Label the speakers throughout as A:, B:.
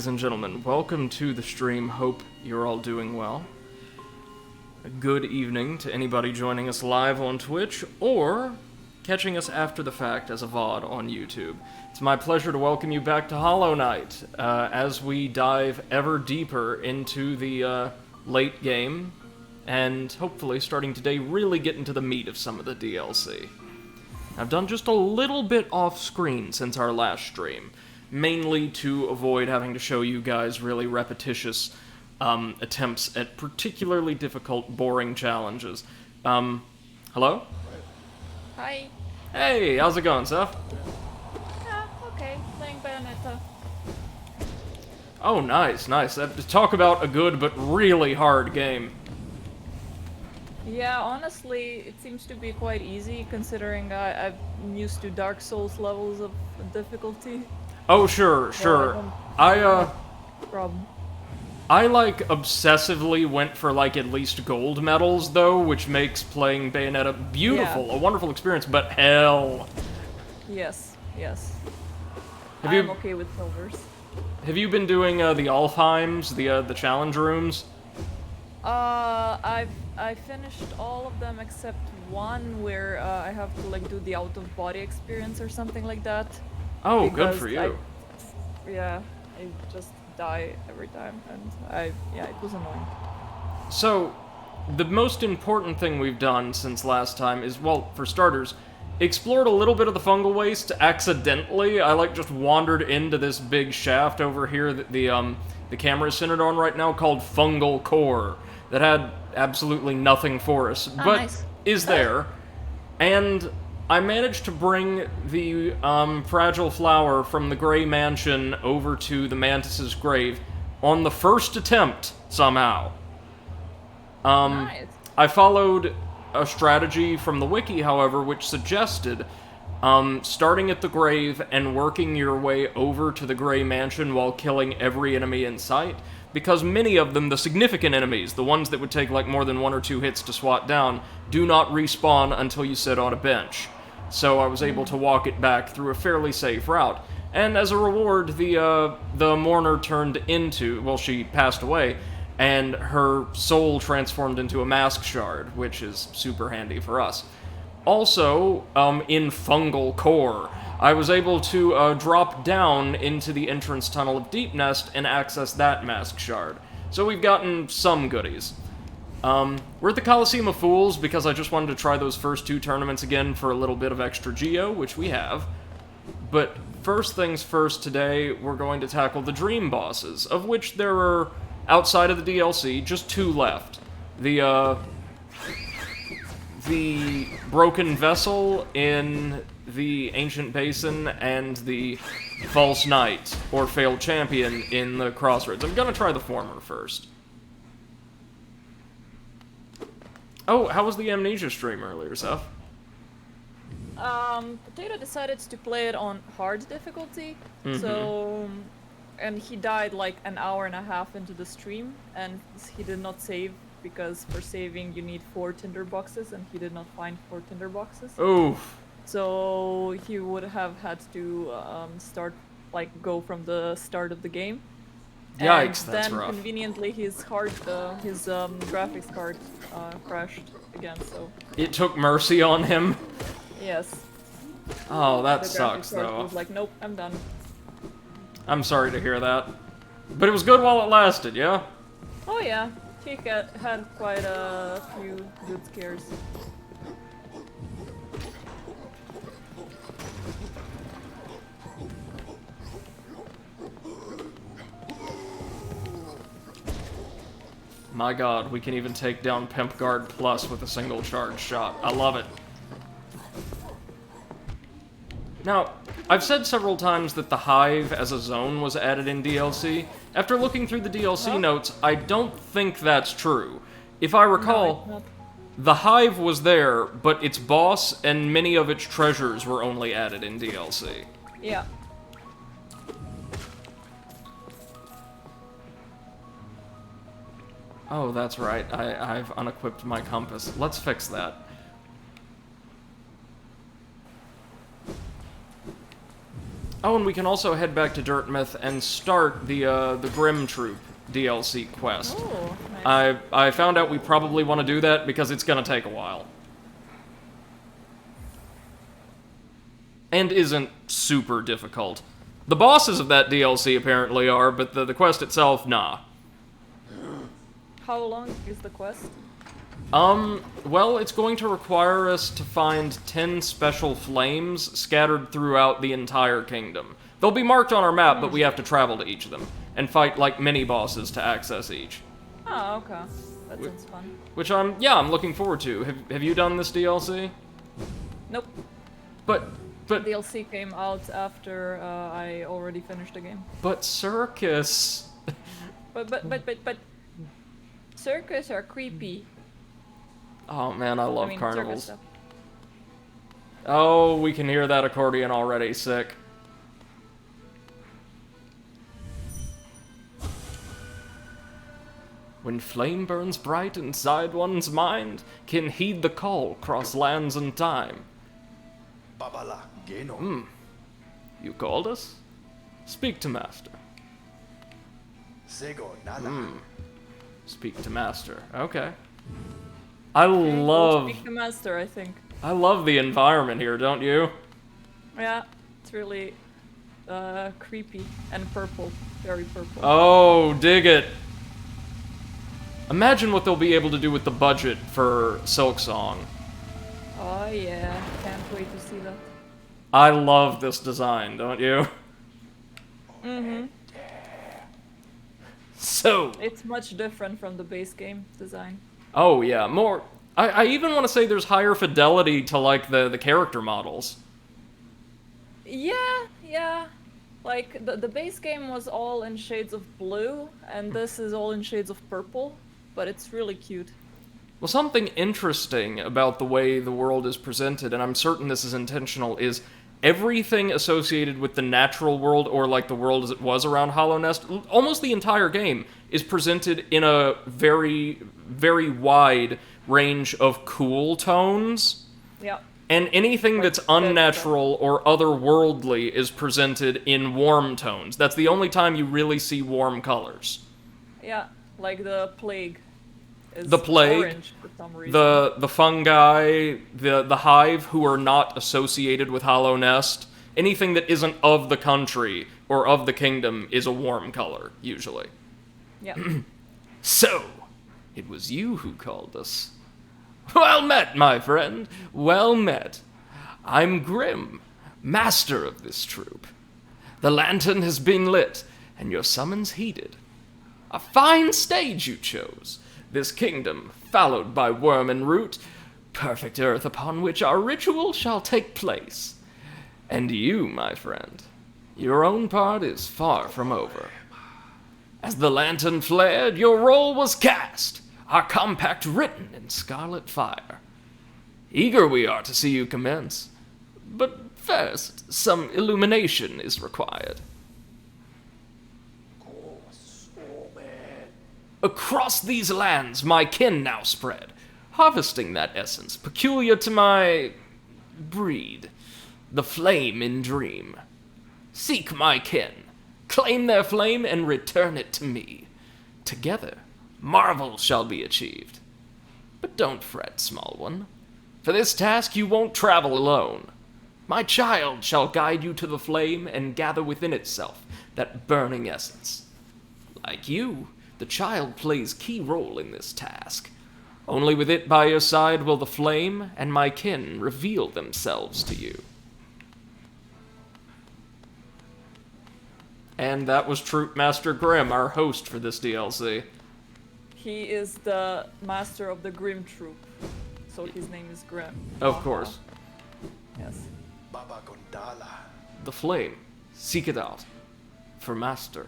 A: and gentlemen, welcome to the stream. Hope you're all doing well. A good evening to anybody joining us live on Twitch, or catching us after the fact as a VOD on YouTube. It's my pleasure to welcome you back to Hollow Knight, as we dive ever deeper into the late game, and hopefully, starting today, really get into the meat of some of the DLC. I've done just a little bit off-screen since our last stream, mainly to avoid having to show you guys really repetitious attempts at particularly difficult, boring challenges. Hello?
B: Hi.
A: Hey, how's it going, Seth?
B: Yeah, okay. Playing Bayonetta.
A: Oh, nice. Talk about a good but really hard game.
B: Yeah, honestly, it seems to be quite easy considering I'm used to Dark Souls levels of difficulty.
A: Oh, sure.
B: Problem.
A: I obsessively went for at least gold medals though, which makes playing Bayonetta beautiful,
B: Yeah.
A: a wonderful experience, but hell.
B: Yes.
A: Have
B: I'm
A: you
B: okay with silvers.
A: have you been doing the Alfheims, the challenge rooms?
B: I finished all of them except one where I have to do the out-of-body experience or something like that.
A: Oh, good
B: Because
A: for you.
B: I just die every time, and it was annoying.
A: So, the most important thing we've done since last time is, well, for starters, explored a little bit of the fungal waste accidentally. I just wandered into this big shaft over here that the camera is centered on right now, called Fungal Core, that had absolutely nothing for us, but
B: nice.
A: is there. And I managed to bring the fragile flower from the Grey Mansion over to the Mantis's grave on the first attempt, somehow.
B: Nice.
A: I followed a strategy from the wiki, however, which suggested starting at the grave and working your way over to the Grey Mansion while killing every enemy in sight, because many of them, the significant enemies, the ones that would take more than 1 or 2 hits to swat down, do not respawn until you sit on a bench. So I was able to walk it back through a fairly safe route. And as a reward, the mourner turned into, well, she passed away, and her soul transformed into a mask shard, which is super handy for us. Also, in Fungal Core, I was able to drop down into the entrance tunnel of Deep Nest and access that mask shard. So we've gotten some goodies. We're at the Coliseum of Fools because I just wanted to try those first 2 tournaments again for a little bit of extra geo, which we have. But first things first today, we're going to tackle the Dream Bosses, of which there are, outside of the DLC, just 2 left. The Broken Vessel in the Ancient Basin, and the False Knight, or Failed Champion, in the Crossroads. I'm gonna try the former first. Oh, how was the Amnesia stream earlier, Seth?
B: Potato decided to play it on hard difficulty, and he died an hour and a half into the stream, and he did not save, because for saving you need 4 tinder boxes, and he did not find 4 tinder boxes.
A: Oof.
B: So he would have had to go from the start of the game.
A: Yikes,
B: and
A: that's
B: then
A: rough.
B: Conveniently his graphics card crashed again, so...
A: It took mercy on him?
B: Yes.
A: Oh, that
B: The
A: sucks,
B: graphics card
A: though.
B: was like, nope, I'm done.
A: I'm sorry to hear that. But it was good while it lasted, yeah?
B: Oh yeah, he had quite a few good scares.
A: My god, we can even take down Pimp Guard Plus with a single charge shot. I love it. Now, I've said several times that the Hive as a zone was added in DLC. After looking through the DLC notes, I don't think that's true. If I recall,
B: No,
A: the Hive was there, but its boss and many of its treasures were only added in DLC.
B: yeah.
A: Oh, that's right. I've unequipped my compass. Let's fix that. Oh, and we can also head back to Dirtmouth and start the Grim Troop DLC quest.
B: Oh, nice.
A: I found out we probably want to do that because it's gonna take a while. And isn't super difficult. The bosses of that DLC apparently are, but the quest itself, nah.
B: How long is the quest?
A: Well, it's going to require us to find 10 special flames scattered throughout the entire kingdom. They'll be marked on our map, but we have to travel to each of them, and fight, like, mini-bosses to access each.
B: Oh, okay. That sounds fun.
A: Which I'm looking forward to. Have you done this DLC?
B: Nope.
A: But...
B: DLC came out after I already finished the game.
A: But Circus...
B: But... Circus are creepy.
A: Oh man, I love carnivals.
B: Circus stuff.
A: Oh, we can hear that accordion already, sick. When flame burns bright inside one's mind, can heed the call cross lands and time.
C: Babala Geno.
A: You called us? Speak to Master.
C: Sego Nala.
A: Speak to Master. Okay. I love...
B: Speak the master, I think.
A: I love the environment here, don't you?
B: Yeah, it's really creepy and purple. Very purple.
A: Oh, dig it. Imagine what they'll be able to do with the budget for Silksong.
B: Oh yeah, can't wait to see that.
A: I love this design, don't you?
B: Mm-hmm.
A: So...
B: It's much different from the base game design.
A: Oh yeah, more... I even want to say there's higher fidelity to, like, the character models.
B: Yeah. Like, the base game was all in shades of blue, and this is all in shades of purple, but it's really cute.
A: Well, something interesting about the way the world is presented, and I'm certain this is intentional, is everything associated with the natural world, or like the world as it was around Hollow Nest, almost the entire game, is presented in a very, very wide range of cool tones.
B: Yeah.
A: And anything
B: Like
A: that's
B: that
A: unnatural or otherworldly is presented in warm tones. That's the only time you really see warm colors.
B: Yeah, like the plague is
A: The plague,
B: orange for some reason.
A: the fungi, the hive who are not associated with Hollow Nest, anything that isn't of the country or of the kingdom is a warm color, usually.
B: Yeah.
A: So, it was you who called us. Well met, my friend. Well met. I'm Grim, master of this troop. The lantern has been lit, and your summons heeded. A fine stage you chose. This kingdom, fallowed by worm and root, perfect earth upon which our ritual shall take place. And you, my friend, your own part is far from over. As the lantern flared, your role was cast, our compact written in scarlet fire. Eager we are to see you commence, but first, some illumination is required. Across these lands my kin now spread, harvesting that essence peculiar to my breed, the flame in dream. Seek my kin, claim their flame, and return it to me. Together, marvel shall be achieved. But don't fret, small one. For this task you won't travel alone. My child shall guide you to the flame and gather within itself that burning essence. Like you, the child plays key role in this task. Only with it by your side will the flame and my kin reveal themselves to you. And that was Troop Master Grim, our host for this DLC.
B: He is the master of the Grim Troop, so his name is Grim.
A: Of course.
B: Yes.
C: Baba Gondala.
A: The flame. Seek it out. For Master.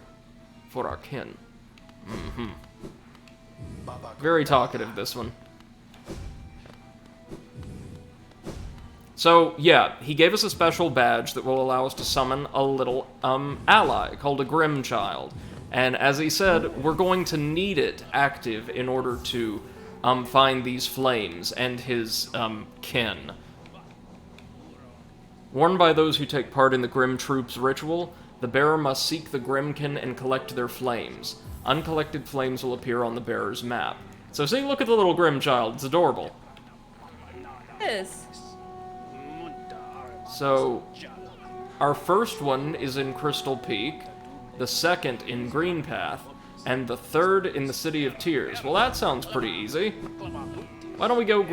A: For our kin.
C: Baba
A: Very talkative, this one. So, yeah, he gave us a special badge that will allow us to summon a little, ally called a Grim Child. And as he said, we're going to need it active in order to, find these flames and his, kin. Warned by those who take part in the Grim Troop's ritual, the bearer must seek the Grimkin and collect their flames. Uncollected flames will appear on the bearer's map. So see, look at the little Grim child. It's adorable.
B: Yes.
A: So, our first one is in Crystal Peak, the second in Green Path, and the third in the City of Tears. Well, that sounds pretty easy. Why don't we go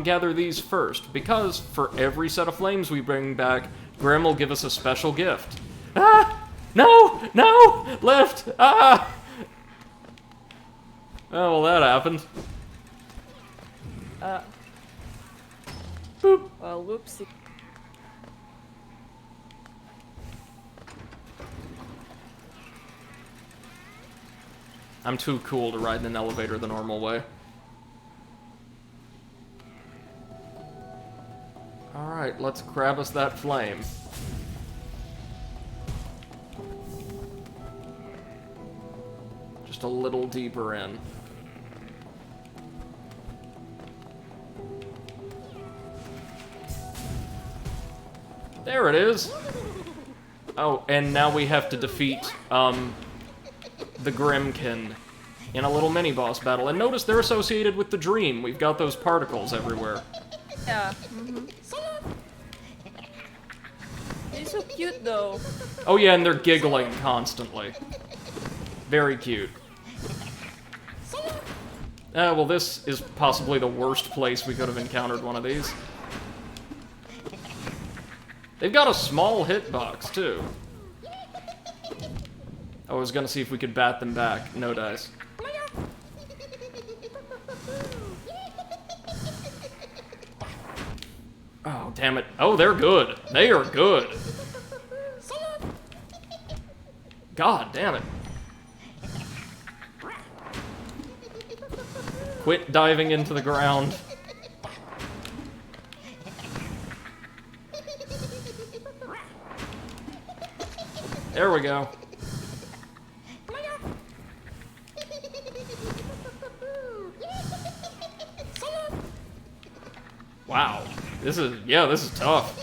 A: gather these first? Because for every set of flames we bring back, Grim will give us a special gift. Ah! No! No! Lift! Ah! Oh, well, that happened. Boop.
B: Well, whoopsie.
A: I'm too cool to ride in an elevator the normal way. Alright, let's grab us that flame. Just a little deeper in. There it is! Oh, and now we have to defeat, the Grimkin in a little mini-boss battle. And notice they're associated with the dream. We've got those particles everywhere.
B: Yeah. He's so cute, though.
A: Oh yeah, and they're giggling constantly. Very cute. Well, this is possibly the worst place we could have encountered one of these. They've got a small hitbox, too. I was gonna see if we could bat them back. No dice. Oh, damn it. Oh, they're good. They are good. God damn it. Quit diving into the ground. There we go. Wow. This is tough.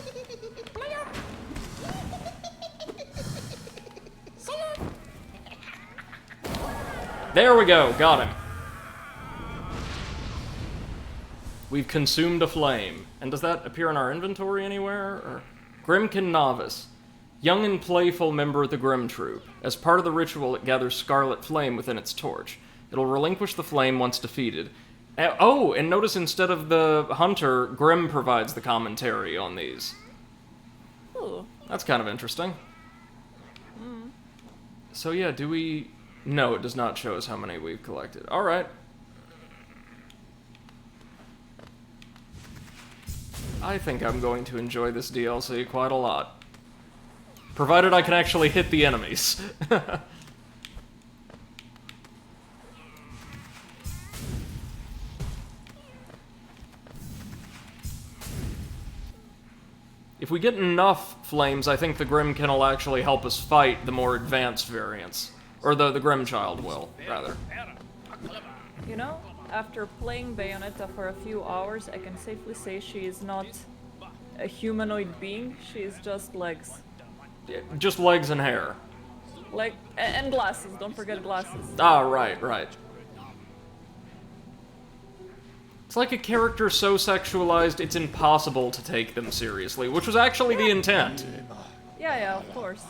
A: There we go, got him. We've consumed a flame. And does that appear in our inventory anywhere? Or Grimkin Novice. Young and playful member of the Grim Troop. As part of the ritual, it gathers scarlet flame within its torch. It'll relinquish the flame once defeated. Oh, and notice instead of the hunter, Grim provides the commentary on these.
B: Ooh.
A: That's kind of interesting. So yeah, do we... No, it does not show us how many we've collected. Alright. I think I'm going to enjoy this DLC quite a lot. Provided I can actually hit the enemies. If we get enough flames, I think the Grimkin will actually help us fight the more advanced variants. Or the Grimchild will, rather.
B: You know, after playing Bayonetta for a few hours, I can safely say she is not a humanoid being, she is just legs.
A: Just legs and hair.
B: Like, and glasses, don't forget glasses.
A: Ah, right, right. It's like a character so sexualized it's impossible to take them seriously, which was actually the intent.
B: Yeah, of course.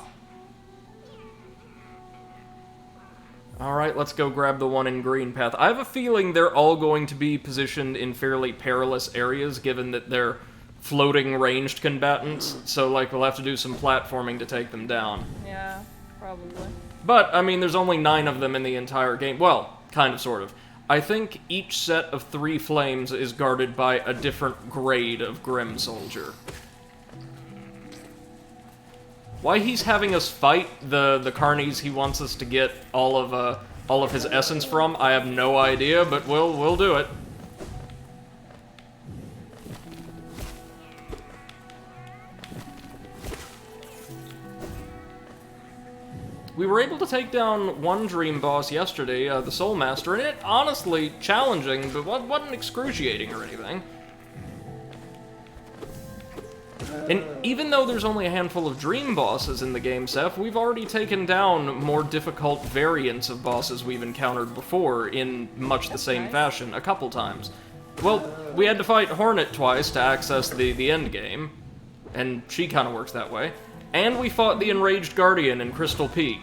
A: Alright, let's go grab the one in Green Path. I have a feeling they're all going to be positioned in fairly perilous areas, given that they're floating ranged combatants, so like we'll have to do some platforming to take them down.
B: Yeah, probably.
A: But, I mean, there's only 9 of them in the entire game. Well, kind of, sort of. I think each set of 3 flames is guarded by a different grade of Grim Soldier. Why he's having us fight the carnies he wants us to get all of his essence from, I have no idea, but we'll do it. We were able to take down one dream boss yesterday, the Soul Master, and it honestly challenging, but wasn't excruciating or anything. And even though there's only a handful of dream bosses in the game, Seth, we've already taken down more difficult variants of bosses we've encountered before in much the same
B: nice.
A: fashion a couple times. Well, we had to fight Hornet twice to access the end game, and she kind of works that way. And we fought the Enraged Guardian in Crystal Peak,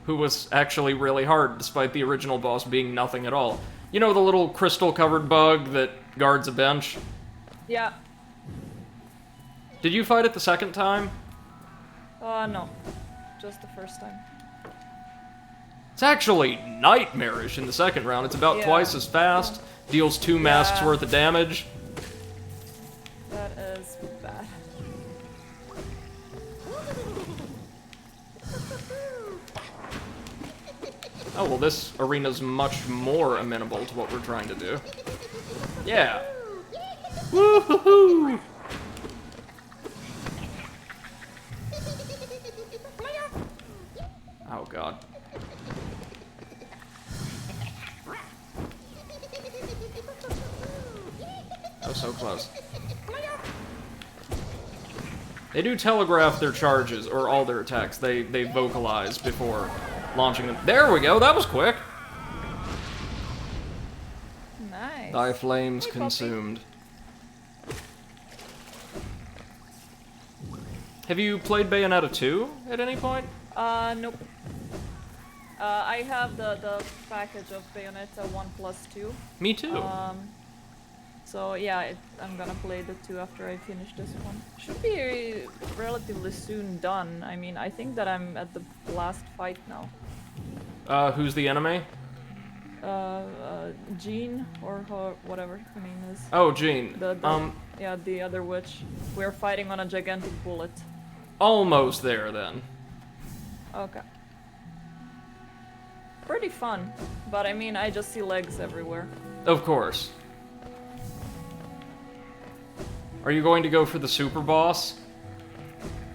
A: who was actually really hard, despite the original boss being nothing at all. You know the little crystal-covered bug that guards a bench?
B: Yeah.
A: Did you fight it the second time?
B: No. Just the first time.
A: It's actually nightmarish in the second round. It's about
B: Yeah.
A: twice as fast, deals 2 masks
B: Yeah.
A: worth of damage.
B: That is bad.
A: Oh, well, this arena's much more amenable to what we're trying to do. Yeah. Woo-hoo-hoo! Oh, God. Oh, so close. They do telegraph their charges, or all their attacks. They vocalize before launching them. There we go, that was quick!
B: Nice.
A: Thy flames
B: Hey, puppy.
A: consumed. Have you played Bayonetta 2 at any point?
B: Nope. I have the package of Bayonetta 1+2.
A: Me too.
B: So yeah, I'm gonna play the 2 after I finish this one. Should be relatively soon done. I mean, I think that I'm at the last fight now.
A: Who's the enemy?
B: Jean, or whatever her name is.
A: Oh, Jean.
B: Yeah, the other witch. We're fighting on a gigantic bullet.
A: Almost there, then.
B: Okay. Pretty fun, but I mean, I just see legs everywhere.
A: Of course. Are you going to go for the super boss?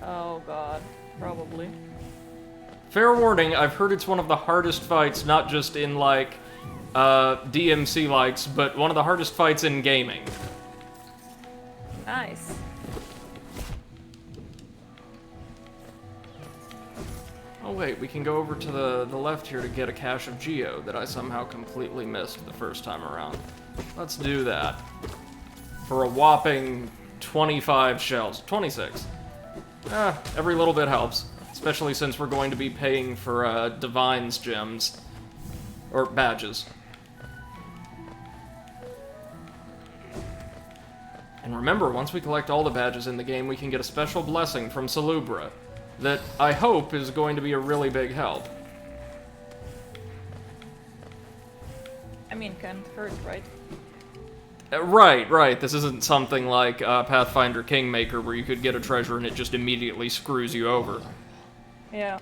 B: Oh god, probably.
A: Fair warning, I've heard it's one of the hardest fights, not just in, like, DMC likes, but one of the hardest fights in gaming.
B: Nice.
A: Oh wait, we can go over to the left here to get a cache of Geo that I somehow completely missed the first time around. Let's do that. For a whopping 25 shells. 26. Every little bit helps. Especially since we're going to be paying for Divine's gems. Or badges. And remember, once we collect all the badges in the game, we can get a special blessing from Salubra that I hope is going to be a really big help.
B: I mean, can't hurt, right?
A: Right. This isn't something like Pathfinder Kingmaker where you could get a treasure and it just immediately screws you over.
B: Yeah.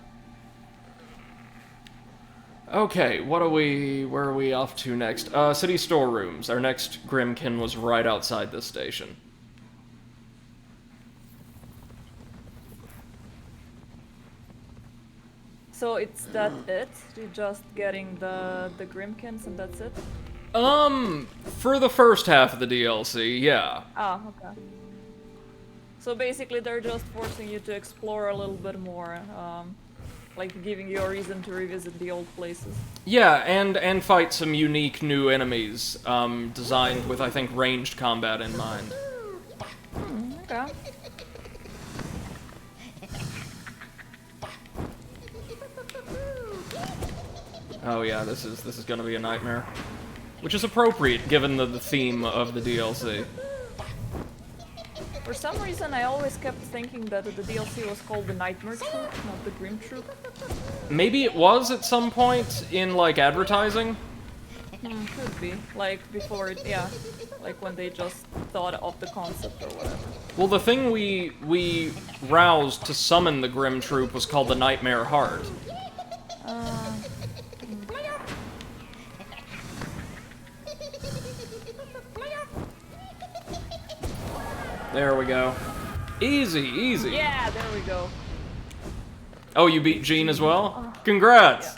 A: Okay, where are we off to next? City storerooms. Our next Grimkin was right outside this station.
B: So it's that it? You're just getting the Grimkins and that's it?
A: For the first half of the DLC, yeah.
B: Ah, okay. So basically they're just forcing you to explore a little bit more, like giving you a reason to revisit the old places.
A: Yeah, and fight some unique new enemies, designed with, I think, ranged combat in mind.
B: Okay.
A: Oh yeah, this is gonna be a nightmare. Which is appropriate, given the theme of the DLC.
B: For some reason I always kept thinking that the DLC was called the Nightmare Troop, not the Grim Troop.
A: Maybe it was at some point in, like, advertising?
B: Could be. Like before it, yeah. Like when they just thought of the concept or whatever.
A: Well, the thing we roused to summon the Grim Troop was called the Nightmare Heart. There we go. Easy, easy.
B: Yeah, there we go.
A: Oh, you beat Jean as well? Congrats!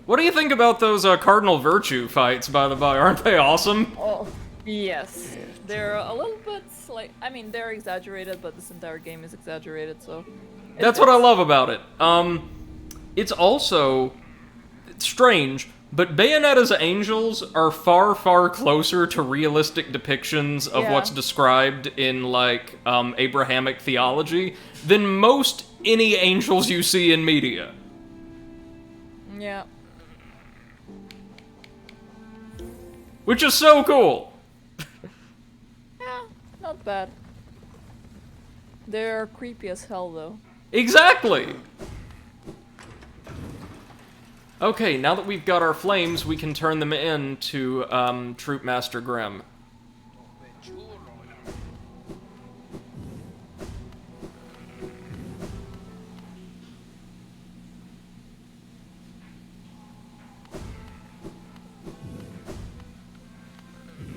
A: What do you think about those Cardinal Virtue fights, by the by? Aren't they awesome?
B: Oh, Yes, they're a little bit like, I mean, they're exaggerated, but this entire game is exaggerated, so
A: That's what I love about it. It's also strange, but Bayonetta's angels are far, far closer to realistic depictions of
B: Yeah.
A: what's described in, like, Abrahamic theology than most any angels you see in media.
B: Yeah.
A: Which is so cool!
B: Yeah, not bad. They're creepy as hell, though.
A: Exactly! Okay, now that we've got our flames, we can turn them into, Troop Master Grimm.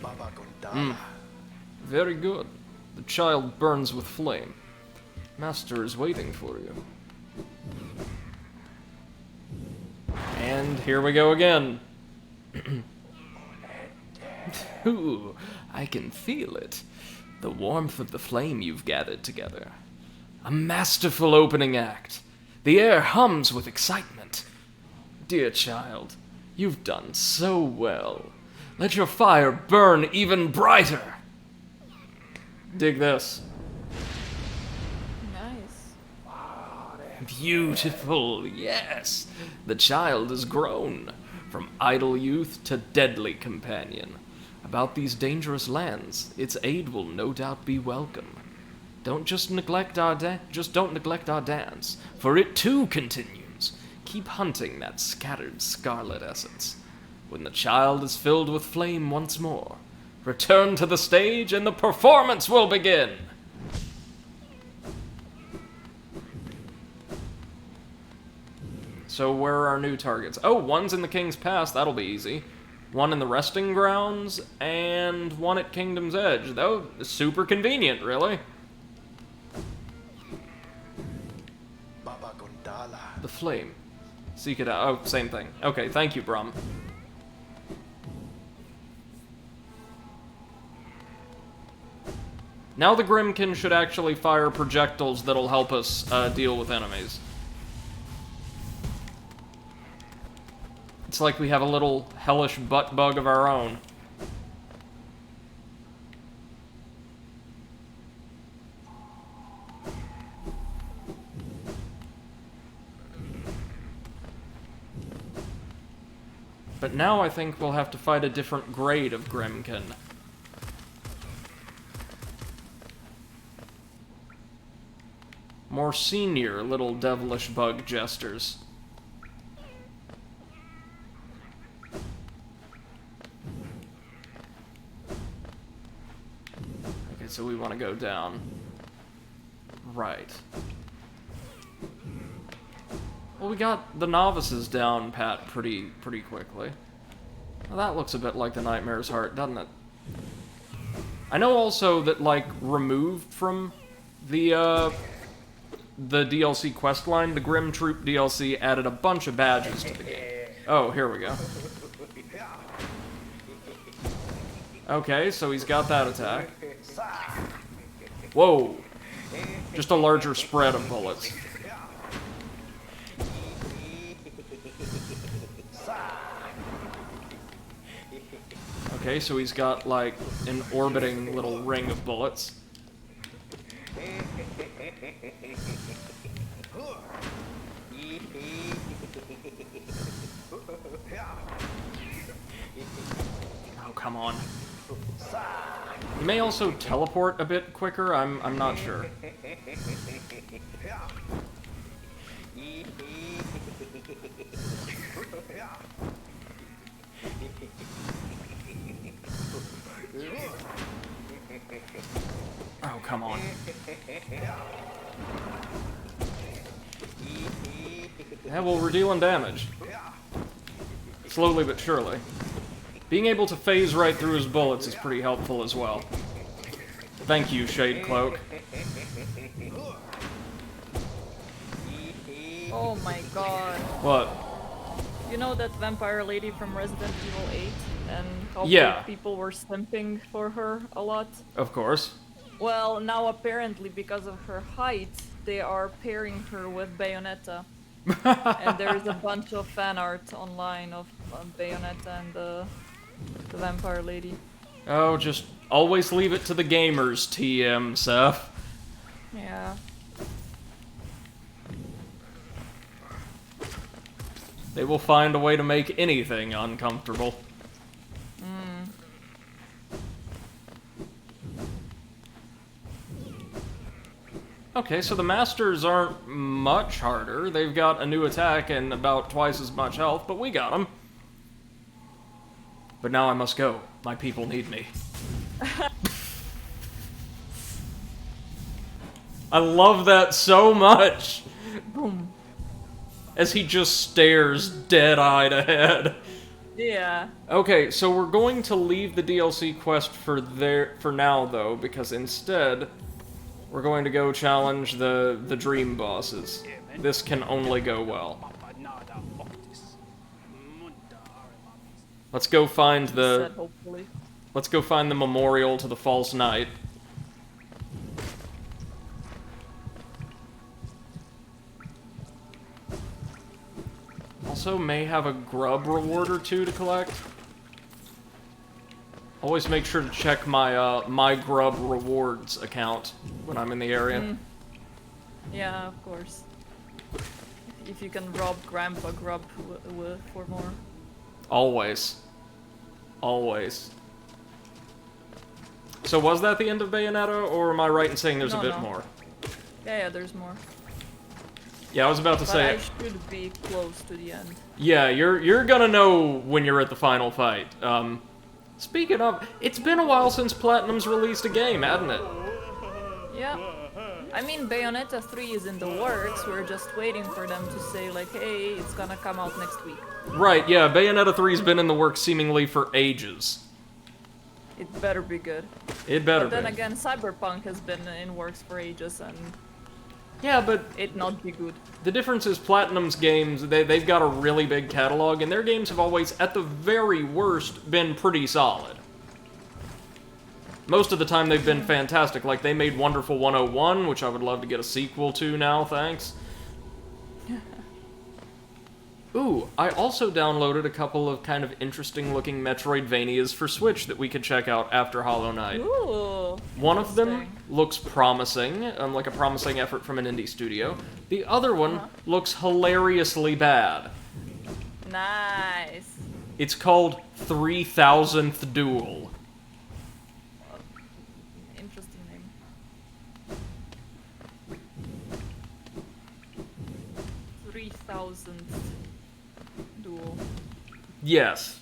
C: Baba Gondala.
A: Very good. The child burns with flame. Master is waiting for you. And here we go again. Ooh, I can feel it. The warmth of the flame you've gathered together. A masterful opening act. The air hums with excitement. Dear child, you've done so well. Let your fire burn even brighter. Dig this.
B: Nice.
A: Beautiful, yes. The child has grown from idle youth to deadly companion. About these dangerous lands, its aid will no doubt be welcome. Don't neglect our dance, for it too continues. Keep hunting that scattered scarlet essence. When the child is filled with flame once more, return to the stage and the performance will begin. So where are our new targets? Oh, one's in the King's Pass, that'll be easy. One in the Resting Grounds, and one at Kingdom's Edge. That was super convenient, really.
C: Baba Gondala.
A: The Flame. Seek it out. Oh, same thing. Okay, thank you, Brum. Now the Grimkin should actually fire projectiles that'll help us deal with enemies. It's like we have a little hellish butt bug of our own. But now I think we'll have to fight a different grade of Grimkin. More senior little devilish bug jesters. Okay, so we want to go down. Right. Well, we got the novices down pat pretty quickly. Well, that looks a bit like the Nightmare's Heart, doesn't it? I know also that, like, removed from the DLC questline, the Grim Troop DLC added a bunch of badges to the game. Oh, here we go. Okay, so he's got that attack. Whoa! Just a larger spread of bullets. Okay, so he's got, like, an orbiting little ring of bullets. Oh, come on. You may also teleport a bit quicker, I'm not sure. Oh, come on. Yeah, well, we're dealing damage. Slowly but surely. Being able to phase right through his bullets is pretty helpful as well. Thank you, Shade Cloak.
B: Oh my god.
A: What?
B: You know that vampire lady from Resident Evil 8? and how
A: Yeah.
B: people were simping for her a lot.
A: Of course.
B: Well, now apparently because of her height, they are pairing her with Bayonetta. And there is a bunch of fan art online of Bayonetta and the vampire lady.
A: Oh, just always leave it to the gamers, TM, Seth.
B: Yeah.
A: They will find a way to make anything uncomfortable. Okay, so the Masters aren't much harder. They've got a new attack and about twice as much health, but we got them. But now I must go. My people need me. I love that so much!
B: Boom.
A: As he just stares dead-eyed ahead.
B: Yeah.
A: Okay, so we're going to leave the DLC quest for now, though, because instead, we're going to go challenge the dream bosses. This can only go well. Let's go find
B: Said hopefully.
A: Let's go find the memorial to the false knight. Also, may have a grub reward or two to collect. Always make sure to check my my grub rewards account when I'm in the area.
B: Yeah, of course. If you can rob Grandpa Grub for more.
A: Always. Always. So was that the end of Bayonetta, or am I right in saying there's a bit more?
B: Yeah, there's more.
A: Yeah, I was about to
B: But
A: say.
B: I should be close to the end.
A: Yeah, you're gonna know when you're at the final fight. Speaking of, it's been a while since Platinum's released a game, hasn't it?
B: Yeah. I mean, Bayonetta 3 is in the works. We're just waiting for them to say, like, hey, it's gonna come out next week.
A: Right, yeah, Bayonetta 3's been in the works seemingly for ages.
B: It better be good.
A: It better
B: But then
A: be.
B: again, Cyberpunk has been in works for ages and
A: Yeah, but
B: it not be good.
A: the difference is Platinum's games, they've got a really big catalog, and their games have always, at the very worst, been pretty solid. Most of the time they've been fantastic, like they made Wonderful 101, which I would love to get a sequel to now, thanks. Ooh, I also downloaded a couple of kind of interesting looking Metroidvanias for Switch that we could check out after Hollow Knight.
B: Ooh.
A: One of them
B: interesting.
A: looks promising, like a promising effort from an indie studio. The other one looks hilariously bad.
B: Nice.
A: It's called 3000th Duel.
B: Interesting name. 3000th duel.
A: Yes.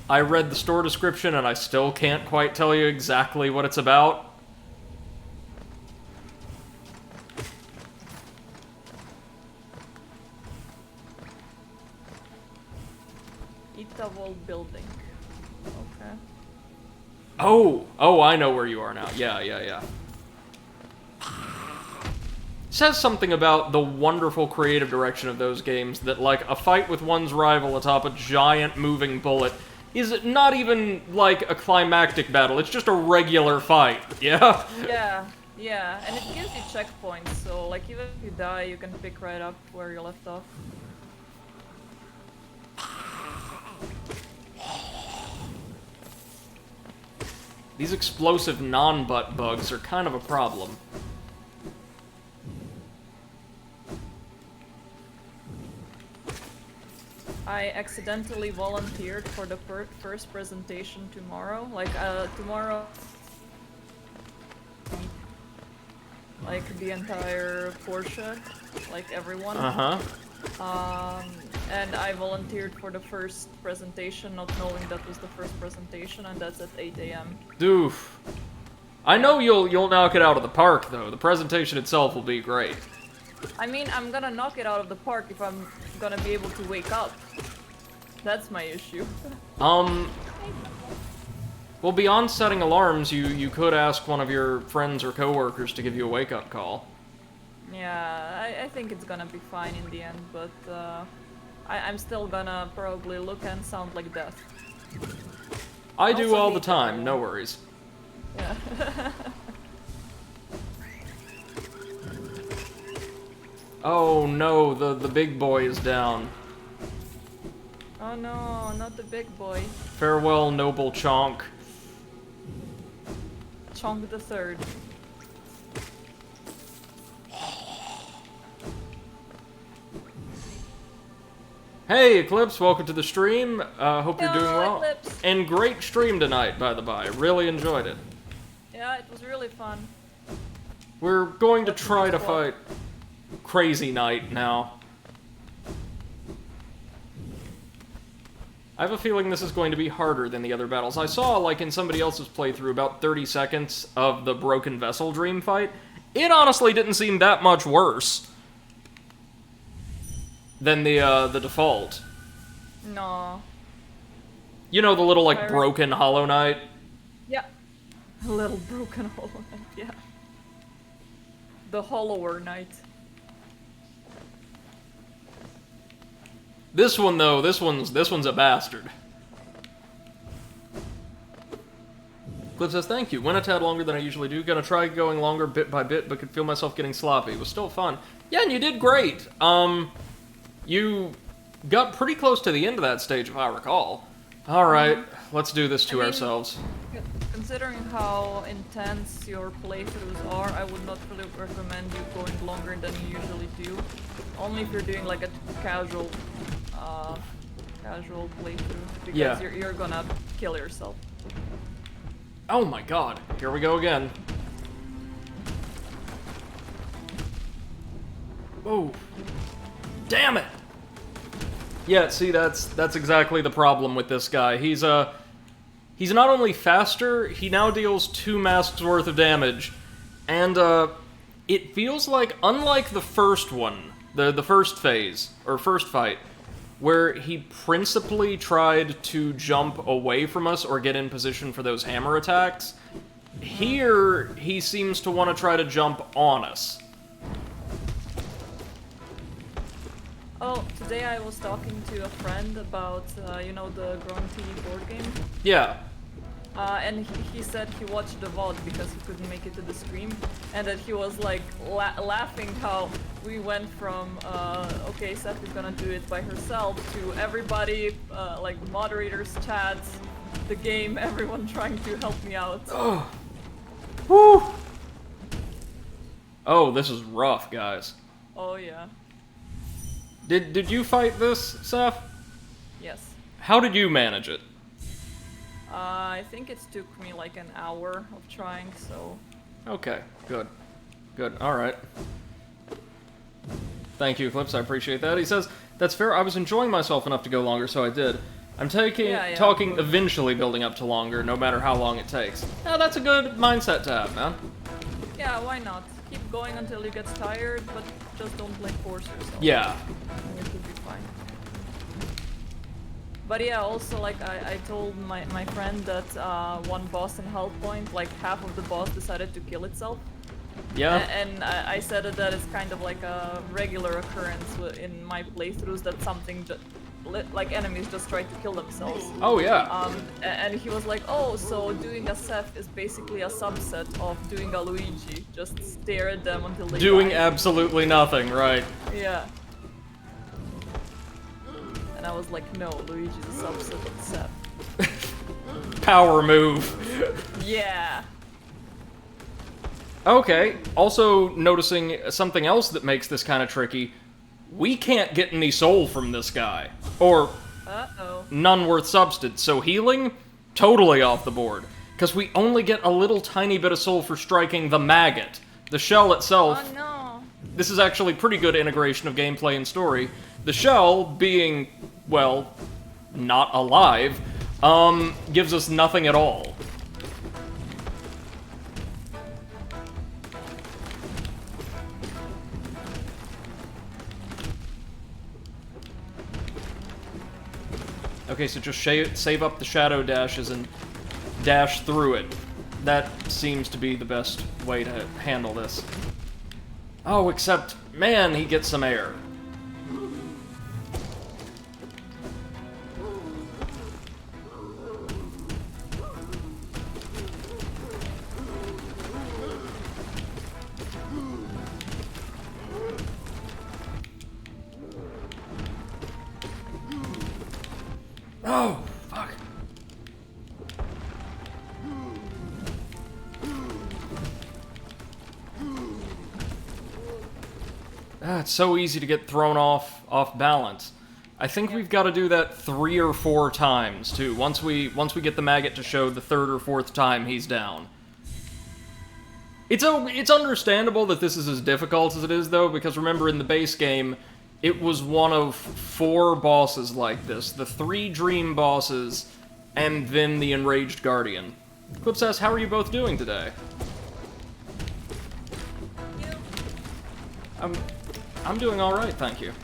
A: I read the store description and I still can't quite tell you exactly what it's about.
B: Itawol building. Okay.
A: Oh, I know where you are now. Yeah. Says something about the wonderful creative direction of those games that, like, a fight with one's rival atop a giant moving bullet is not even, like, a climactic battle. It's just a regular fight, yeah?
B: Yeah, and it gives you checkpoints, so, like, even if you die, you can pick right up where you left off.
A: These explosive non-butt bugs are kind of a problem.
B: I accidentally volunteered for the first presentation tomorrow. Like, tomorrow... Like, the entire Porsche. Like, everyone. And I volunteered for the first presentation, not knowing that was the first presentation, and that's at 8 AM.
A: Doof. I know you'll knock it out of the park, though. The presentation itself will be great.
B: I mean, I'm gonna knock it out of the park if I'm gonna be able to wake up. That's my issue.
A: Well, beyond setting alarms, you could ask one of your friends or coworkers to give you a wake-up call.
B: Yeah, I think it's gonna be fine in the end, but I'm still gonna probably look and sound like death.
A: I do
B: Also
A: all the
B: hate
A: time,
B: that
A: no
B: one.
A: worries.
B: Yeah.
A: Oh no, the big boy is down.
B: Oh no, not the big boy.
A: Farewell, noble Chonk.
B: Chonk the Third.
A: Hey, Eclipse, welcome to the stream. Hope you're doing
B: Hello,
A: well.
B: Eclipse.
A: And great stream tonight, by the by. Really enjoyed it.
B: Yeah, it was really fun.
A: We're going to
B: What's the
A: try to
B: next one?
A: fight Crazy Knight now. I have a feeling this is going to be harder than the other battles. I saw, like, in somebody else's playthrough, about 30 seconds of the Broken Vessel Dream fight. It honestly didn't seem that much worse than the default.
B: No.
A: You know, the little, like,
B: Pirate.
A: broken Hollow Knight?
B: Yeah. A little broken Hollow Knight, yeah. The Hollower Knight.
A: This one, though, this one's a bastard. Cliff says, thank you. Went a tad longer than I usually do. Gonna try going longer bit by bit, but could feel myself getting sloppy. It was still fun. Yeah, and you did great. You got pretty close to the end of that stage, if I recall. Alright, let's do this to
B: I mean-
A: ourselves.
B: Considering how intense your playthroughs are, I would not really recommend you going longer than you usually do. Only if you're doing like a casual playthrough, because
A: Yeah.
B: you're gonna kill yourself.
A: Oh my god, here we go again. Oh. Damn it! Yeah, see, that's exactly the problem with this guy. He's not only faster, he now deals 2 masks worth of damage. And, it feels like, unlike the first one, the first phase, or first fight, where he principally tried to jump away from us or get in position for those hammer attacks, here he seems to want to try to jump on us.
B: Oh, today I was talking to a friend about, you know, the Grunty board game.
A: Yeah.
B: And he said he watched the VOD because he couldn't make it to the stream, and that he was like laughing how we went from okay, Seth is gonna do it by herself to everybody, like moderators, chats, the game, everyone trying to help me out.
A: Oh. Woo! Oh, this is rough, guys.
B: Oh yeah.
A: Did you fight this, Seth?
B: Yes.
A: How did you manage it?
B: I think it took me like an hour of trying, so...
A: Okay, good. Good, alright. Thank you, Eclipse, I appreciate that. He says, that's fair, I was enjoying myself enough to go longer, so I did. I'm
B: Yeah,
A: talking
B: of course.
A: eventually building up to longer, no matter how long it takes. Now, that's a good mindset to have, man.
B: Yeah, why not? Keep going until you get tired, but just don't like force yourself.
A: Yeah.
B: And it should be fine. But yeah, also like I told my friend that one boss in Hell Point, like half of the boss decided to kill itself.
A: Yeah?
B: And I said that it's kind of like a regular occurrence in my playthroughs that something like enemies just try to kill themselves.
A: Oh, yeah.
B: And he was like, oh, so doing a Seth is basically a subset of doing a Luigi. Just stare at them until they
A: Doing
B: die.
A: absolutely nothing, right.
B: Yeah. And I was like, no, Luigi's a subset of Seth.
A: Power move.
B: Yeah.
A: Okay, also noticing something else that makes this kind of tricky. We can't get any soul from this guy. Or
B: Uh-oh.
A: none worth substance, so healing? Totally off the board. Because we only get a little tiny bit of soul for striking the maggot. The shell itself,
B: Oh no.
A: this is actually pretty good integration of gameplay and story. The shell, being, well, not alive, gives us nothing at all. Okay, so just save up the shadow dashes and dash through it. That seems to be the best way to handle this. Oh, except, man, he gets some air. Oh, fuck. It's so easy to get thrown off balance. I think we've got to do that 3 or 4 times too. Once we get the maggot to show the 3rd or 4th time he's down. It's understandable that this is as difficult as it is though, because remember in the base game, it was one of 4 bosses like this. The 3 dream bosses, and then the enraged guardian. Clipsass, how are you both doing today? I'm doing alright, thank you.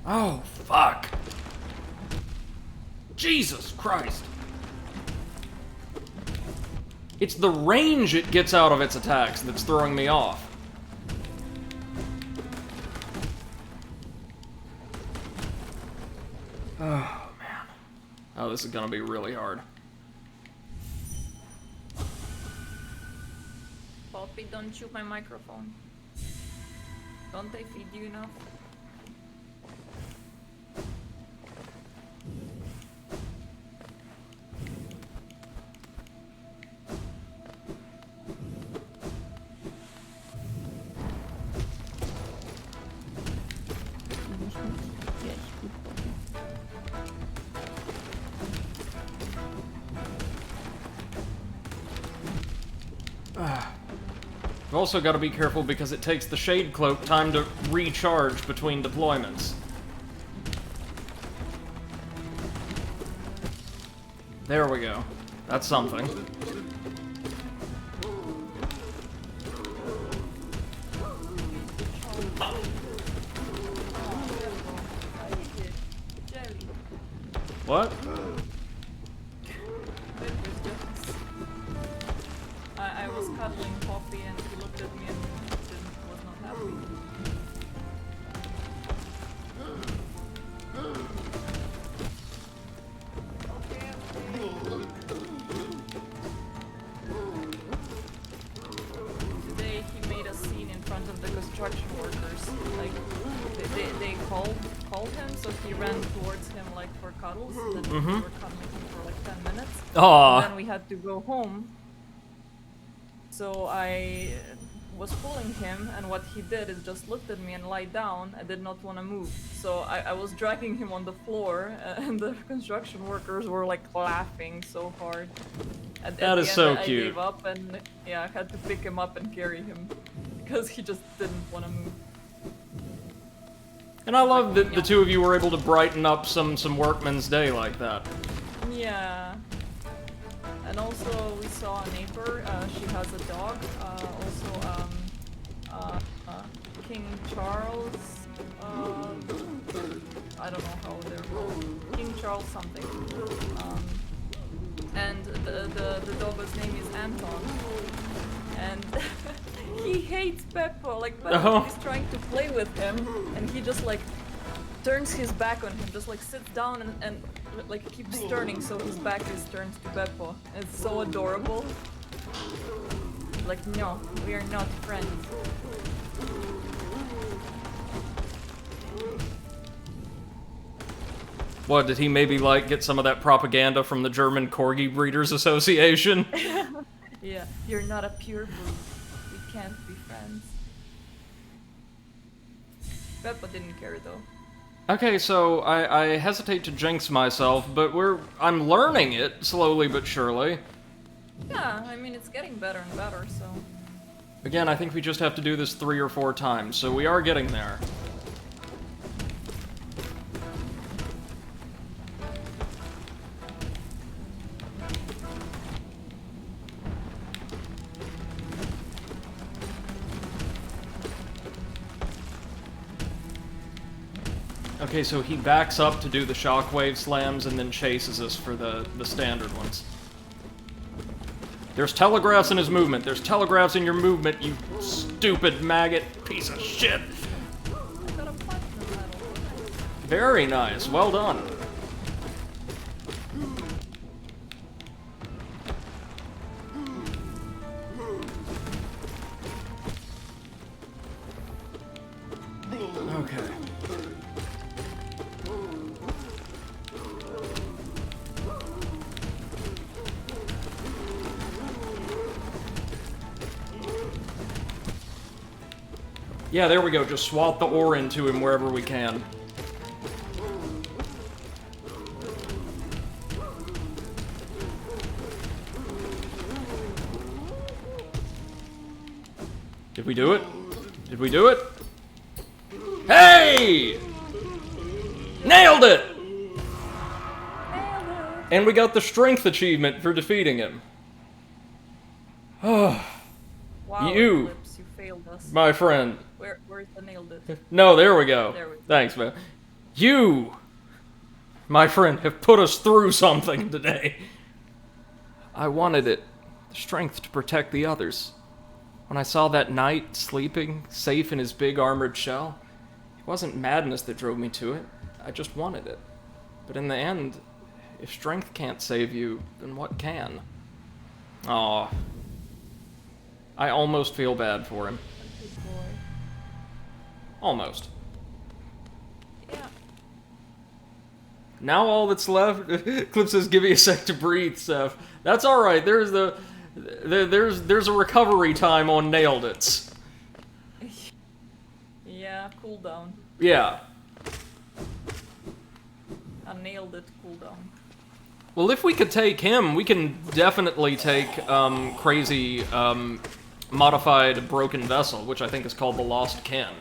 A: Oh, fuck. Jesus Christ. It's the range it gets out of its attacks that's throwing me off. Oh, man. Oh, this is gonna be really hard.
B: Poppy, don't chew my microphone. Don't they feed you enough?
A: You've also got to be careful because it takes the Shade Cloak time to recharge between deployments. There we go. That's something. What?
B: I was cuddling Poppy and he looked at me and was not happy. Today he made a scene in front of the construction workers. Like they called him, so he ran towards him like for cuddles. And then we were cuddling him for like 10 minutes.
A: Aww.
B: And then we had to go home. So I was pulling him, and what he did is just looked at me and lied down. I did not want to move. So I was dragging him on the floor, and the construction workers were like laughing so hard.
A: That is so cute.
B: I gave up, and yeah, I had to pick him up and carry him because he just didn't want to move.
A: And I love that the two of you were able to brighten up some workman's day like that.
B: Yeah. And also we saw a neighbor, she has a dog, King Charles, I don't know how they're called, King Charles something, and the dog's name is Anton, and he hates Peppo, like Peppo is trying to play with him, and he just like turns his back on him, just like sits down and like keeps turning so his back is turned to Beppo. It's so adorable. Like, no, we are not friends.
A: What, did he maybe like get some of that propaganda from the German Corgi Breeders Association?
B: Yeah, you're not a pure breed. We can't be friends. Beppo didn't care though.
A: Okay, so I hesitate to jinx myself, but I'm learning it slowly but surely.
B: Yeah, I mean it's getting better and better, so...
A: Again, I think we just have to do this 3 or 4 times, so we are getting there. Okay, so he backs up to do the shockwave slams and then chases us for the standard ones. There's telegraphs in his movement. There's telegraphs in your movement, you stupid maggot piece of shit.
B: I got a platinum medal.
A: Very nice. Well done. Yeah, there we go. Just swat the ore into him wherever we can. Did we do it? Did we do it? Hey! Nailed it! And we got the strength achievement for defeating him. Oh,
B: Wow,
A: you,
B: Eclipse, you failed us.
A: my friend.
B: Where's the nailed it?
A: No, there we go.
B: There we go.
A: Thanks, man. You, my friend, have put us through something today. I wanted it. The strength to protect the others. When I saw that knight sleeping, safe in his big armored shell, it wasn't madness that drove me to it. I just wanted it. But in the end, if strength can't save you, then what can? Aw. I almost feel bad for him.
B: Good boy.
A: Almost.
B: Yeah.
A: Now all that's left, Clip says, give me a sec to breathe, Seth. That's alright, there's a recovery time on Nailed It's.
B: Yeah, cooldown.
A: Yeah.
B: I nailed it, cooldown.
A: Well, if we could take him, we can definitely take, crazy, modified Broken Vessel, which I think is called the Lost Ken.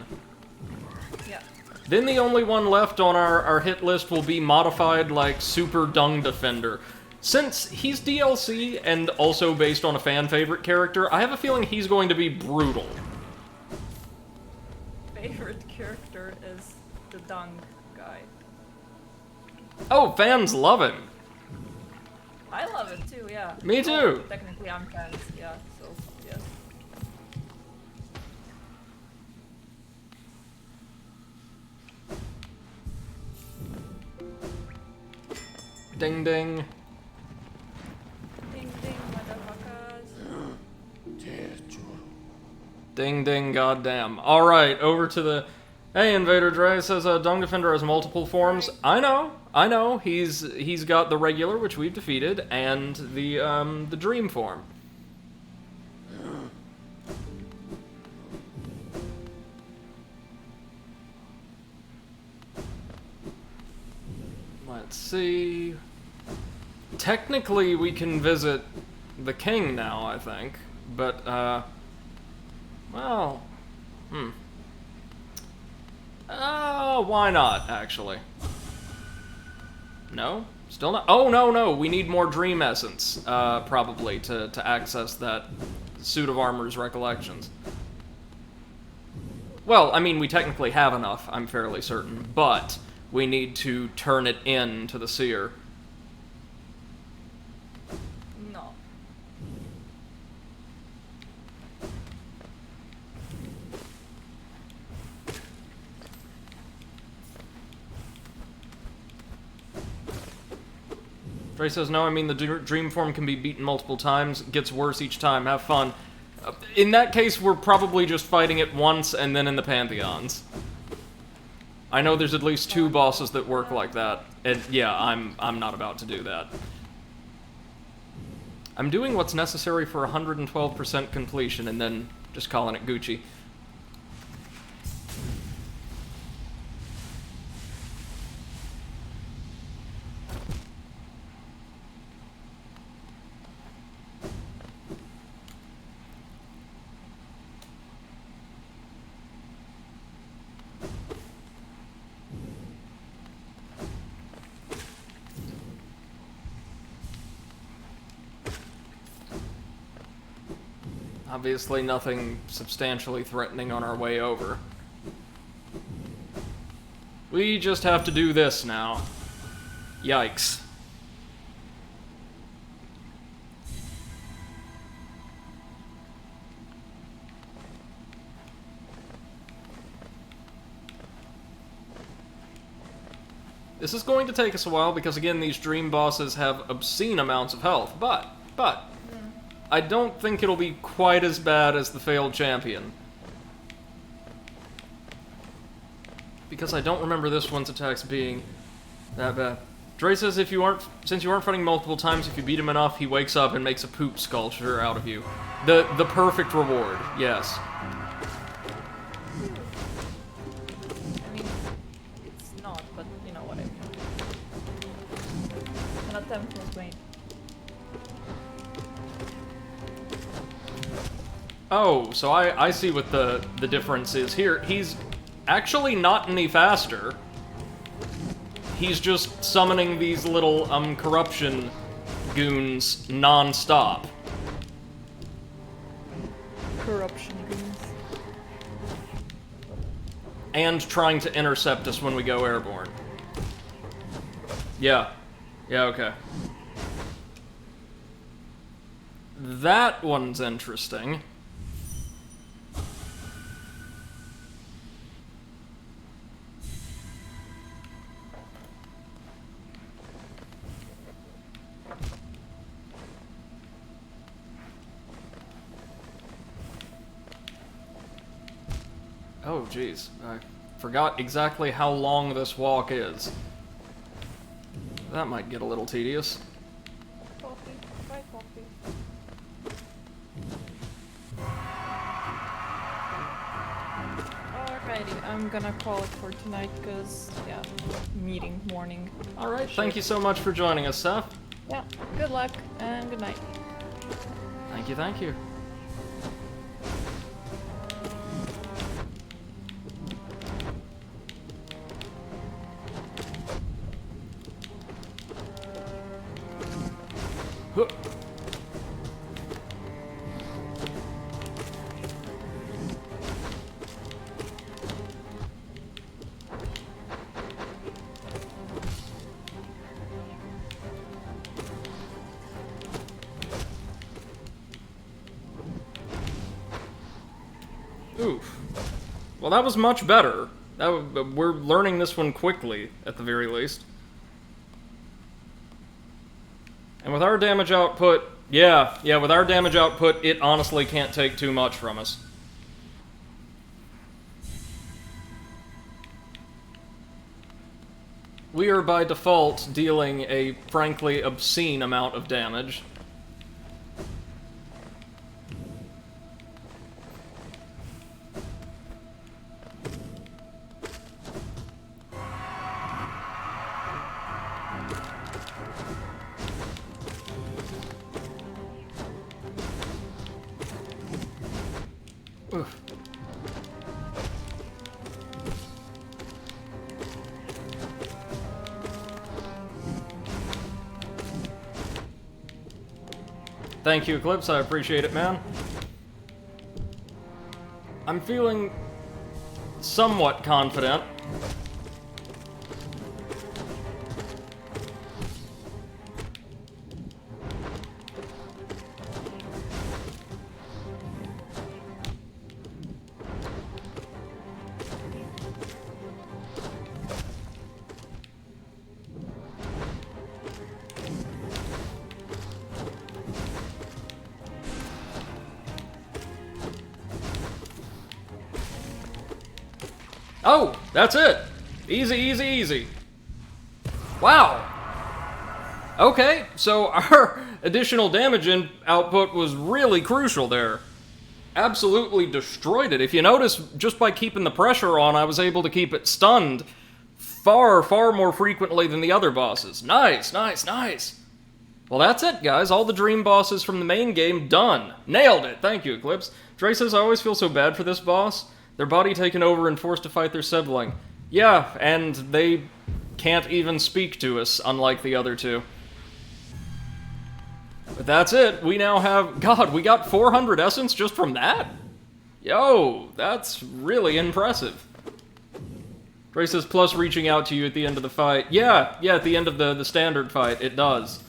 B: Yeah.
A: Then the only one left on our hit list will be modified, like, Super Dung Defender. Since he's DLC and also based on a fan favorite character, I have a feeling he's going to be brutal.
B: Favorite character is the dung guy.
A: Oh, fans love him.
B: I love it too, yeah.
A: Me too.
B: Oh, technically I'm fans, yeah, so, yes.
A: Ding ding.
B: Ding ding, motherfuckers.
A: Ding ding, goddamn. Alright, over to the... Hey, Invader Dre says, Dung Defender has multiple forms. I know. He's got the regular, which we've defeated, and the dream form. Let's see... Technically, we can visit the king now, I think. But, well... why not, actually? No? Still not? Oh, no, we need more Dream Essence, probably, to access that Suit of Armor's recollections. Well, I mean, we technically have enough, I'm fairly certain, but we need to turn it in to the Seer.
B: No.
A: Trey says, no, I mean, the dream form can be beaten multiple times, gets worse each time, have fun. In that case, we're probably just fighting it once and then in the Pantheons. I know there's at least 2 bosses that work like that, and yeah, I'm not about to do that. I'm doing what's necessary for 112% completion and then just calling it Gucci. Obviously nothing substantially threatening on our way over. We just have to do this now. Yikes. This is going to take us a while because, again, these dream bosses have obscene amounts of health, but I don't think it'll be quite as bad as the failed champion. Because I don't remember this one's attacks being that bad. Dre says since you aren't fighting multiple times, if you beat him enough, he wakes up and makes a poop sculpture out of you. The perfect reward, yes.
B: attempt was made.
A: Oh, so I see what the difference is here. He's actually not any faster. He's just summoning these little, corruption goons non-stop.
B: Corruption goons.
A: And trying to intercept us when we go airborne. Yeah. Yeah, okay. That one's interesting. Oh, jeez. I forgot exactly how long this walk is. That might get a little tedious.
B: Coffee. Buy coffee. Alrighty, I'm gonna call it for tonight, cause, yeah, meeting morning.
A: Alright, thank you so much for joining us, Seth.
B: Yeah, good luck, and good night.
A: Thank you, thank you. Huh. Oof. Well, that was much better. We're learning this one quickly, at the very least. And with our damage output, yeah, with our damage output, it honestly can't take too much from us. We are by default dealing a frankly obscene amount of damage. Oof. Thank you, Eclipse. I appreciate it, man. I'm feeling somewhat confident. Oh, that's it. Easy, easy, easy. Wow. Okay, so our additional damage output was really crucial there. Absolutely destroyed it. If you notice, just by keeping the pressure on, I was able to keep it stunned far, far more frequently than the other bosses. Nice, nice, nice. Well, that's it, guys. All the dream bosses from the main game done. Nailed it. Thank you, Eclipse. Dre says, I always feel so bad for this boss. Their body taken over and forced to fight their sibling. Yeah, and they can't even speak to us, unlike the other two. But that's it. We now have... God, we got 400 essence just from that? Yo, that's really impressive. Dre says, plus reaching out to you at the end of the fight. Yeah, at the end of the standard fight, it does.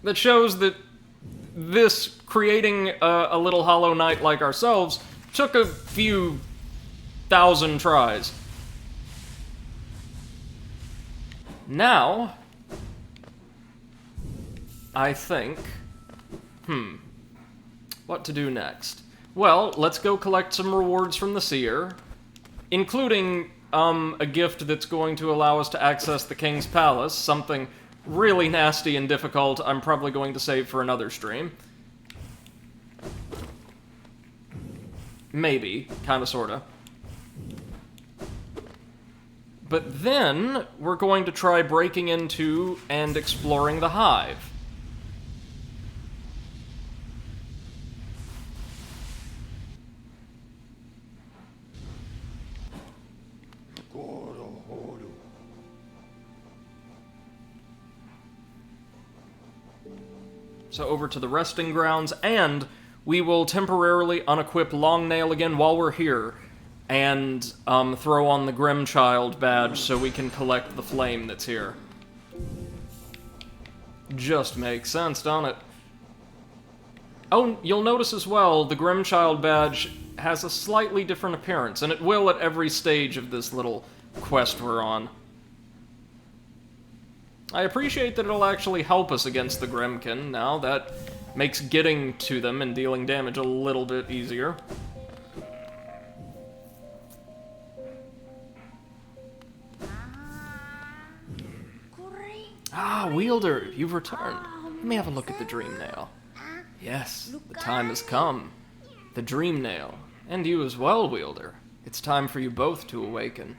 A: That shows that this creating a little Hollow Knight like ourselves took a few thousand tries. Now, I think, what to do next? Well, let's go collect some rewards from the Seer, including a gift that's going to allow us to access the King's Palace, something really nasty and difficult I'm probably going to save for another stream. Maybe. Kinda, sorta. But then, we're going to try breaking into and exploring the hive. So over to the resting grounds, and we will temporarily unequip Longnail again while we're here, and throw on the Grimchild badge so we can collect the flame that's here. Just makes sense, don't it? Oh, you'll notice as well, the Grimchild badge has a slightly different appearance, and it will at every stage of this little quest we're on. I appreciate that it'll actually help us against the Grimkin now. That makes getting to them and dealing damage a little bit easier. Ah, Wielder, you've returned. Let me have a look at the Dream Nail. Yes, the time has come. The Dream Nail. And you as well, Wielder. It's time for you both to awaken.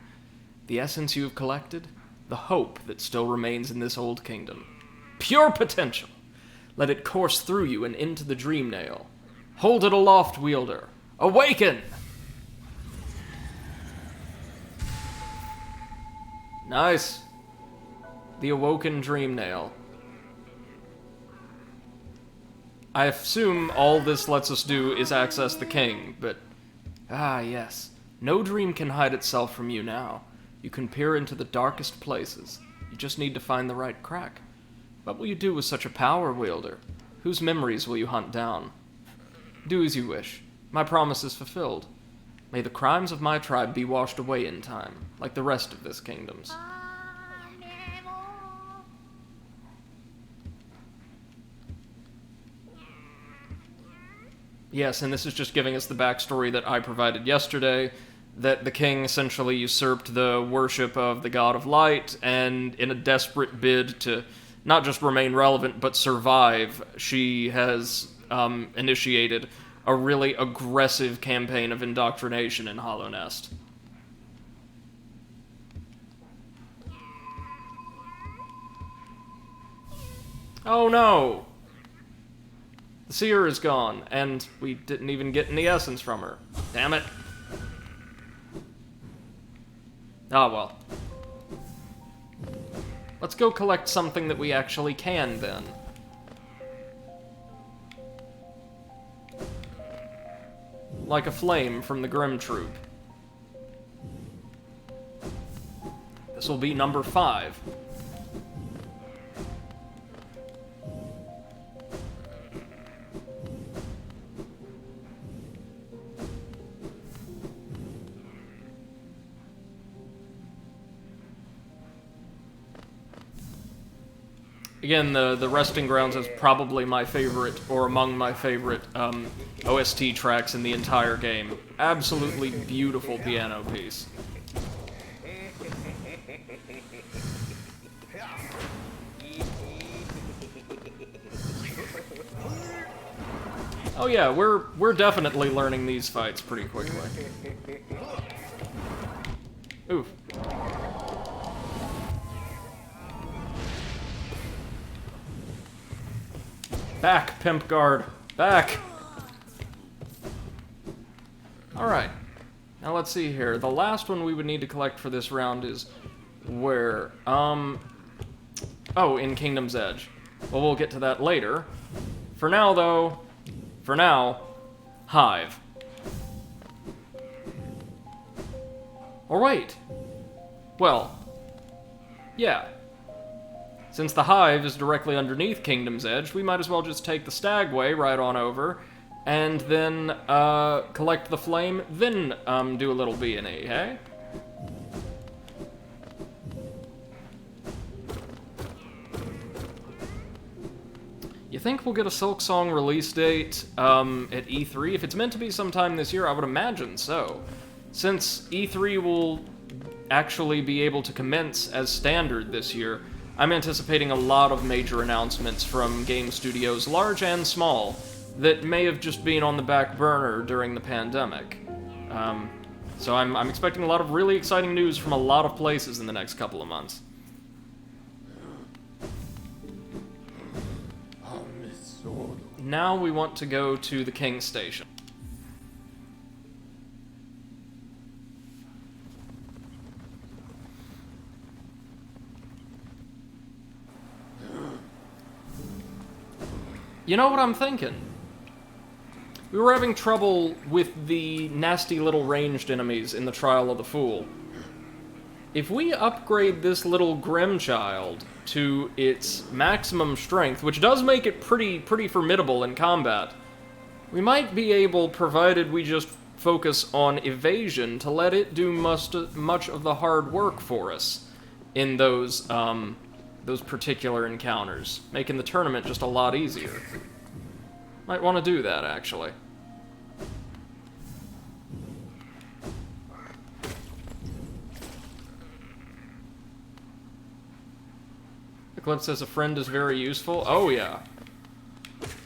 A: The essence you have collected, the hope that still remains in this old kingdom. Pure potential! Let it course through you and into the Dream Nail. Hold it aloft, Wielder. Awaken! Nice. The awoken Dream Nail. I assume all this lets us do is access the king, but... Ah, yes. No dream can hide itself from you now. You can peer into the darkest places. You just need to find the right crack. What will you do with such a power, Wielder? Whose memories will you hunt down? Do as you wish. My promise is fulfilled. May the crimes of my tribe be washed away in time, like the rest of this kingdom's. Yes, and this is just giving us the backstory that I provided yesterday, that the king essentially usurped the worship of the god of light, and in a desperate bid to not just remain relevant, but survive, she has initiated a really aggressive campaign of indoctrination in Hollow Nest. Oh no! The seer is gone, and we didn't even get any essence from her. Damn it. Ah, well. Let's go collect something that we actually can, then. Like a flame from the Grim Troop. This will be number 5. Again, the Resting Grounds is probably my favorite, or among my favorite, OST tracks in the entire game. Absolutely beautiful piano piece. Oh yeah, we're definitely learning these fights pretty quickly. Oof. Back, Pimp Guard. Back! Alright. Now let's see here. The last one we would need to collect for this round is where? Oh, in Kingdom's Edge. Well, we'll get to that later. For now, though, Hive. Or wait. Well, yeah. Since the Hive is directly underneath Kingdom's Edge, we might as well just take the Stagway right on over, and then, collect the flame, then, do a little B&E, hey? You think we'll get a Silksong release date, at E3? If it's meant to be sometime this year, I would imagine so. Since E3 will actually be able to commence as standard this year, I'm anticipating a lot of major announcements from game studios, large and small, that may have just been on the back burner during the pandemic. So I'm expecting a lot of really exciting news from a lot of places in the next couple of months. Now we want to go to the King's Station. You know what I'm thinking? We were having trouble with the nasty little ranged enemies in the Trial of the Fool. If we upgrade this little Grimchild to its maximum strength, which does make it pretty formidable in combat, we might be able, provided we just focus on evasion, to let it do much of the hard work for us in those particular encounters, making the tournament just a lot easier. Might want to do that, actually. Eclipse says a friend is very useful. Oh, yeah.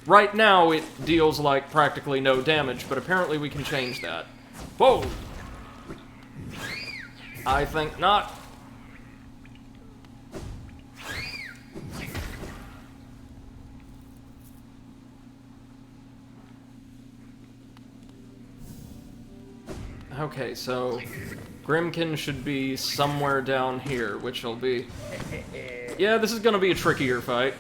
A: Right now, it deals, like, practically no damage, but apparently we can change that. Whoa! I think not. Okay, so Grimkin should be somewhere down here, which will be... Yeah, this is gonna be a trickier fight.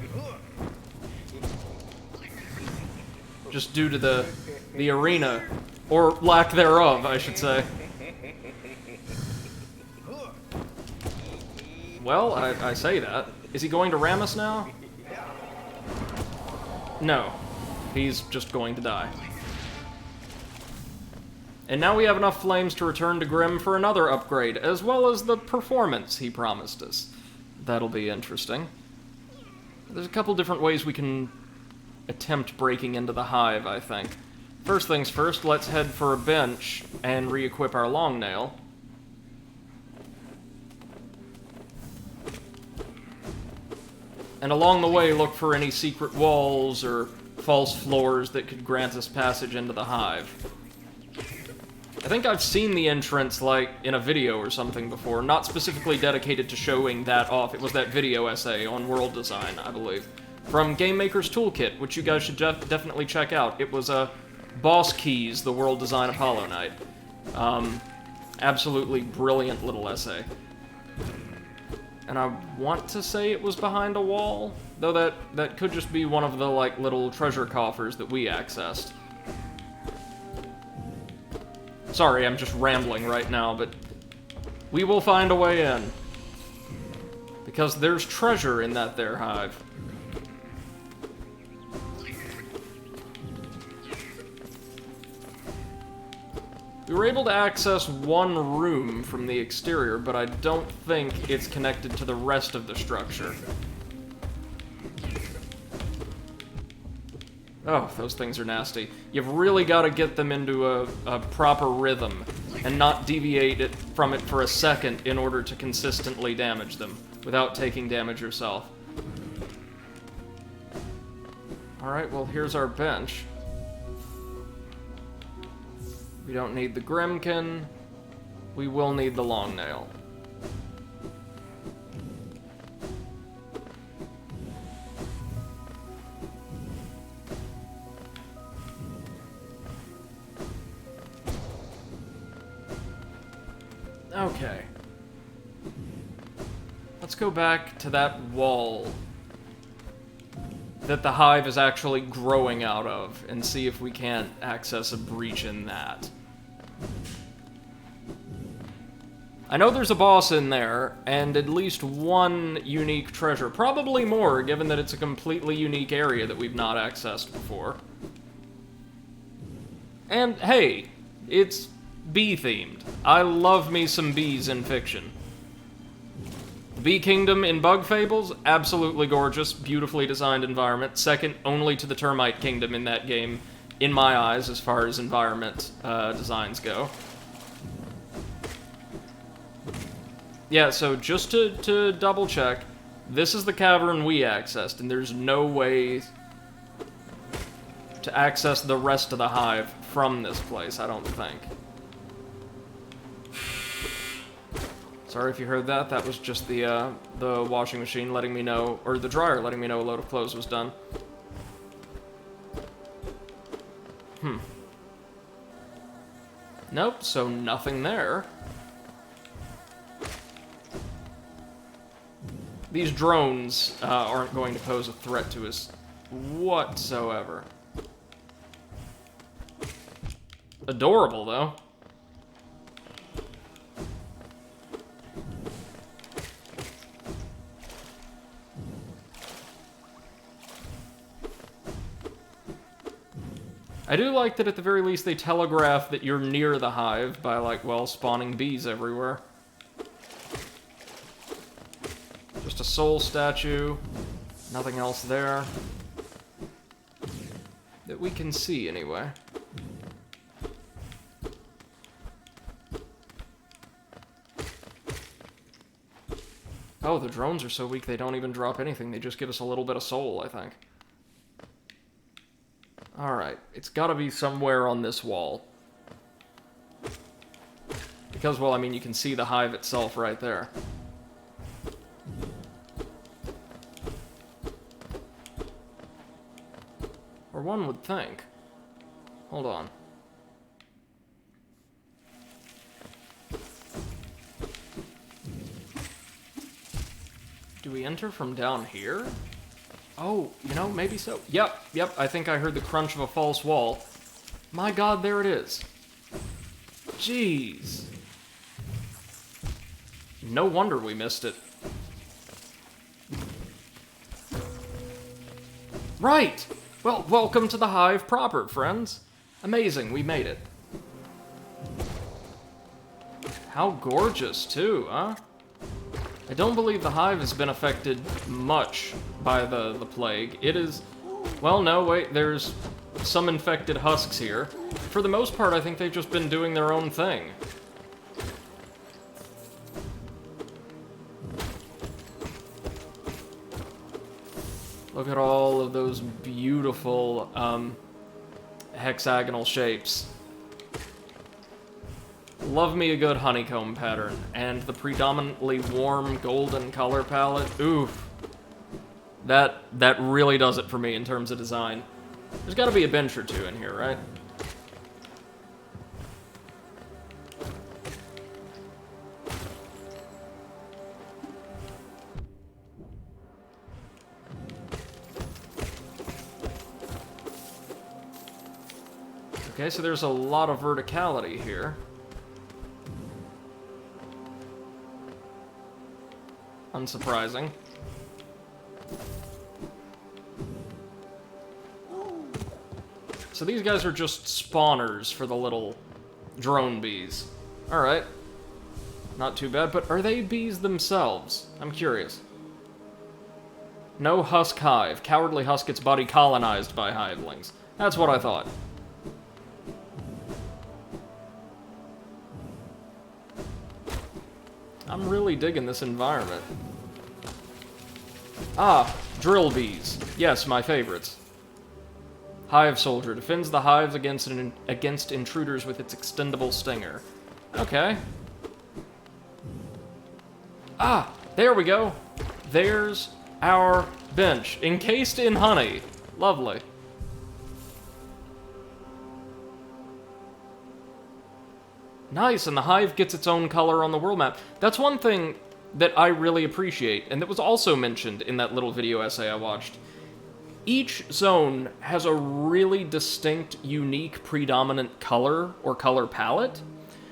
A: Just due to the arena, or lack thereof, I should say. Well, I say that. Is he going to ram us now? No. He's just going to die. And now we have enough flames to return to Grim for another upgrade, as well as the performance he promised us. That'll be interesting. There's a couple different ways we can attempt breaking into the hive, I think. First things first, let's head for a bench and re-equip our long nail. And along the way, look for any secret walls or false floors that could grant us passage into the hive. I think I've seen the entrance, like, in a video or something before, not specifically dedicated to showing that off. It was that video essay on world design, I believe, from Game Maker's Toolkit, which you guys should definitely check out. It was Boss Keys, the world design of Hollow Knight. Absolutely brilliant little essay. And I want to say it was behind a wall, though that could just be one of the, like, little treasure coffers that we accessed. Sorry, I'm just rambling right now, but we will find a way in. Because there's treasure in that there hive. We were able to access one room from the exterior, but I don't think it's connected to the rest of the structure. Oh, those things are nasty. You've really got to get them into a proper rhythm, and not deviate from it for a second in order to consistently damage them, without taking damage yourself. Alright, well, here's our bench. We don't need the Grimkin. We will need the long nail. Okay. Let's go back to that wall that the hive is actually growing out of and see if we can't access a breach in that. I know there's a boss in there, and at least one unique treasure. Probably more, given that it's a completely unique area that we've not accessed before. And, hey, it's bee-themed. I love me some bees in fiction. The Bee Kingdom in Bug Fables, absolutely gorgeous, beautifully designed environment. Second only to the Termite Kingdom in that game, in my eyes, as far as environment designs go. Yeah, so just to double check, this is the cavern we accessed, and there's no way to access the rest of the hive from this place, I don't think. Sorry if you heard that. That was just the washing machine letting me know, or the dryer letting me know a load of clothes was done. Nope, so nothing there. These drones aren't going to pose a threat to us whatsoever. Adorable, though. I do like that at the very least they telegraph that you're near the hive by, like, well, spawning bees everywhere. Just a soul statue. Nothing else there. That we can see, anyway. Oh, the drones are so weak they don't even drop anything. They just give us a little bit of soul, I think. Alright, it's gotta be somewhere on this wall. Because, well, I mean, you can see the hive itself right there. Or one would think. Hold on. Do we enter from down here? Oh, you know, maybe so. Yep, I think I heard the crunch of a false wall. My god, there it is. Jeez. No wonder we missed it. Right! Well, welcome to the hive proper, friends. Amazing, we made it. How gorgeous, too, huh? I don't believe the hive has been affected much by the plague. It is... Well, no, wait, there's some infected husks here. For the most part, I think they've just been doing their own thing. Look at all of those beautiful, hexagonal shapes. Love me a good honeycomb pattern, and the predominantly warm golden color palette. Oof. That really does it for me in terms of design. There's gotta be a bench or two in here, right? Okay, so there's a lot of verticality here. Unsurprising. So these guys are just spawners for the little drone bees. Alright. Not too bad, but are they bees themselves? I'm curious. No husk hive. Cowardly husk gets body colonized by hivelings. That's what I thought. I'm really digging this environment. Ah, drill bees. Yes, my favorites. Hive soldier defends the hives against intruders with its extendable stinger. Okay. Ah, there we go. There's our bench, encased in honey. Lovely. Nice, and the hive gets its own color on the world map. That's one thing that I really appreciate, and that was also mentioned in that little video essay I watched. Each zone has a really distinct, unique, predominant color or color palette,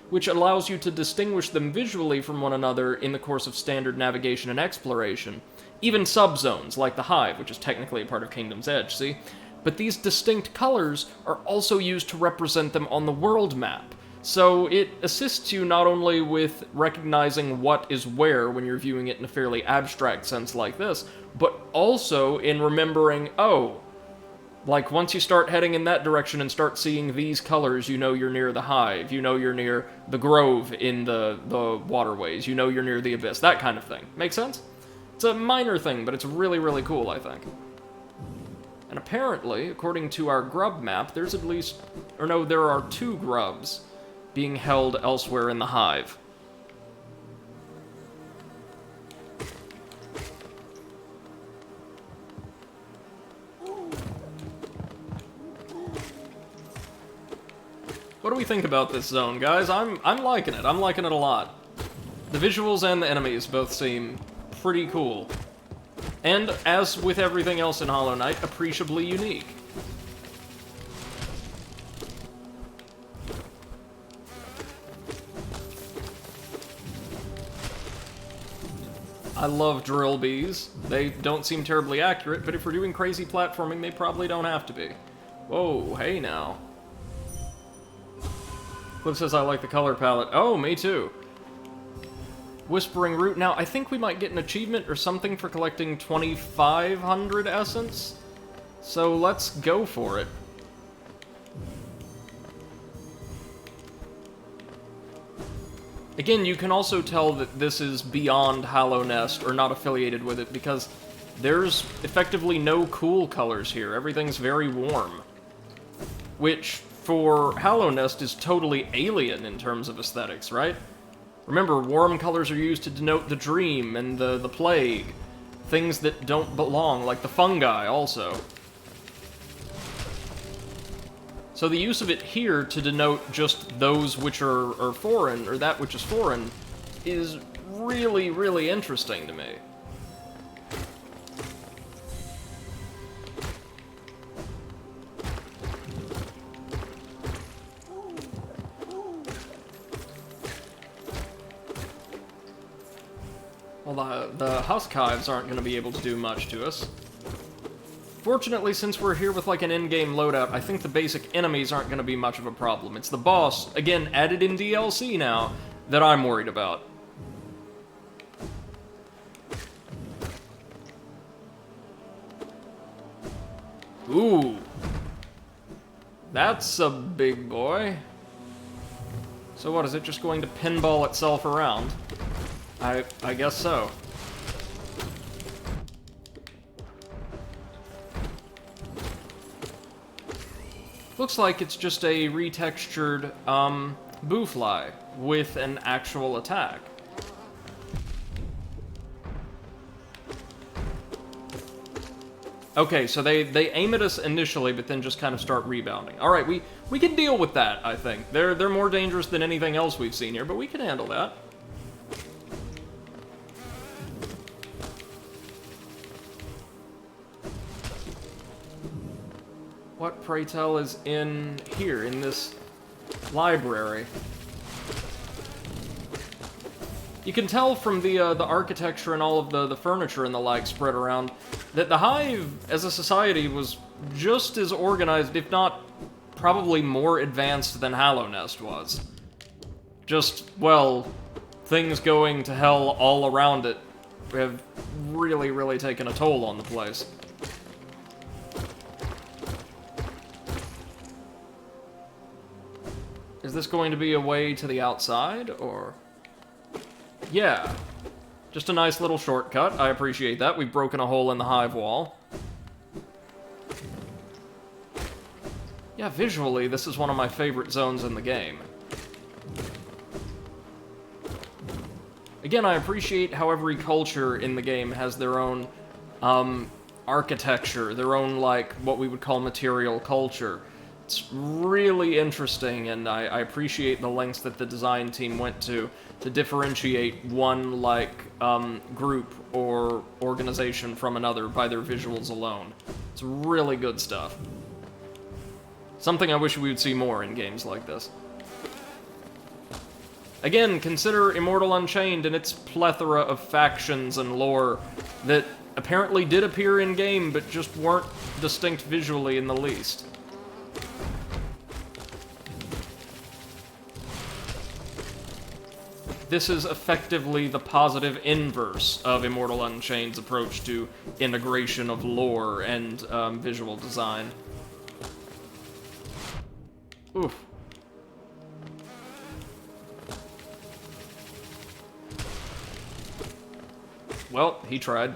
A: which allows you to distinguish them visually from one another in the course of standard navigation and exploration. Even subzones, like the hive, which is technically a part of Kingdom's Edge, see? But these distinct colors are also used to represent them on the world map. So it assists you not only with recognizing what is where when you're viewing it in a fairly abstract sense like this, but also in remembering, oh, like once you start heading in that direction and start seeing these colors, you know you're near the hive, you know you're near the grove in the waterways, you know you're near the abyss, that kind of thing. Make sense? It's a minor thing, but it's really, really cool, I think. And apparently, according to our grub map, there's at least, or no, there are 2 grubs being held elsewhere in the hive. What do we think about this zone, guys? I'm liking it. I'm liking it a lot. The visuals and the enemies both seem pretty cool. And, as with everything else in Hollow Knight, appreciably unique. I love drill bees. They don't seem terribly accurate, but if we're doing crazy platforming, they probably don't have to be. Whoa, hey now. Cliff says I like the color palette. Oh, me too. Whispering Root. Now, I think we might get an achievement or something for collecting 2,500 essence. So let's go for it. Again, you can also tell that this is beyond Hallow Nest, or not affiliated with it, because there's effectively no cool colors here. Everything's very warm. Which, for Hallow Nest, is totally alien in terms of aesthetics, right? Remember, warm colors are used to denote the dream and the plague. Things that don't belong, like the fungi, also. So the use of it here to denote just those which are foreign, or that which is foreign, is really, really interesting to me. Well, the Husk Hives aren't going to be able to do much to us. Fortunately, since we're here with like an in-game loadout, I think the basic enemies aren't going to be much of a problem. It's the boss, again, added in DLC now, that I'm worried about. Ooh. That's a big boy. So what, is it just going to pinball itself around? I guess so. Looks like it's just a retextured, Boofly with an actual attack. Okay, so they aim at us initially, but then just kind of start rebounding. Alright, we can deal with that, I think. They're more dangerous than anything else we've seen here, but we can handle that. What, pray tell, is in here, in this library? You can tell from the architecture and all of the furniture and the like spread around that the Hive, as a society, was just as organized, if not probably more advanced than Hallow Nest was. Just, well, things going to hell all around it have really, really taken a toll on the place. Is this going to be a way to the outside, or...? Yeah. Just a nice little shortcut. I appreciate that. We've broken a hole in the hive wall. Yeah, visually, this is one of my favorite zones in the game. Again, I appreciate how every culture in the game has their own, architecture, their own, like, what we would call material culture. It's really interesting, and I appreciate the lengths that the design team went to differentiate one, like, group or organization from another by their visuals alone. It's really good stuff. Something I wish we would see more in games like this. Again, consider Immortal Unchained and its plethora of factions and lore that apparently did appear in-game, but just weren't distinct visually in the least. This is effectively the positive inverse of Immortal Unchained's approach to integration of lore and visual design. Oof. Well, he tried.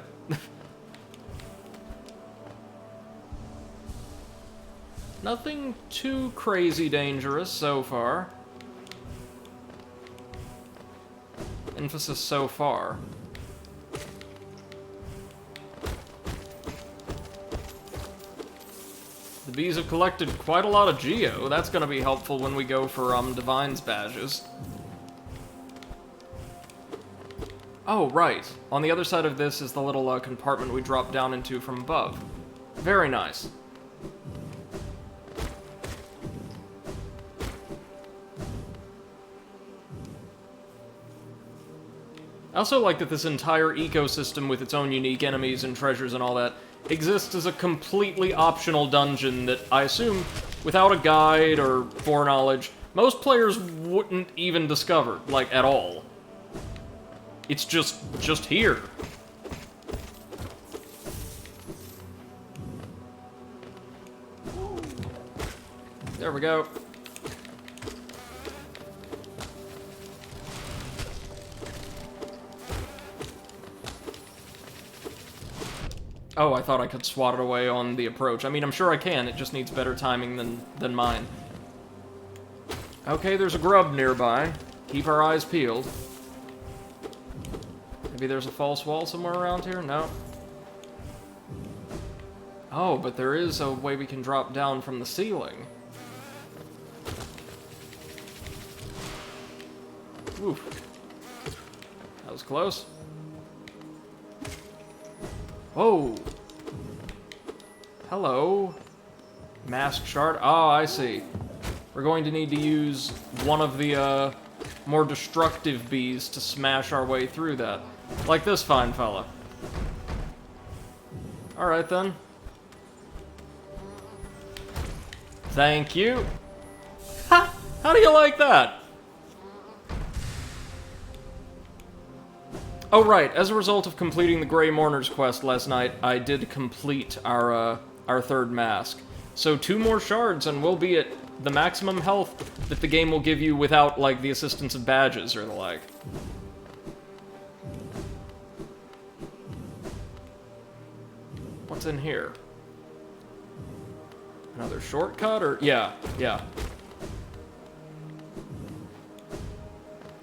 A: Nothing too crazy dangerous so far. Emphasis so far. The bees have collected quite a lot of geo. That's gonna be helpful when we go for, Divine's badges. Oh, right. On the other side of this is the little, compartment we dropped down into from above. Very nice. I also like that this entire ecosystem with its own unique enemies and treasures and all that exists as a completely optional dungeon that I assume, without a guide or foreknowledge, most players wouldn't even discover, like, at all. It's just here. There we go. Oh, I thought I could swat it away on the approach. I mean, I'm sure I can, it just needs better timing than mine. Okay, there's a grub nearby. Keep our eyes peeled. Maybe there's a false wall somewhere around here? No. Oh, but there is a way we can drop down from the ceiling. Oof. That was close. Whoa! Hello. Mask shard. Oh, I see. We're going to need to use one of the, more destructive bees to smash our way through that. Like this fine fella. Alright then. Thank you. Ha! How do you like that? Oh, right. As a result of completing the Grey Mourner's quest last night, I did complete our third mask. So 2 more shards and we'll be at the maximum health that the game will give you without, like, the assistance of badges or the like. What's in here? Another shortcut, or... Yeah.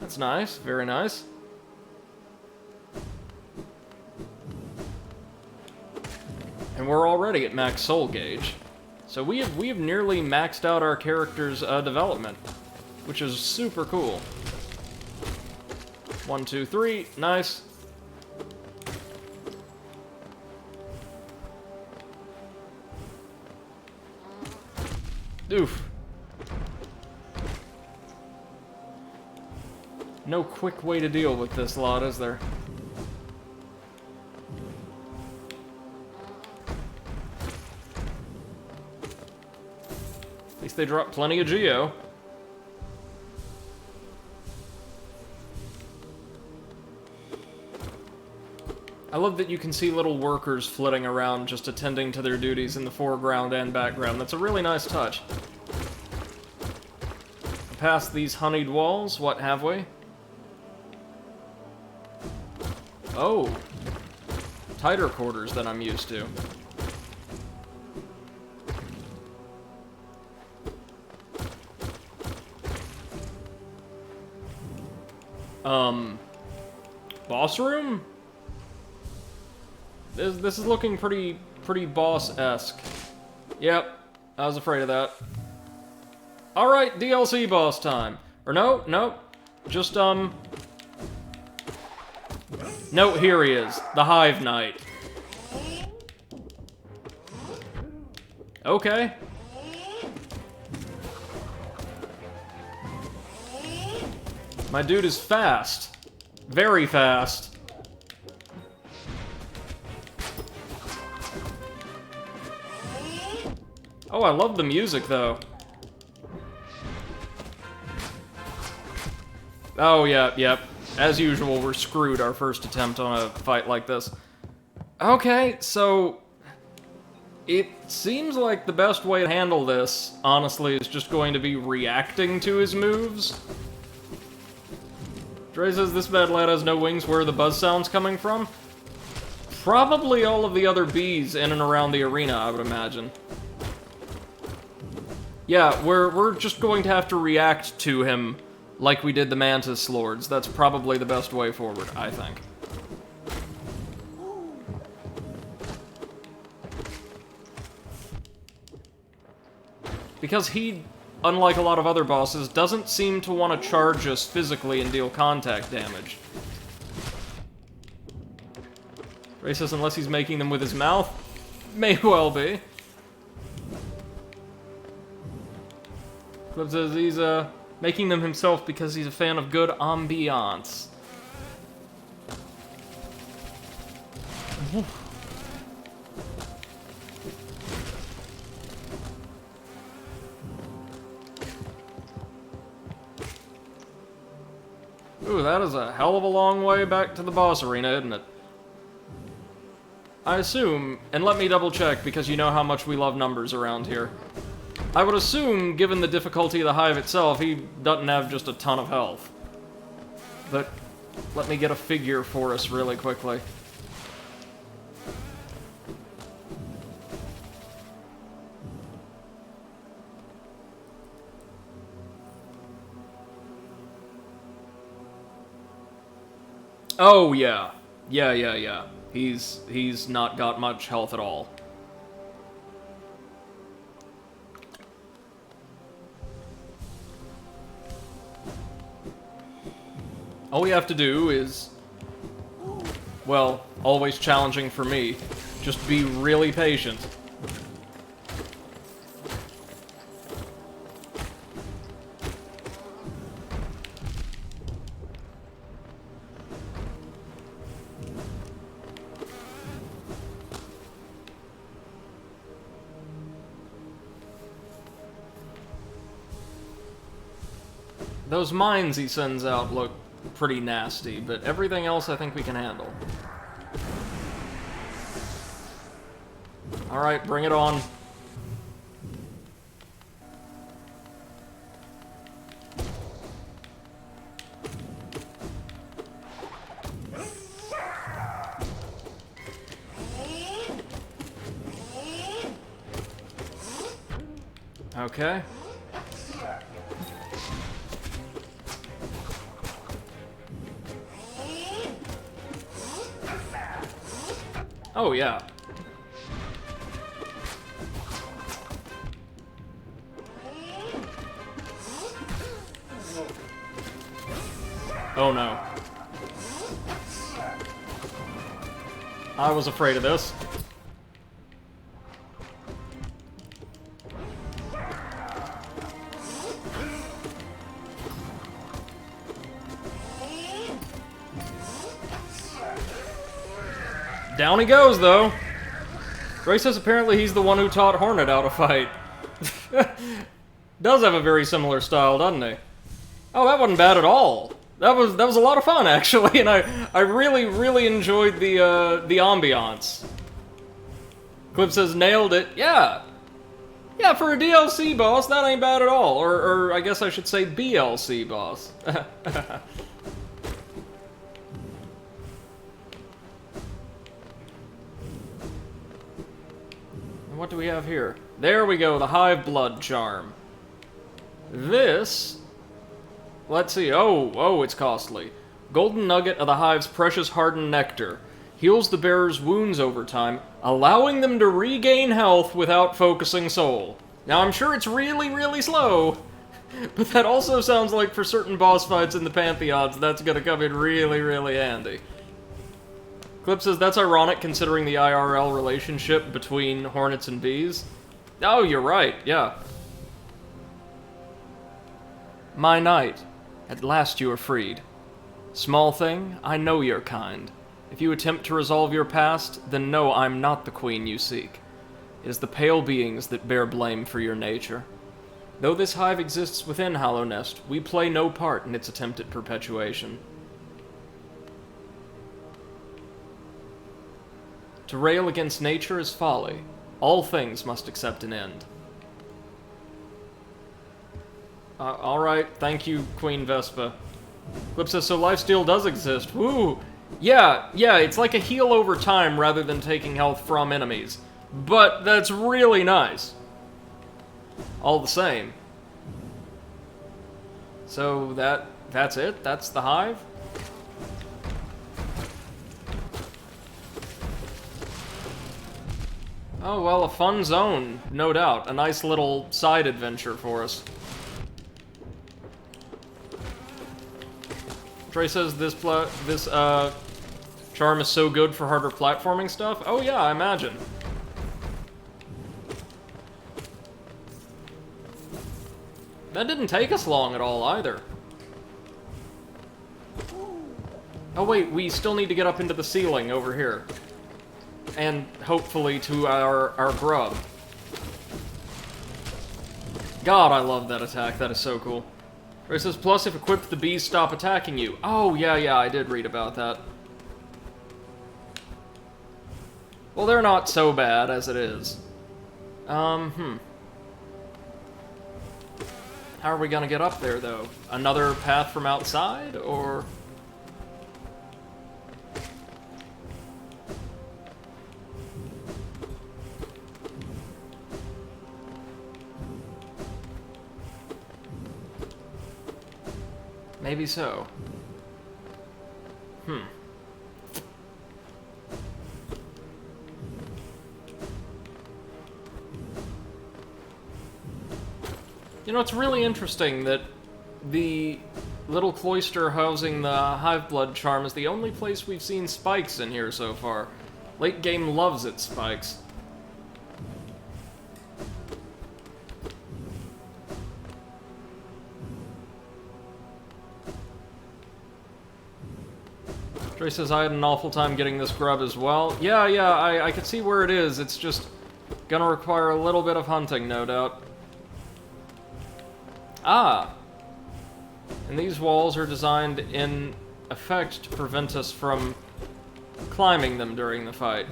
A: That's nice. Very nice. And we're already at max soul gauge. So we have nearly maxed out our character's development, which is super cool. 1, 2, 3, nice. Oof. No quick way to deal with this lot, is there? At least they drop plenty of geo. I love that you can see little workers flitting around just attending to their duties in the foreground and background. That's a really nice touch. Past these honeyed walls, what have we? Oh. Tighter quarters than I'm used to. Boss room? This is looking pretty boss-esque. Yep, I was afraid of that. Alright, DLC boss time. Or no, just, No, here he is. The Hive Knight. Okay. My dude is fast. Very fast. Oh, I love the music, though. Oh, yep. As usual, we're screwed our first attempt on a fight like this. Okay, so... It seems like the best way to handle this, honestly, is just going to be reacting to his moves. Dre says this bad lad has no wings. Where are the buzz sounds coming from? Probably all of the other bees in and around the arena, I would imagine. Yeah, we're just going to have to react to him like we did the Mantis Lords. That's probably the best way forward, I think. because he, unlike a lot of other bosses, doesn't seem to want to charge us physically and deal contact damage. Ray says unless he's making them with his mouth, may well be. Clip says he's making them himself because he's a fan of good ambiance. Ooh, that is a hell of a long way back to the boss arena, isn't it? I assume, and let me double check because you know how much we love numbers around here. I would assume, given the difficulty of the hive itself, he doesn't have just a ton of health. But let me get a figure for us really quickly. Oh, yeah. Yeah. He's not got much health at all. All we have to do is, well, always challenging for me, just be really patient. Those mines he sends out look pretty nasty, but everything else I think we can handle. Alright, bring it on. Okay. Oh, yeah. Oh, no. I was afraid of this. Down he goes, though. Ray says apparently he's the one who taught Hornet how to fight. Does have a very similar style, doesn't he? Oh, that wasn't bad at all. That was a lot of fun, actually, and I really enjoyed the ambiance. Clip says nailed it. Yeah. Yeah, for a DLC boss, that ain't bad at all. Or I guess I should say BLC boss. What do we have here? There we go, the Hive Blood Charm. This... Let's see. Oh, it's costly. Golden Nugget of the Hive's precious hardened nectar. Heals the bearer's wounds over time, allowing them to regain health without focusing soul. Now, I'm sure it's really slow, but that also sounds like for certain boss fights in the Pantheons, that's gonna come in really handy. Clip says, that's ironic considering the IRL relationship between hornets and bees. Oh, you're right, yeah. My knight, at last you are freed. Small thing, I know your kind. If you attempt to resolve your past, then know I'm not the queen you seek. It is the pale beings that bear blame for your nature. Though this hive exists within Hallownest, we play no part in its attempt at perpetuation. To rail against nature is folly. All things must accept an end. Alright, thank you, Queen Vespa. Clip says, so lifesteal does exist. Woo! Yeah, it's like a heal over time rather than taking health from enemies. But that's really nice. All the same. So that's it? That's the hive? Oh, well, a fun zone, no doubt. A nice little side adventure for us. Trey says this charm is so good for harder platforming stuff. Oh yeah, I imagine. That didn't take us long at all, either. Oh wait, we still need to get up into the ceiling over here. And hopefully to our grub. God, I love that attack. That is so cool. It says, plus if equipped, the bees stop attacking you. Oh, yeah, I did read about that. Well, they're not so bad as it is. How are we gonna get up there, though? Another path from outside, or...? Maybe so. You know, it's really interesting that the little cloister housing the Hiveblood charm is the only place we've seen spikes in here so far. Late game loves its spikes. Trey says, I had an awful time getting this grub as well. Yeah, I can see where it is. It's just gonna require a little bit of hunting, no doubt. Ah! And these walls are designed in effect to prevent us from climbing them during the fight.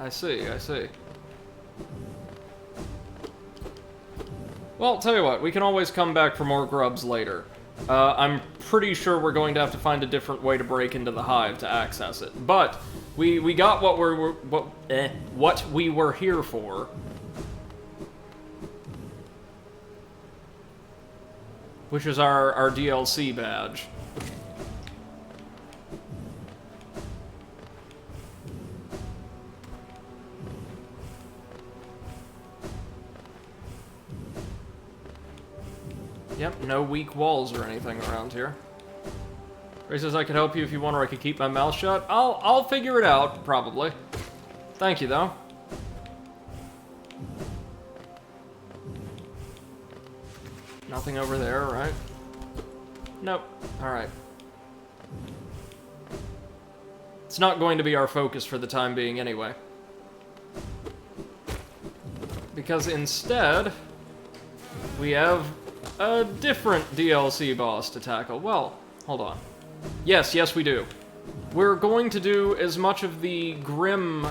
A: I see. Well, tell you what, we can always come back for more grubs later. I'm pretty sure we're going to have to find a different way to break into the hive to access it. But we got what we were here for. Which is our DLC badge. Yep, no weak walls or anything around here. Ray says I could help you if you want, or I could keep my mouth shut. I'll figure it out, probably. Thank you, though. Nothing over there, right? Nope. Alright. It's not going to be our focus for the time being anyway. Because instead, we have a different DLC boss to tackle. Well, hold on. Yes, we do. We're going to do as much of the Grim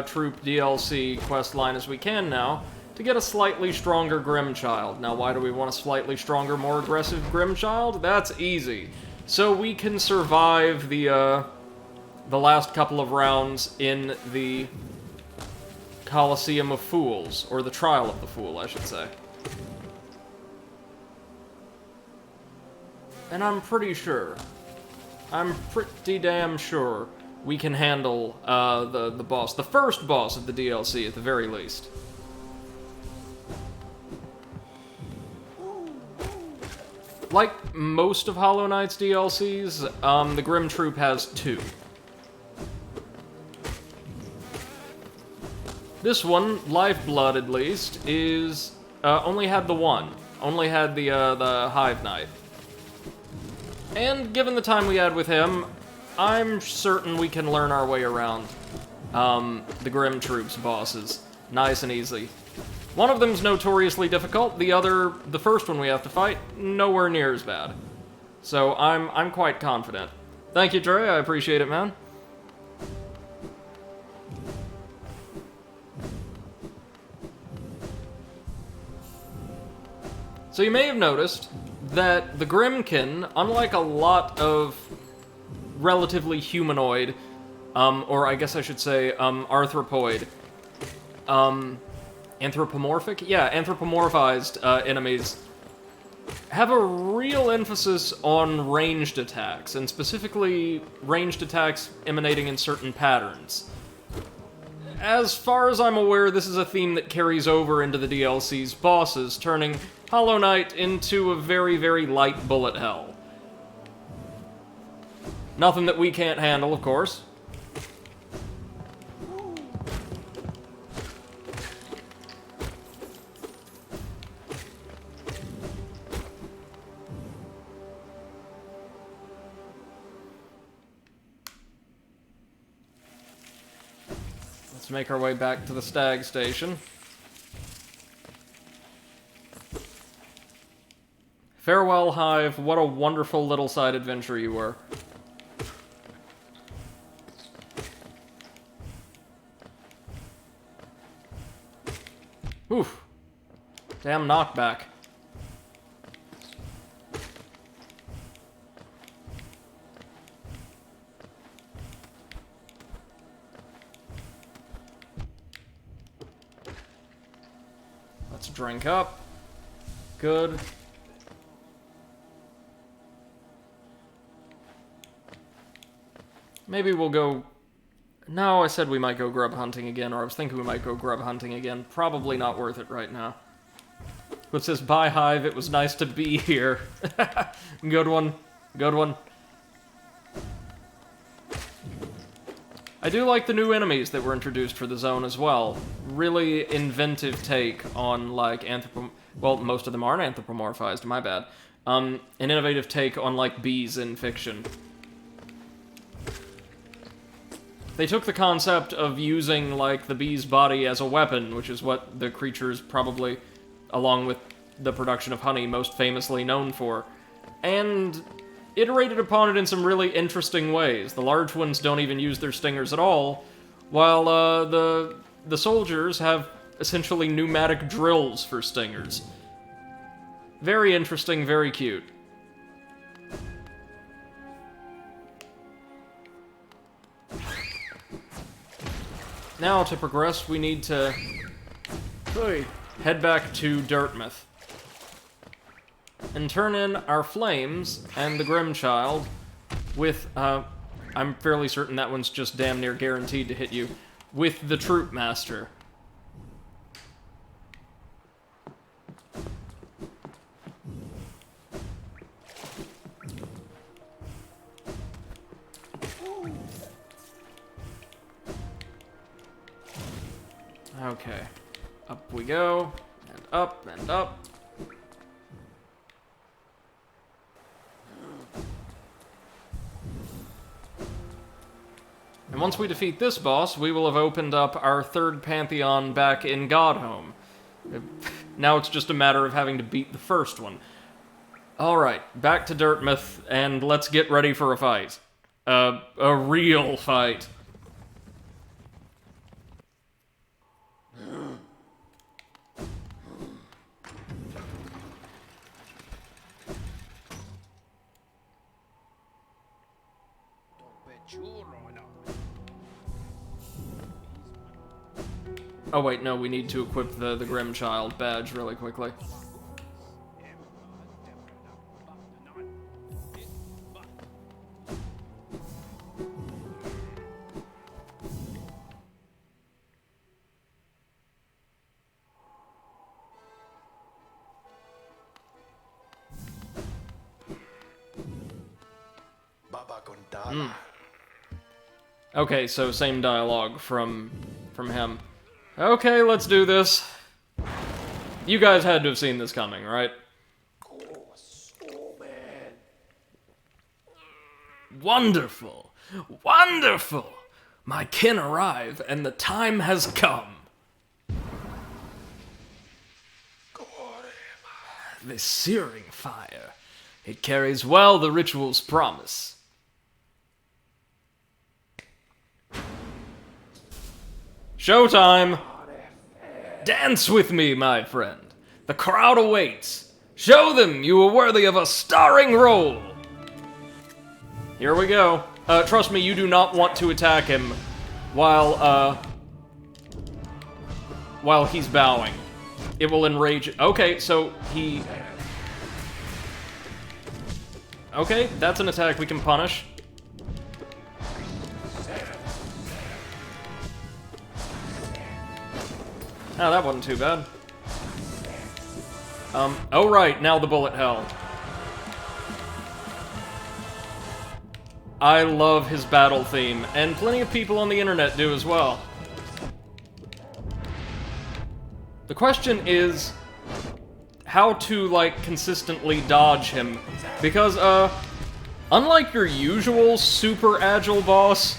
A: Troop DLC questline as we can now, to get a slightly stronger Grim Child. Now, why do we want a slightly stronger, more aggressive Grim Child? That's easy. So we can survive the last couple of rounds in the Coliseum of Fools, or the Trial of the Fool, I should say. And I'm pretty damn sure we can handle the boss, the first boss of the DLC at the very least. Like most of Hollow Knight's DLCs, the Grim Troop has 2. This one, Lifeblood at least, is only had the 1. Only had the Hive Knight. And given the time we had with him, I'm certain we can learn our way around the Grim Troop's bosses nice and easy. One of them's notoriously difficult, the first one we have to fight, nowhere near as bad. So I'm quite confident. Thank you, Trey, I appreciate it, man. So you may have noticed that the Grimkin, unlike a lot of relatively humanoid, or I guess I should say arthropoid, anthropomorphic? Yeah, anthropomorphized enemies have a real emphasis on ranged attacks, and specifically ranged attacks emanating in certain patterns. as far as I'm aware, this is a theme that carries over into the DLC's bosses, turning Hollow Knight into a very, very light bullet hell. Nothing that we can't handle, of course. Let's make our way back to the Stag Station. Farewell, Hive. What a wonderful little side adventure you were. Oof. Damn knockback. Let's drink up. Good. Maybe we'll go... No, I said we might go grub hunting again, or I was thinking we might go grub hunting again. Probably not worth it right now. It says, bye, Hive, it was nice to be here. Good one. Good one. I do like the new enemies that were introduced for the zone as well. Really inventive take on, like, well, most of them aren't anthropomorphized, my bad. An innovative take on, like, bees in fiction. They took the concept of using, like, the bee's body as a weapon, which is what the creature's probably, along with the production of honey, most famously known for, and iterated upon it in some really interesting ways. The large ones don't even use their stingers at all, while the soldiers have essentially pneumatic drills for stingers. Very interesting, very cute. Now, to progress, we need to head back to Dirtmouth and turn in our flames and the Grimchild with, I'm fairly certain that one's just damn near guaranteed to hit you, with the Troop Master. Okay, up we go, and up, and up. And once we defeat this boss, we will have opened up our third Pantheon back in Godhome. Now it's just a matter of having to beat the first one. Alright, back to Dirtmouth, and let's get ready for a fight. A real fight. Oh wait, no, we need to equip the Grimchild badge really quickly.
C: Baba Gondala.
A: Okay, so same dialogue from him. Okay, let's do this. You guys had to have seen this coming, right? Wonderful! Wonderful! My kin arrive, and the time has come. This searing fire. It carries well the ritual's promise. Showtime! Dance with me, my friend. The crowd awaits. Show them you are worthy of a starring role. Here we go. Trust me, you do not want to attack him while he's bowing. It will enrage... Okay, so he... Okay, that's an attack we can punish. Oh, that wasn't too bad. Oh right, now the bullet hell. I love his battle theme, and plenty of people on the internet do as well. The question is how to, like, consistently dodge him, because, unlike your usual super agile boss,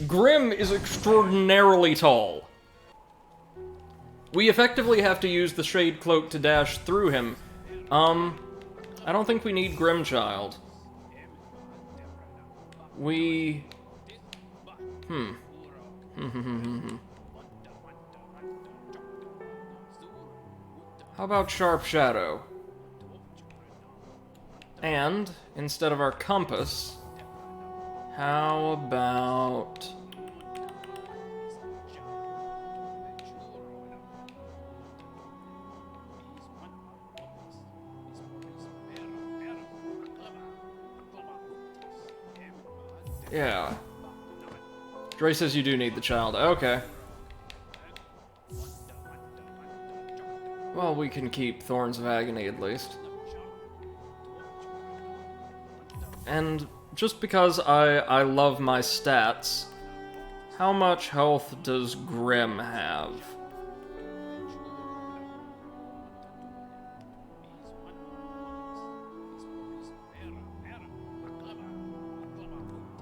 A: Grim is extraordinarily tall. We effectively have to use the Shade Cloak to dash through him. I don't think we need Grimchild. We... How about Sharp Shadow? And, instead of our compass, how about... Yeah. Dre says you do need the child. Okay. Well, we can keep Thorns of Agony at least. And just because I love my stats, how much health does Grim have?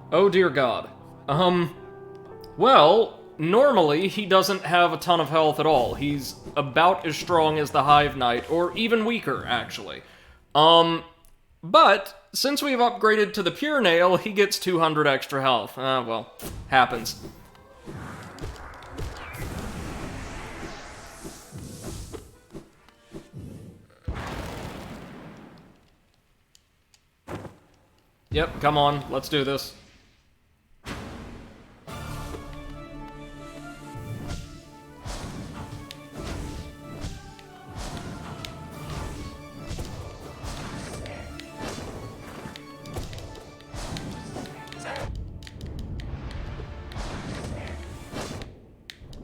A: Oh dear God. Well, normally he doesn't have a ton of health at all. He's about as strong as the Hive Knight, or even weaker, actually. But since we've upgraded to the Pure Nail, he gets 200 extra health. Well, happens. Yep, come on, let's do this.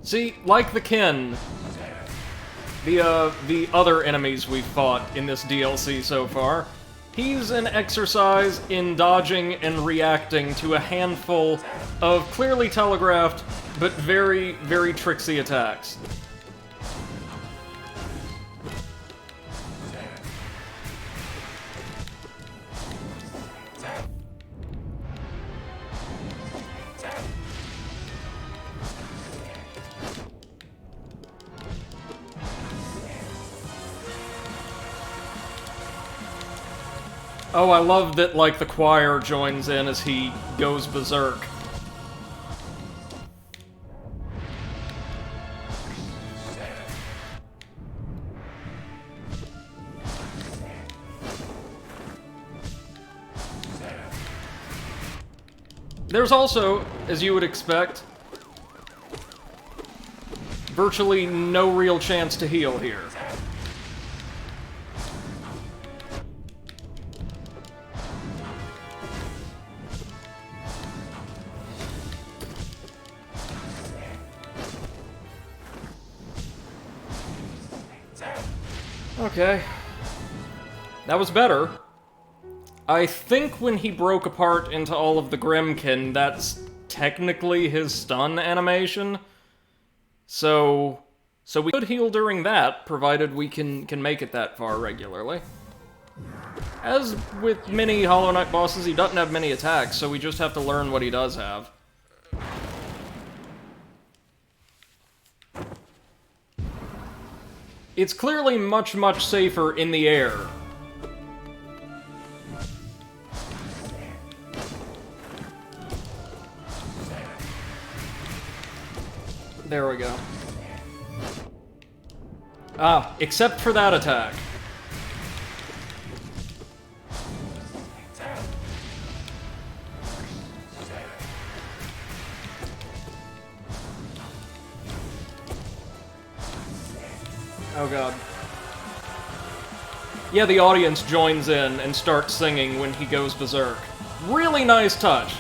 A: See, like the Kin, the other enemies we've fought in this DLC so far, he's an exercise in dodging and reacting to a handful of clearly telegraphed, but very, very tricksy attacks. Oh, I love that, like, the choir joins in as he goes berserk. There's also, as you would expect, virtually no real chance to heal here. Okay. That was better. I think when he broke apart into all of the Grimkin, that's technically his stun animation. So we could heal during that, provided we can make it that far regularly. As with many Hollow Knight bosses, he doesn't have many attacks, so we just have to learn what he does have. It's clearly much, much safer in the air. There we go. Ah, except for that attack. Oh god. Yeah, the audience joins in and starts singing when he goes berserk. Really nice touch.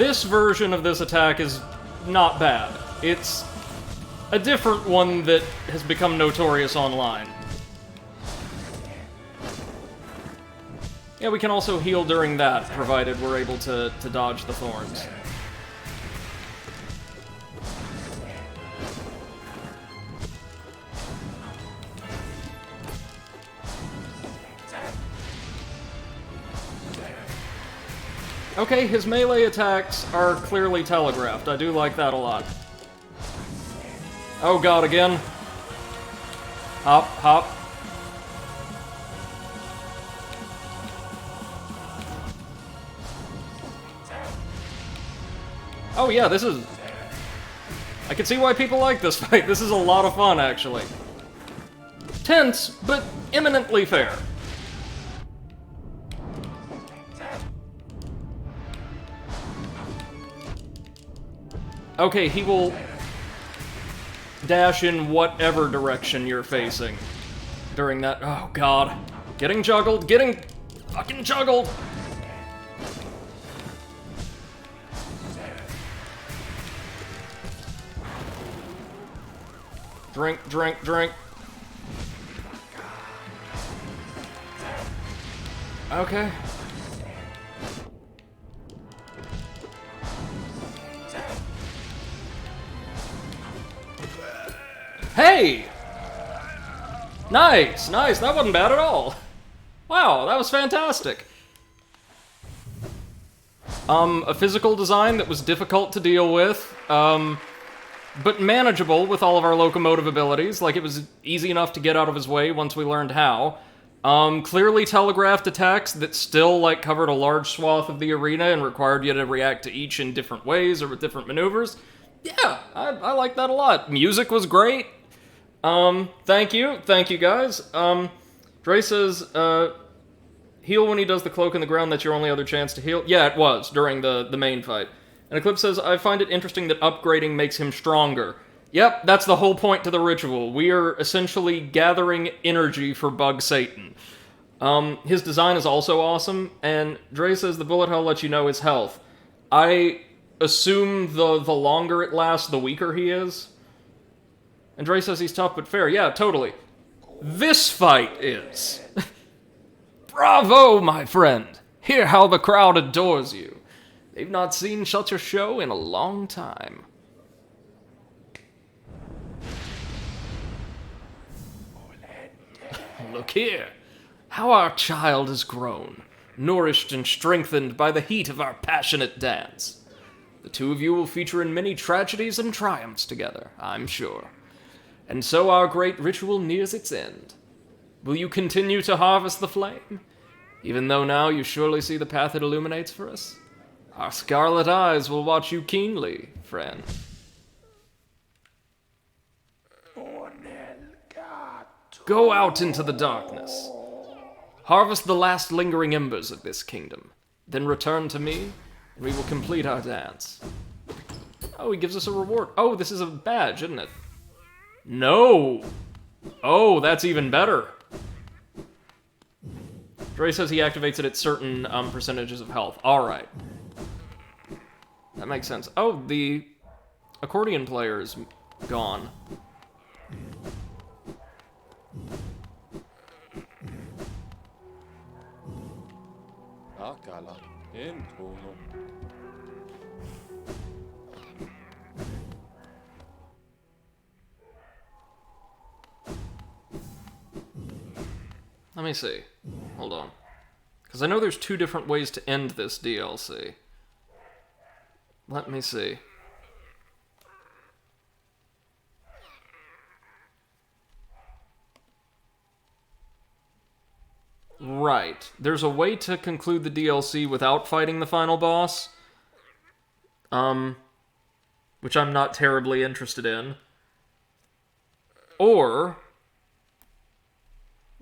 A: This version of this attack is not bad. It's a different one that has become notorious online. Yeah, we can also heal during that, provided we're able to dodge the thorns. Okay, his melee attacks are clearly telegraphed. I do like that a lot. Oh god, again. Hop, hop. Oh yeah, this is... I can see why people like this fight. This is a lot of fun, actually. Tense, but eminently fair. Okay, he will dash in whatever direction you're facing during that. Oh god. Getting juggled, getting fucking juggled! Drink, drink, drink. Okay. Hey! Nice, nice. That wasn't bad at all. Wow, that was fantastic. A physical design that was difficult to deal with, but manageable with all of our locomotive abilities. Like, it was easy enough to get out of his way once we learned how. Clearly telegraphed attacks that still, like, covered a large swath of the arena and required you to react to each in different ways or with different maneuvers. Yeah, I like that a lot. Music was great. Thank you guys. Dre says, heal when he does the cloak in the ground, that's your only other chance to heal. Yeah, it was, during the main fight. And Eclipse says, I find it interesting that upgrading makes him stronger. Yep, that's the whole point to the ritual. We are essentially gathering energy for Bug Satan. His design is also awesome, and Dre says the bullet hell lets you know his health. I assume the longer it lasts, the weaker he is. And Dre says he's tough but fair. Yeah, totally. This fight is. Bravo, my friend. Hear how the crowd adores you. They've not seen such a show in a long time. Look here. How our child has grown, nourished and strengthened by the heat of our passionate dance. The two of you will feature in many tragedies and triumphs together, I'm sure. And so our great ritual nears its end. Will you continue to harvest the flame? Even though now you surely see the path it illuminates for us? Our scarlet eyes will watch you keenly, friend. Go out into the darkness. Harvest the last lingering embers of this kingdom. Then return to me, and we will complete our dance. Oh, he gives us a reward. Oh, this is a badge, isn't it? No! Oh, that's even better. Dre says he activates it at certain percentages of health. Alright. That makes sense. Oh, the accordion player is gone. Let me see. Hold on. Because I know there's two different ways to end this DLC. Let me see. Right. There's a way to conclude the DLC without fighting the final boss. Which I'm not terribly interested in. Or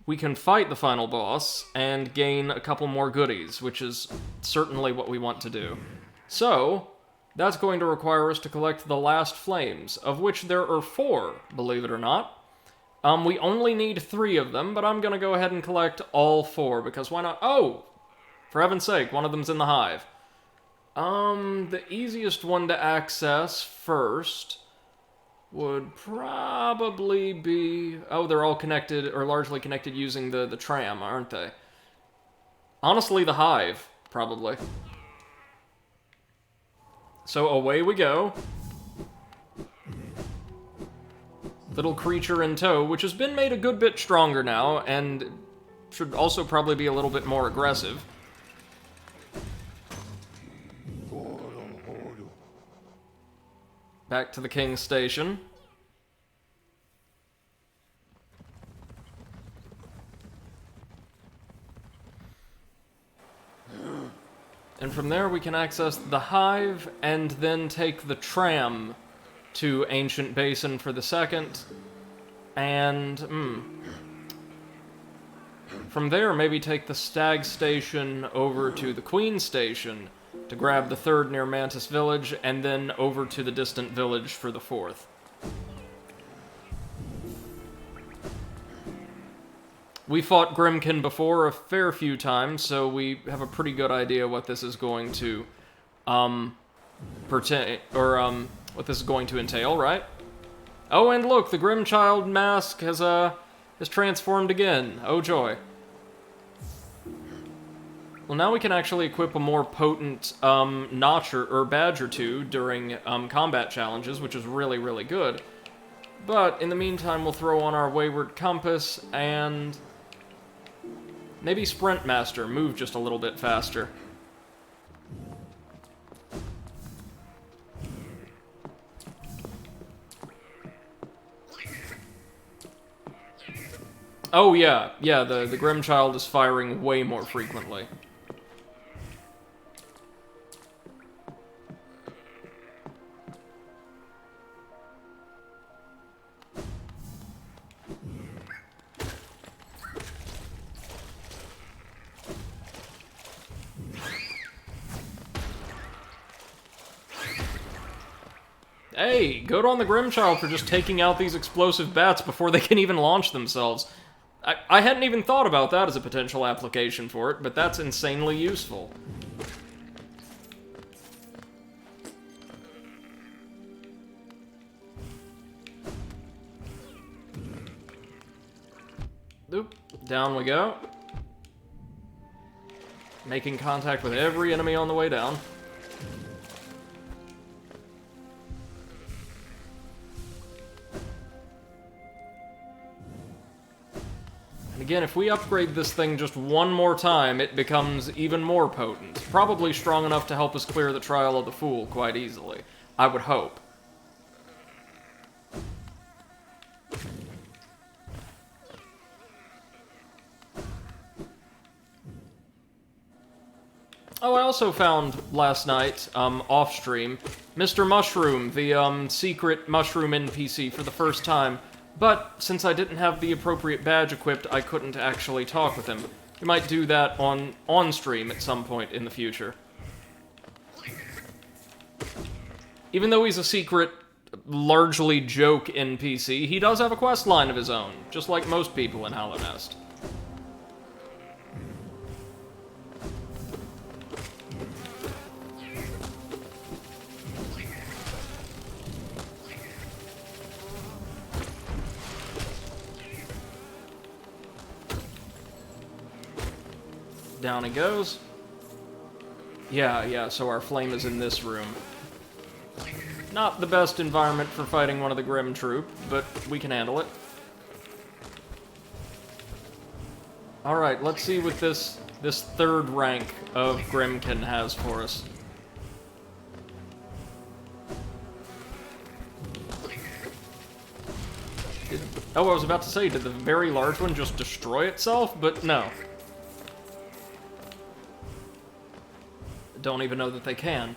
A: we can fight the final boss and gain a couple more goodies, which is certainly what we want to do. So, that's going to require us to collect the last flames, of which there are 4, believe it or not. We only need 3 of them, but I'm gonna go ahead and collect all 4, because why not? Oh! For heaven's sake, one of them's in the hive. The easiest one to access first would probably be... Oh, they're all connected, or largely connected using the tram, aren't they? Honestly, the hive, probably. So away we go. Little creature in tow, which has been made a good bit stronger now, and should also probably be a little bit more aggressive. Back to the King's Station. And from there we can access the hive, and then take the tram to Ancient Basin for the second. And, from there, maybe take the Stag Station over to the Queen Station to grab the third near Mantis Village, and then over to the distant village for the fourth. We fought Grimkin before a fair few times, so we have a pretty good idea what this is going to what this is going to entail, right? Oh, and look, the Grimchild mask has transformed again. Oh joy. Well, now we can actually equip a more potent notch or badge or two during combat challenges, which is really, really good. But in the meantime, we'll throw on our Wayward Compass and maybe Sprint Master, move just a little bit faster. Oh yeah, the Grimchild is firing way more frequently. Hey, good on the Grimchild for just taking out these explosive bats before they can even launch themselves. I hadn't even thought about that as a potential application for it, but that's insanely useful. Oop, down we go. Making contact with every enemy on the way down. Again, if we upgrade this thing just one more time, it becomes even more potent. Probably strong enough to help us clear the Trial of the Fool quite easily. I would hope. Oh, I also found last night, off-stream, Mr. Mushroom, the secret mushroom NPC for the first time. But since I didn't have the appropriate badge equipped, I couldn't actually talk with him. We might do that on stream at some point in the future. Even though he's a secret, largely joke NPC, he does have a quest line of his own, just like most people in Hollow Nest. Down he goes. Yeah, so our flame is in this room. Not the best environment for fighting one of the Grim Troop, but we can handle it. Alright, let's see what this third rank of Grimkin has for us. I was about to say, did the very large one just destroy itself? But no. Don't even know that they can.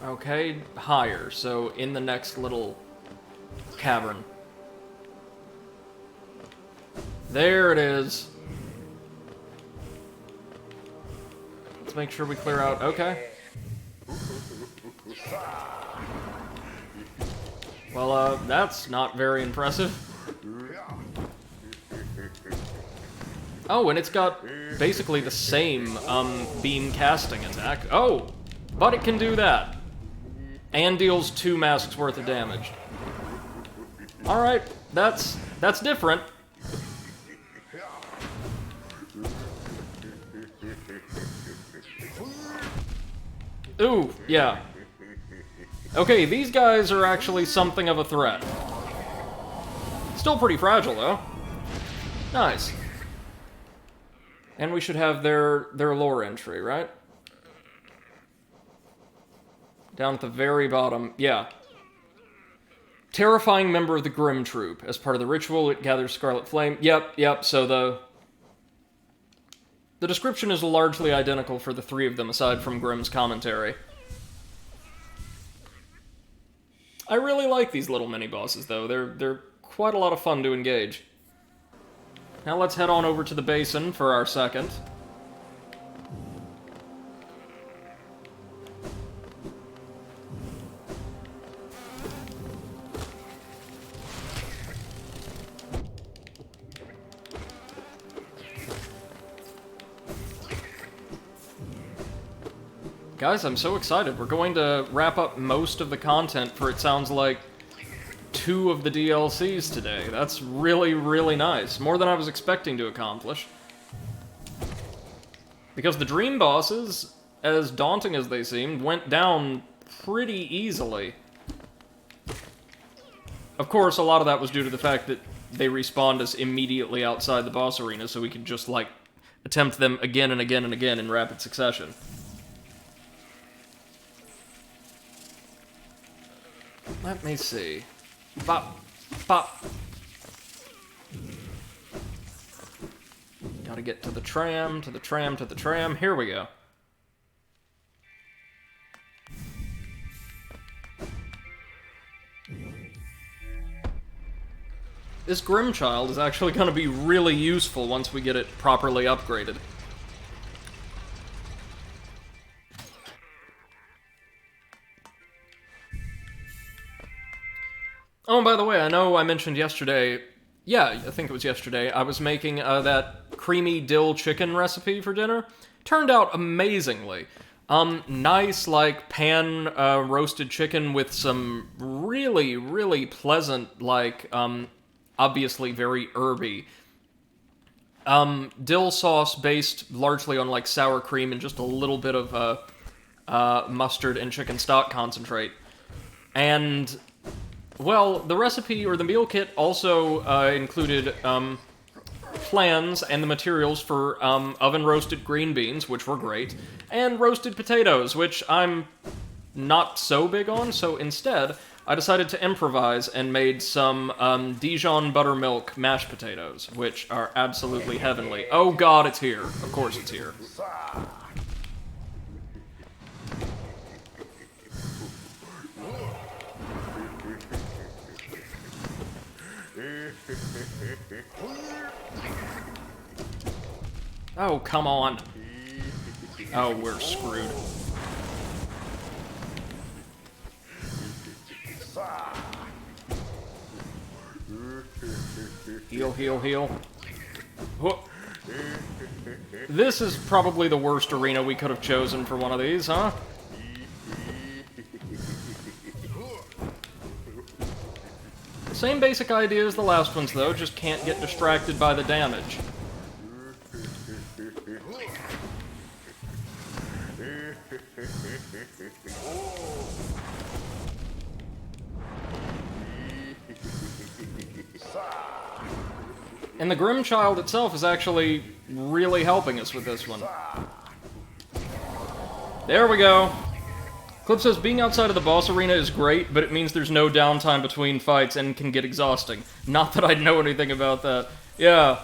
A: Okay, higher, so in the next little cavern. There it is. Let's make sure we clear out. Okay. Well, that's not very impressive. Oh, and it's got basically the same, beam casting attack. Oh! But it can do that. And deals 2 masks worth of damage. Alright, that's different. Ooh, yeah. Okay, these guys are actually something of a threat. Still pretty fragile, though. Nice. And we should have their lore entry, right? Down at the very bottom, yeah. Terrifying member of the Grimm Troop. As part of the ritual, it gathers Scarlet Flame. Yep, so the description is largely identical for the 3 of them, aside from Grimm's commentary. I really like these little mini-bosses, though. They're quite a lot of fun to engage. Now let's head on over to the basin for our second. Guys, I'm so excited. We're going to wrap up most of the content for, it sounds like, 2 of the DLCs today. That's really, really nice. More than I was expecting to accomplish. Because the dream bosses, as daunting as they seemed, went down pretty easily. Of course, a lot of that was due to the fact that they respawned us immediately outside the boss arena, so we could just, like, attempt them again and again and again in rapid succession. Let me see. Bop. Bop. Gotta get to the tram, to the tram, to the tram. Here we go. This Grimchild is actually gonna be really useful once we get it properly upgraded. Oh, and by the way, I know I mentioned yesterday, yeah, I think it was yesterday, I was making that creamy dill chicken recipe for dinner. Turned out amazingly. Nice, like, pan roasted chicken with some really, really pleasant, like, obviously very herby. Dill sauce based largely on, like, sour cream and just a little bit of mustard and chicken stock concentrate. And... well, the recipe, or the meal kit, also included plans and the materials for oven-roasted green beans, which were great, and roasted potatoes, which I'm not so big on, so instead, I decided to improvise and made some Dijon buttermilk mashed potatoes, which are absolutely heavenly. Oh god, it's here. Of course it's here. Oh, come on. Oh, we're screwed. Heal, heal, heal. Whoop. This is probably the worst arena we could have chosen for one of these, huh? Same basic idea as the last ones, though, just can't get distracted by the damage. And the Grimchild itself is actually really helping us with this one. There we go. Clip says, being outside of the boss arena is great, but it means there's no downtime between fights and can get exhausting. Not that I know anything about that. Yeah.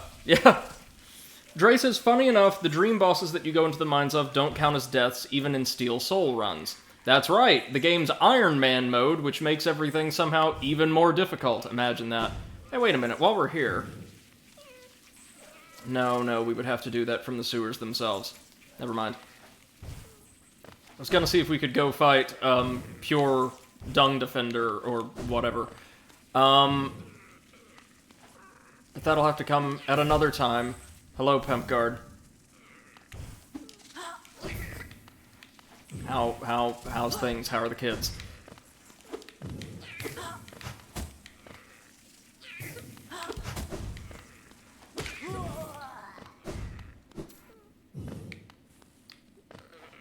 A: Dre says, funny enough, the dream bosses that you go into the mines of don't count as deaths, even in Steel Soul runs. That's right, the game's Iron Man mode, which makes everything somehow even more difficult. Imagine that. Hey, wait a minute, while we're here... No, we would have to do that from the sewers themselves. Never mind. I was gonna see if we could go fight, pure Dung Defender or whatever. But that'll have to come at another time. Hello, Pimp Guard. How's things? How are the kids?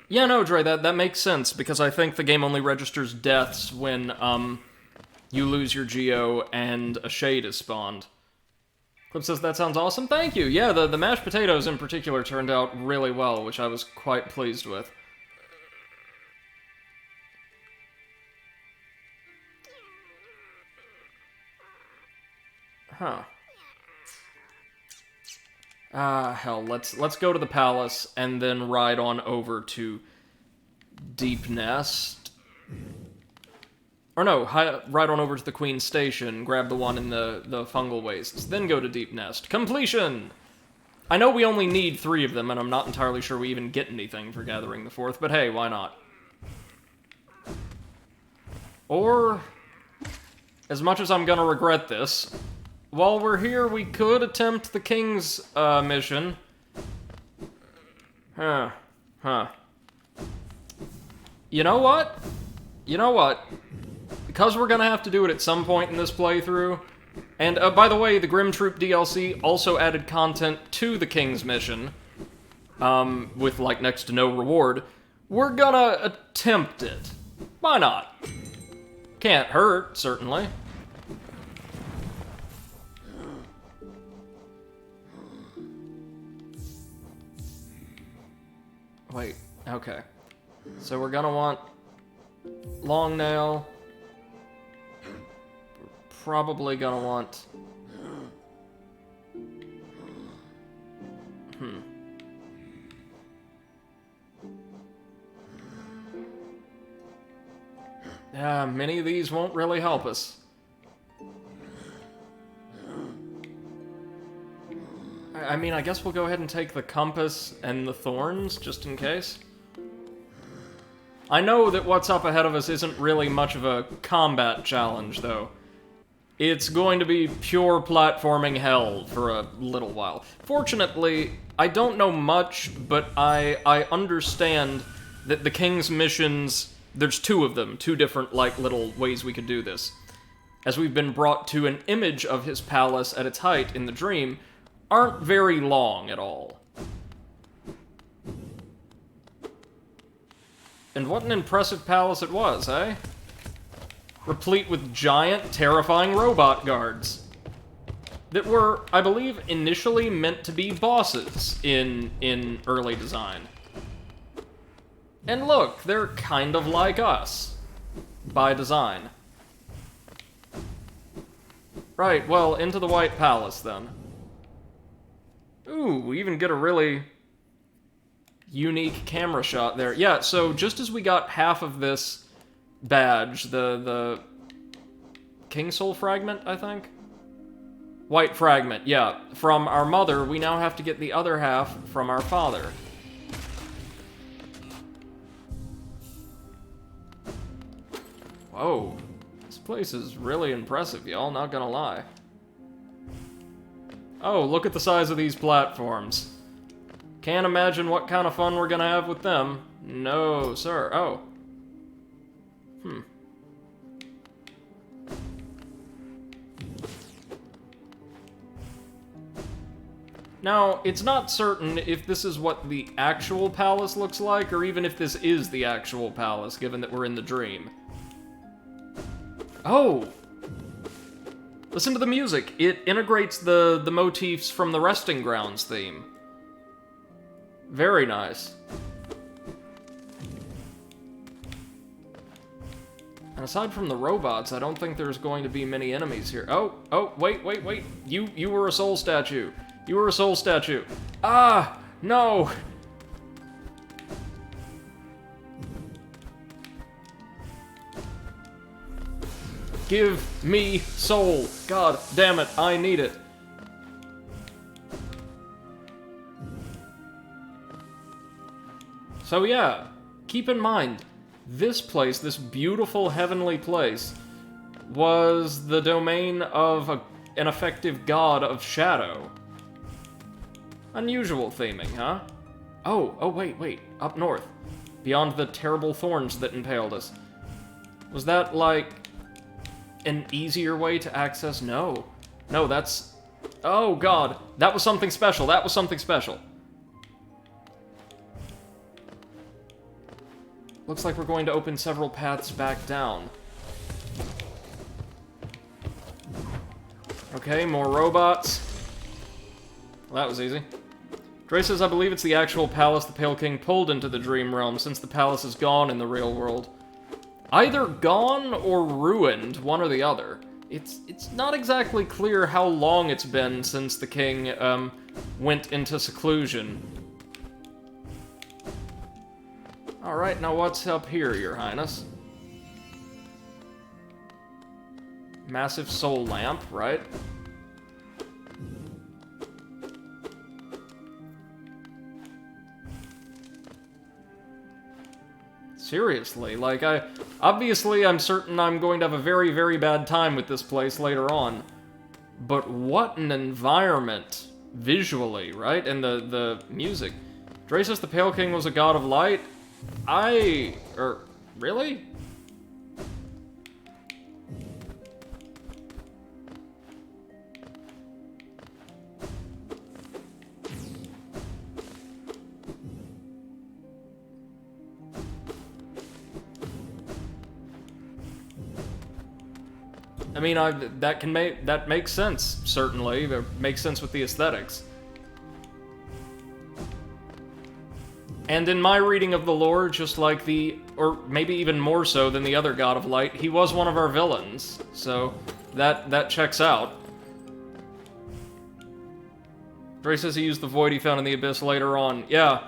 A: Yeah, no, Dre, that makes sense, because I think the game only registers deaths when, you lose your Geo and a Shade is spawned. Clip says, that sounds awesome. Thank you. Yeah, the mashed potatoes in particular turned out really well, which I was quite pleased with. Huh. Ah, hell, let's go to the palace and then ride on over to Deep Nest. Or no, ride on over to the Queen's Station, grab the one in the fungal wastes, then go to Deep Nest. Completion! I know we only need 3 of them, and I'm not entirely sure we even get anything for gathering the 4th, but hey, why not? Or, as much as I'm gonna regret this, while we're here, we could attempt the King's mission. Huh. You know what? Because we're gonna have to do it at some point in this playthrough, and by the way, the Grim Troop DLC also added content to the King's mission, with like next to no reward, we're gonna attempt it. Why not? Can't hurt, certainly. Wait, okay. So we're gonna want long nail. We're probably gonna want... Yeah, many of these won't really help us. I mean, I guess we'll go ahead and take the compass and the thorns, just in case. I know that what's up ahead of us isn't really much of a combat challenge, though. It's going to be pure platforming hell for a little while. Fortunately, I don't know much, but I understand that the King's missions, there's 2 of them, 2 different, like, little ways we could do this. As we've been brought to an image of his palace at its height in the dream, aren't very long at all. And what an impressive palace it was, eh? Replete with giant, terrifying robot guards. That were, I believe, initially meant to be bosses in early design. And look, they're kind of like us. By design. Right, well, into the White Palace, then. Ooh, we even get a really unique camera shot there. Yeah, so just as we got half of this badge, the King Soul Fragment, I think? White Fragment, yeah. From our mother, we now have to get the other half from our father. Whoa. This place is really impressive, y'all, not gonna lie. Oh, look at the size of these platforms. Can't imagine what kind of fun we're gonna have with them. No, sir. Oh. Now, it's not certain if this is what the actual palace looks like, or even if this is the actual palace, given that we're in the dream. Oh! Listen to the music. It integrates the motifs from the Resting Grounds theme. Very nice. And aside from the robots, I don't think there's going to be many enemies here. Oh, wait. You were a soul statue. You were a soul statue. Ah, no! Give me soul. God damn it, I need it. So yeah, keep in mind, this place, this beautiful heavenly place, was the domain of an effective god of shadow. Unusual theming, huh? Oh, wait, up north. Beyond the terrible thorns that impaled us. Was that, like, an easier way to access? No, that's... Oh, God. That was something special. That was something special. Looks like we're going to open several paths back down. Okay, more robots. Well, that was easy. Dre says, I believe it's the actual palace the Pale King pulled into the Dream Realm, since the palace is gone in the real world. Either gone or ruined, one or the other. It's not exactly clear how long it's been since the king, went into seclusion. Alright, now what's up here, Your Highness? Massive soul lamp, right? Seriously, like, obviously, I'm certain I'm going to have a very, very bad time with this place later on. But what an environment, visually, right? And the music. Dre says the Pale King was a god of light? Really? I mean, that makes sense, certainly. It makes sense with the aesthetics. And in my reading of the lore, just like or maybe even more so than the other God of Light, he was one of our villains. So, that checks out. Dre says he used the void he found in the abyss later on. Yeah.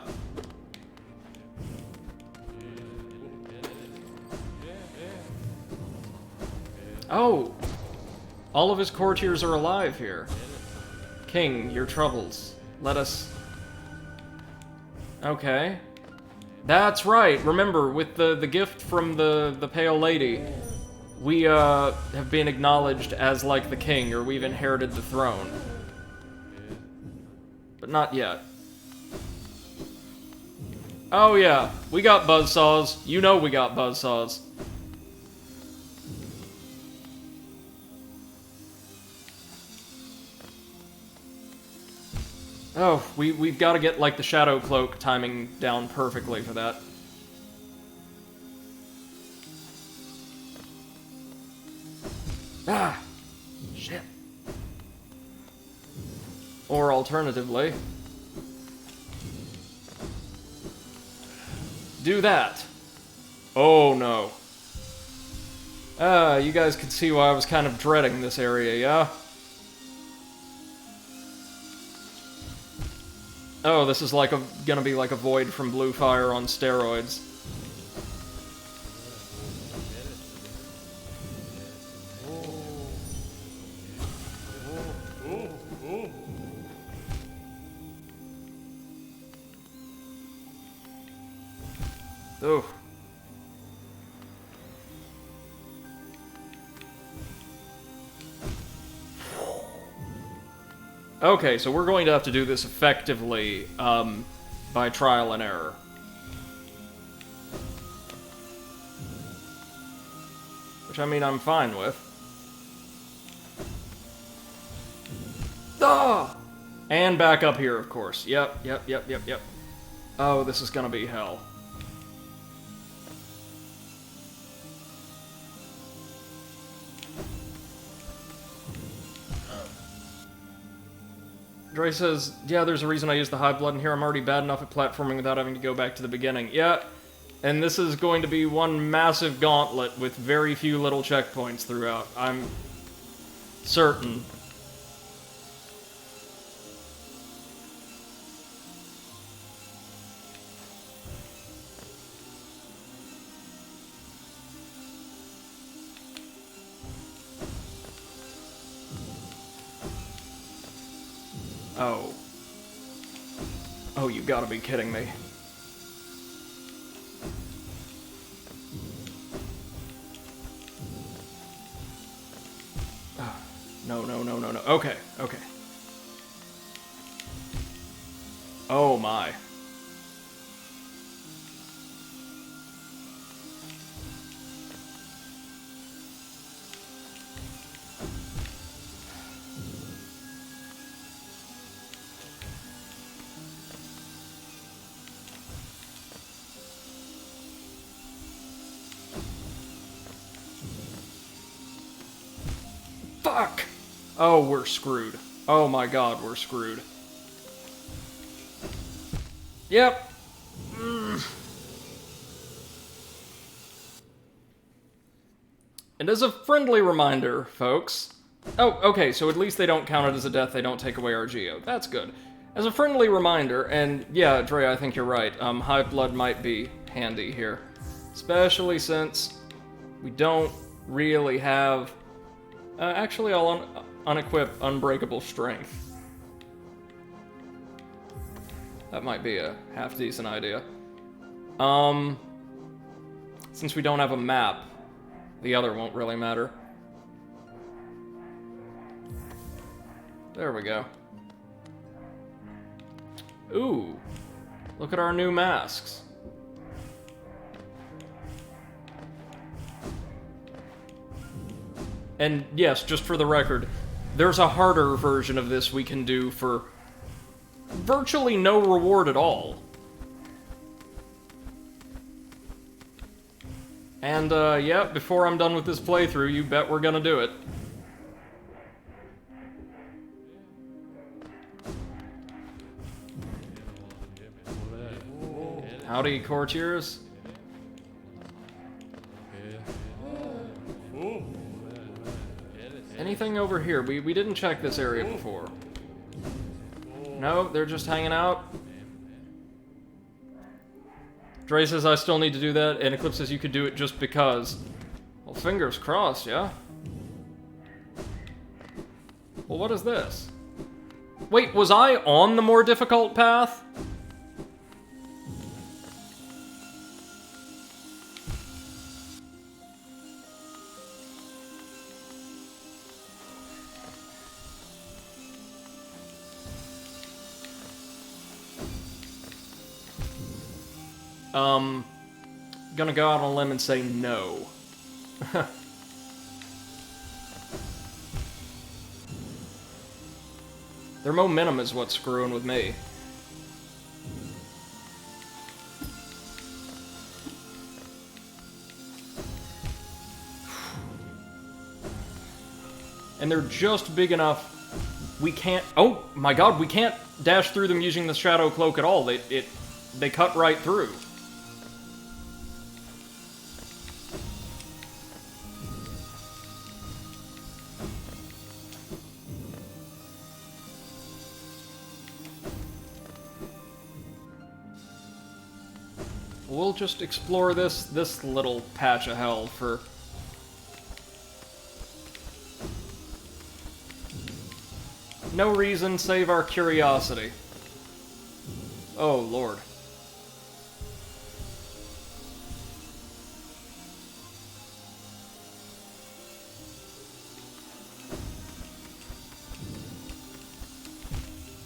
A: Oh! All of his courtiers are alive here. King, your troubles. Let us... Okay. That's right! Remember, with the gift from the Pale Lady, we, have been acknowledged as, like, the king, or we've inherited the throne. But not yet. Oh yeah, we got Buzzsaws. You know we got Buzzsaws. Oh, we've got to get, like, the Shadow Cloak timing down perfectly for that. Ah! Shit. Or alternatively... do that. Oh, no. You guys can see why I was kind of dreading this area, yeah? Oh, this is like gonna be like a void from Blue Fire on steroids. Ooh. Okay, so we're going to have to do this effectively, by trial and error. Which, I mean, I'm fine with. Ah! And back up here, of course. Yep. Oh, this is gonna be hell. Dre says, yeah, there's a reason I use the high blood in here. I'm already bad enough at platforming without having to go back to the beginning. Yeah, and this is going to be one massive gauntlet with very few little checkpoints throughout. I'm certain. Oh. Oh, you gotta be kidding me. No, no, no, no, no. Okay, okay. Oh my. Fuck! Oh, we're screwed. Oh my god, we're screwed. Yep. And as a friendly reminder, folks... Oh, okay, so at least they don't count it as a death, they don't take away our geo. That's good. As a friendly reminder, and yeah, Dre, I think you're right, Hive Blood might be handy here. Especially since we don't really have... actually, I'll unequip Unbreakable Strength. That might be a half-decent idea. Since we don't have a map, the other won't really matter. There we go. Ooh, look at our new masks. And yes, just for the record, there's a harder version of this we can do for virtually no reward at all. And, yeah, before I'm done with this playthrough, you bet we're gonna do it. Howdy, courtiers. Anything over here? We didn't check this area before. No, they're just hanging out. Dre says I still need to do that, and Eclipse says you could do it just because. Well, fingers crossed, yeah? Well, what is this? Wait, was I on the more difficult path? Gonna go out on a limb and say no. Their momentum is what's screwing with me. And they're just big enough. We can't. Oh my god, we can't dash through them using the Shadow Cloak at all. They cut right through. We'll just explore this little patch of hell for... no reason save our curiosity. Oh, Lord.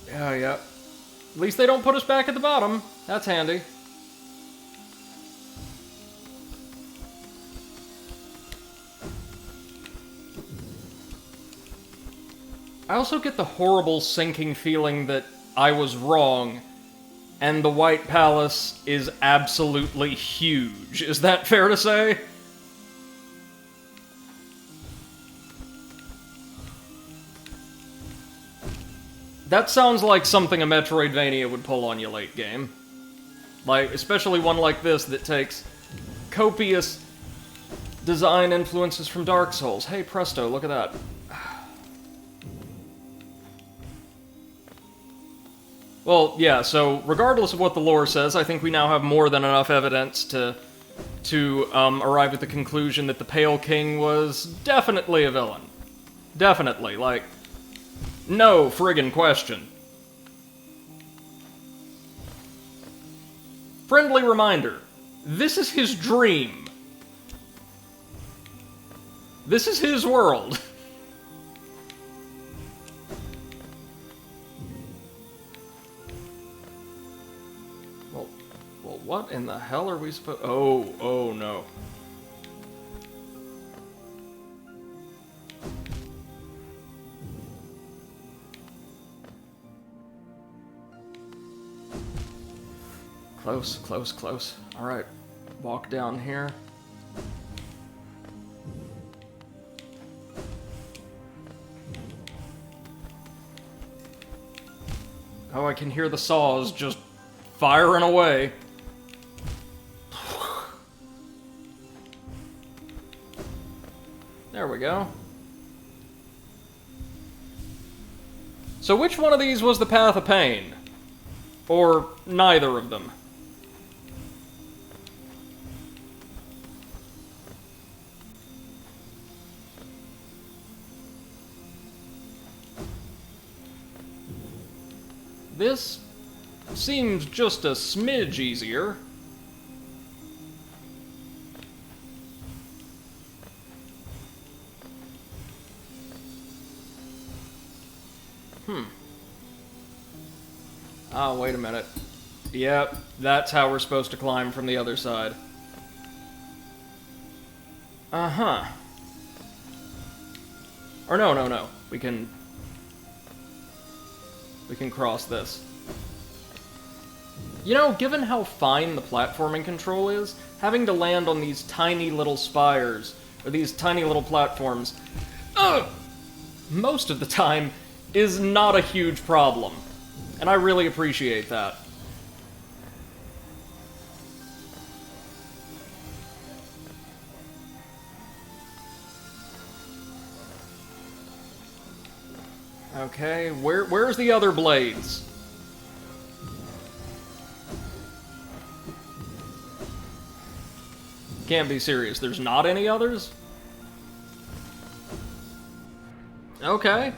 A: Yeah. At least they don't put us back at the bottom. That's handy. I also get the horrible sinking feeling that I was wrong, and the White Palace is absolutely huge. Is that fair to say? That sounds like something a Metroidvania would pull on you late game. Like, especially one like this that takes copious design influences from Dark Souls. Hey, presto, look at that. Well, yeah, so regardless of what the lore says, I think we now have more than enough evidence to arrive at the conclusion that the Pale King was definitely a villain. Definitely, like, no friggin' question. Friendly reminder, this is his dream. This is his world. Well, what in the hell are we supposed... Oh, no. Close, close, close. Alright, walk down here. Oh, I can hear the saws just firing away. There we go. So which one of these was the Path of Pain? Or neither of them? This seems just a smidge easier. Oh, wait a minute. Yep, that's how we're supposed to climb from the other side. Uh-huh. Or no. We can cross this. You know, given how fine the platforming control is, having to land on these tiny little spires, or these tiny little platforms, most of the time, is not a huge problem. And I really appreciate that. Okay, where's the other blades? Can't be serious, there's not any others? Okay.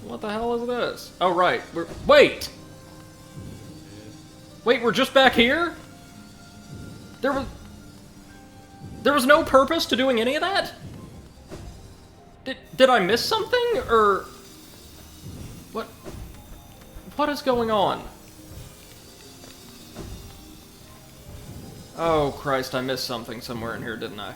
A: What the hell is this? Oh, right. Wait! Wait, we're just back here? There was no purpose to doing any of that? Did I miss something? Or... What is going on? Oh, Christ, I missed something somewhere in here, didn't I?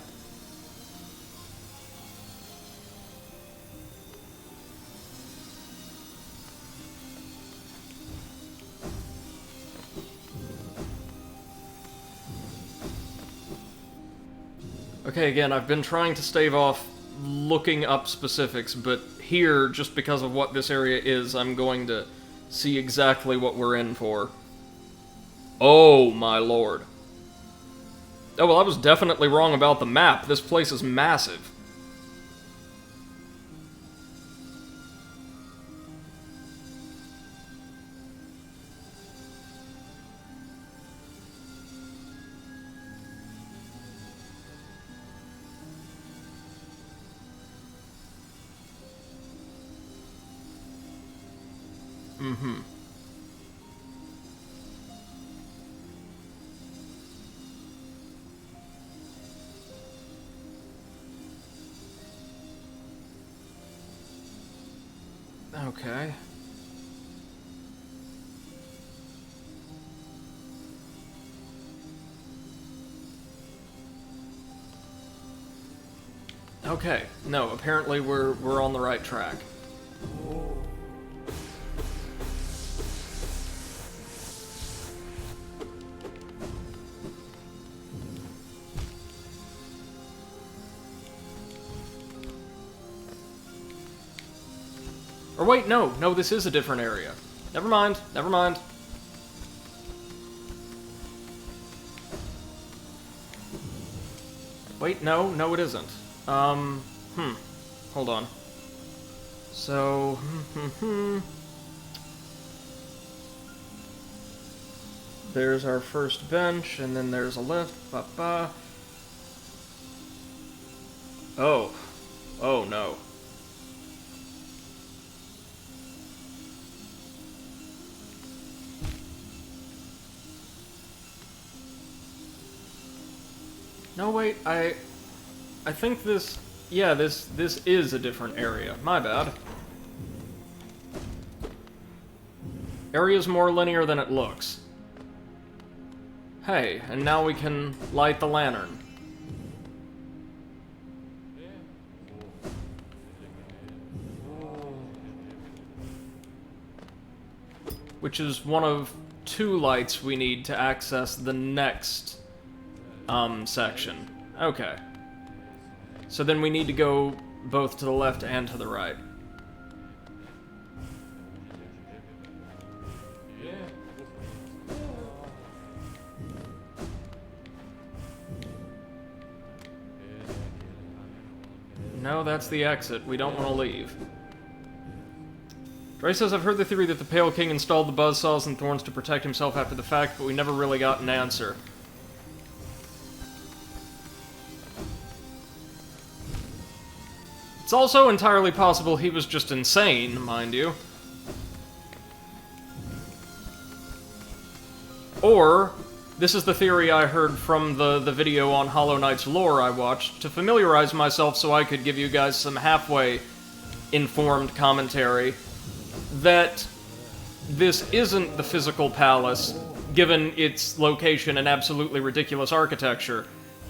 A: Okay, again, I've been trying to stave off looking up specifics, but here, just because of what this area is, I'm going to see exactly what we're in for. Oh, my lord. Oh, well, I was definitely wrong about the map. This place is massive. Mm-hmm. Okay. Okay. No, apparently we're on the right track. Or wait, no, this is a different area. Never mind. Wait, no, it isn't. Hold on. So, there's our first bench, and then there's a lift. Oh no. No, wait, I think this... Yeah, this is a different area. My bad. Area's more linear than it looks. Hey, and now we can light the lantern. Which is one of 2 lights we need to access the next, section. Okay. So then we need to go both to the left and to the right. No, that's the exit. We don't want to leave. Dre says, I've heard the theory that the Pale King installed the Buzzsaws and Thorns to protect himself after the fact, but we never really got an answer. It's also entirely possible he was just insane, mind you. Or, this is the theory I heard from the video on Hollow Knight's lore I watched, to familiarize myself so I could give you guys some halfway informed commentary, that this isn't the physical palace, given its location and absolutely ridiculous architecture.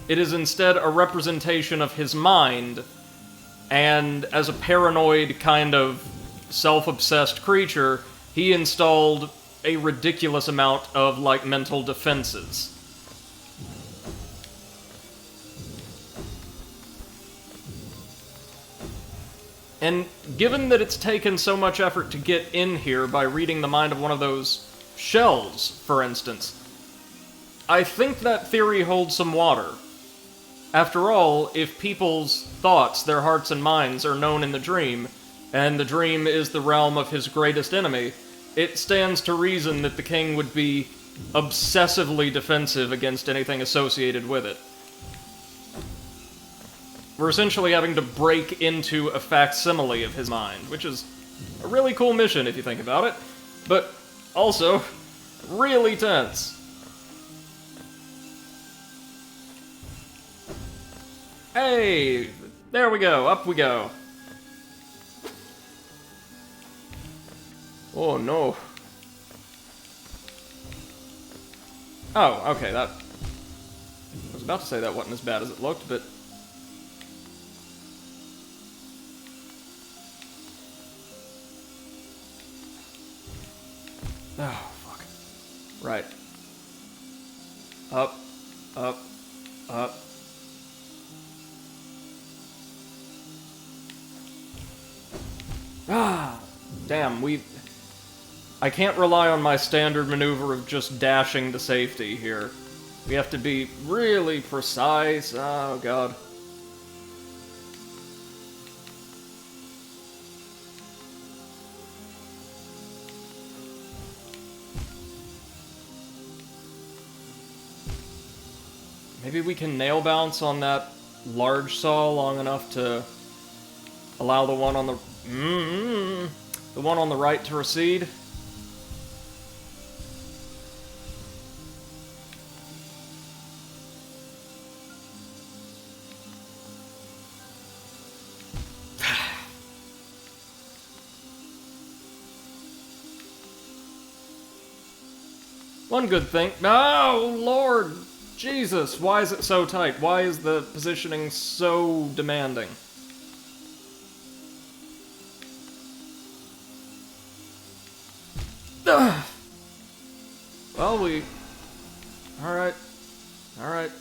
A: It is instead a representation of his mind, and as a paranoid kind of self-obsessed creature, he installed a ridiculous amount of, like, mental defenses. And given that it's taken so much effort to get in here by reading the mind of one of those shells, for instance, I think that theory holds some water. After all, if people's thoughts, their hearts and minds, are known in the dream, and the dream is the realm of his greatest enemy, it stands to reason that the king would be obsessively defensive against anything associated with it. We're essentially having to break into a facsimile of his mind, which is a really cool mission if you think about it, but also really tense. Hey! There we go, up we go. Oh no. Oh, okay, that... I was about to say that wasn't as bad as it looked, but... Oh, fuck. Right. Up, up, up. Ah! Damn, I can't rely on my standard maneuver of just dashing to safety here. We have to be really precise. Oh, God. Maybe we can nail bounce on that large saw long enough to allow the one on the one on the right to recede. One good thing. Oh, Lord! Jesus, why is it so tight? Why is the positioning so demanding? Ugh. Well, Alright. Alright.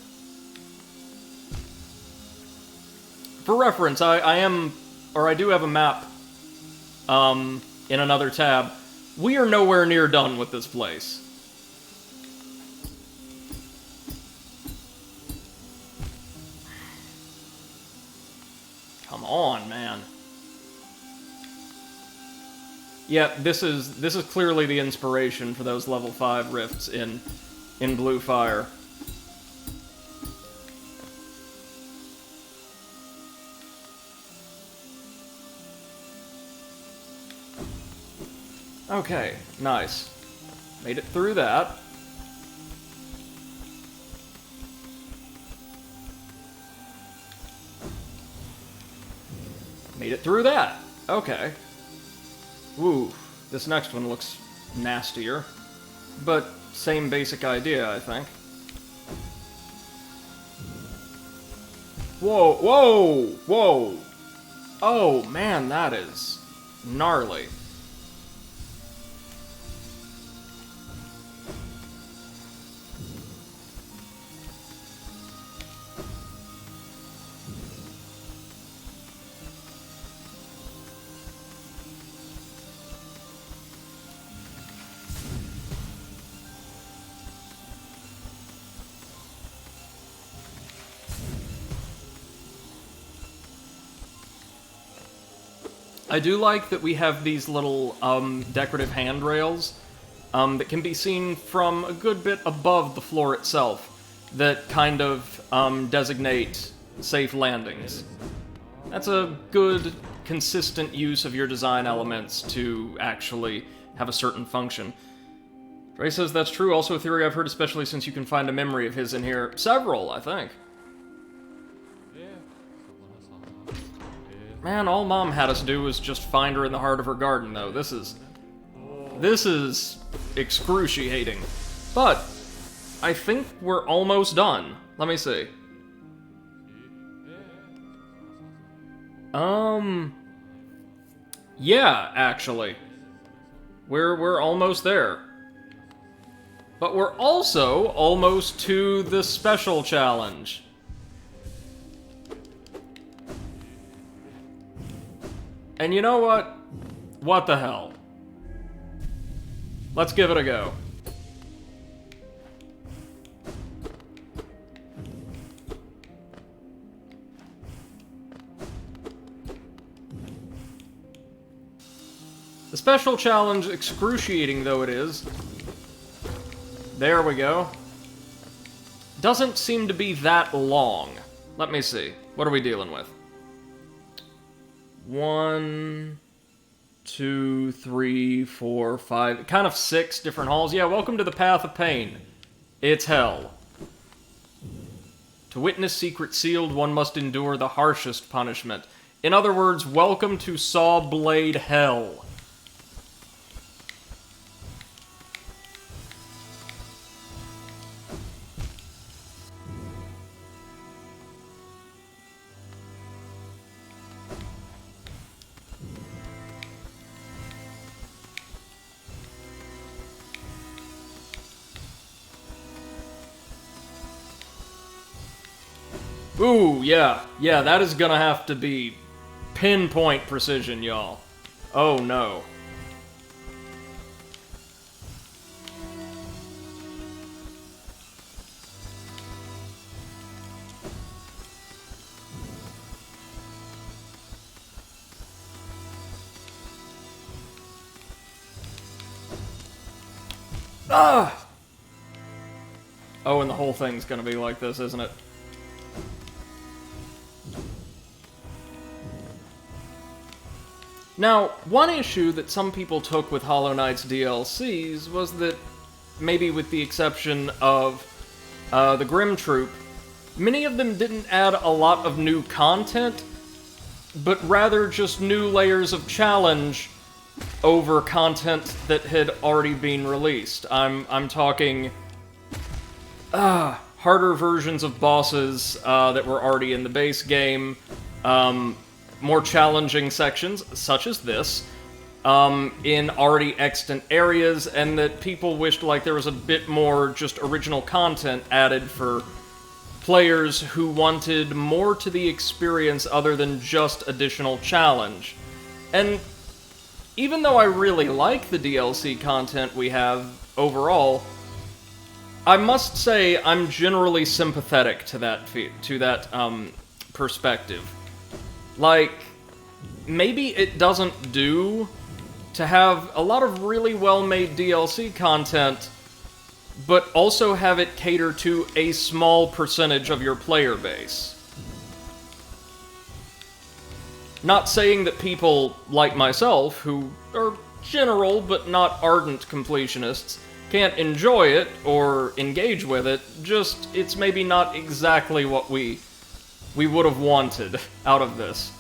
A: For reference, I do have a map, in another tab. We are nowhere near done with this place. Come on, man. Yeah, this is clearly the inspiration for those level 5 rifts in Blue Fire. Okay, nice. Made it through that. Made it through that. Okay. Ooh, this next one looks nastier. But same basic idea, I think. Whoa, whoa, whoa! Oh, man, that is gnarly. I do like that we have these little decorative handrails that can be seen from a good bit above the floor itself that kind of designate safe landings. That's a good, consistent use of your design elements to actually have a certain function. Dre says that's true. Also a theory I've heard, especially since you can find a memory of his in here. Several, I think. Man, all Mom had us do was just find her in the heart of her garden, though. This is excruciating. But I think we're almost done. Let me see. Yeah, actually. We're almost there. But we're also almost to the special challenge. And you know what? What the hell? Let's give it a go. The special challenge, excruciating though it is, there we go, doesn't seem to be that long. Let me see. What are we dealing with? 1, 2, 3, 4, 5, kind of 6 different halls. Yeah, welcome to the Path of Pain. It's hell. To witness secret sealed, one must endure the harshest punishment. In other words, welcome to Saw Blade Hell. Ooh, yeah. Yeah, that is gonna have to be pinpoint precision, y'all. Oh, no. Ah! Oh, and the whole thing's gonna be like this, isn't it? Now, one issue that some people took with Hollow Knight's DLCs was that, maybe with the exception of the Grim Troop, many of them didn't add a lot of new content, but rather just new layers of challenge over content that had already been released. I'm talking harder versions of bosses that were already in the base game, more challenging sections, such as this, in already extant areas, and that people wished like there was a bit more just original content added for players who wanted more to the experience other than just additional challenge. And even though I really like the DLC content we have overall, I must say I'm generally sympathetic to that perspective. Like, maybe it doesn't do to have a lot of really well-made DLC content, but also have it cater to a small percentage of your player base. Not saying that people like myself, who are general but not ardent completionists, can't enjoy it or engage with it, just it's maybe not exactly what we would have wanted out of this.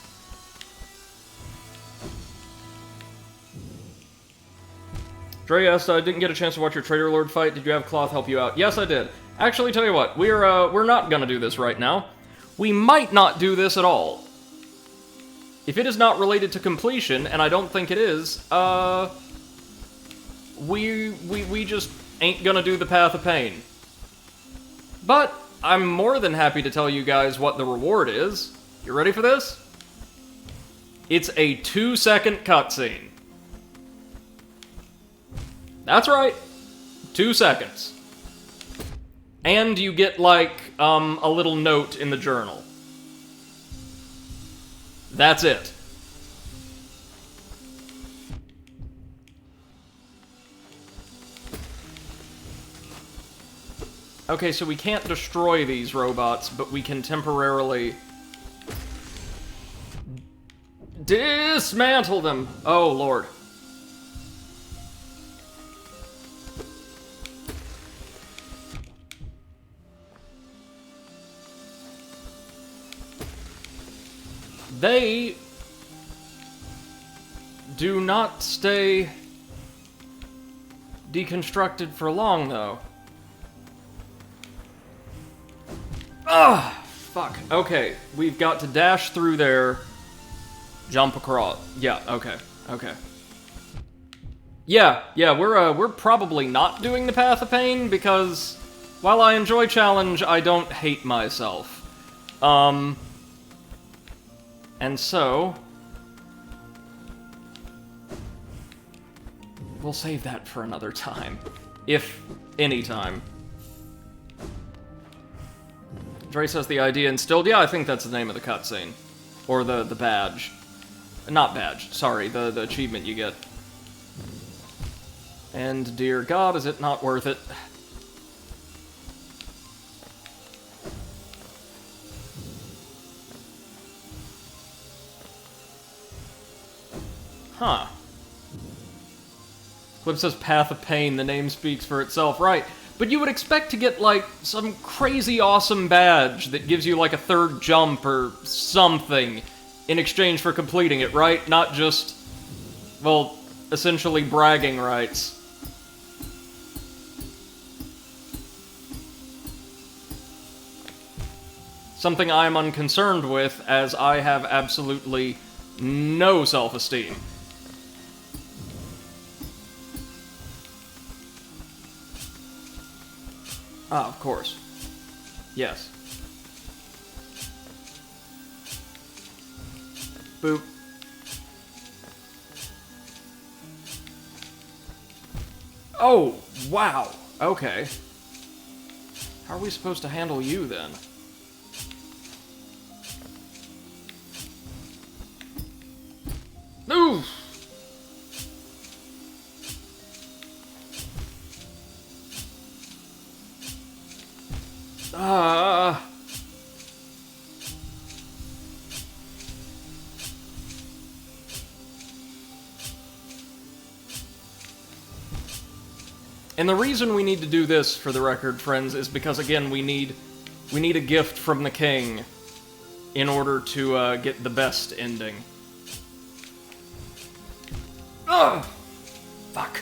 A: Dre asked, I didn't get a chance to watch your Trader Lord fight. Did you have Cloth help you out? Yes, I did. Actually, tell you what, we're not gonna do this right now. We might not do this at all. If it is not related to completion, and I don't think it is, we just ain't gonna do the Path of Pain. But I'm more than happy to tell you guys what the reward is. You ready for this? It's a 2-second cutscene. That's right. 2 seconds. And you get, like, a little note in the journal. That's it. Okay, so we can't destroy these robots, but we can temporarily dismantle them. Oh, Lord. They do not stay deconstructed for long, though. Ah, fuck. Okay, we've got to dash through there, jump across. Yeah, okay, okay. Yeah, we're probably not doing the Path of Pain because while I enjoy challenge, I don't hate myself. And so we'll save that for another time, if any time. Dre says the idea instilled. Yeah, I think that's the name of the cutscene. Or the badge. Not badge, sorry, the achievement you get. And dear God, is it not worth it? Huh. Clip says Path of Pain, the name speaks for itself, right. But you would expect to get, like, some crazy awesome badge that gives you, like, a third jump or something in exchange for completing it, right? Not just, well, essentially bragging rights. Something I'm unconcerned with, as I have absolutely no self-esteem. Ah, of course. Yes. Boop. Oh, wow. Okay. How are we supposed to handle you, then? Ooh! And the reason we need to do this, for the record, friends, is because, again, we need a gift from the king in order to get the best ending. Ugh! Fuck.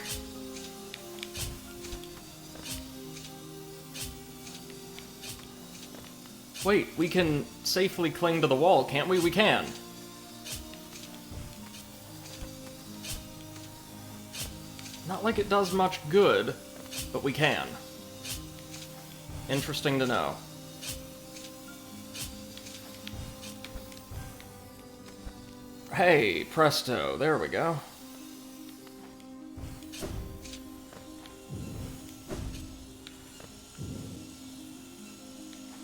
A: Wait, we can safely cling to the wall, can't we? We can. Not like it does much good, but we can. Interesting to know. Hey, presto, there we go.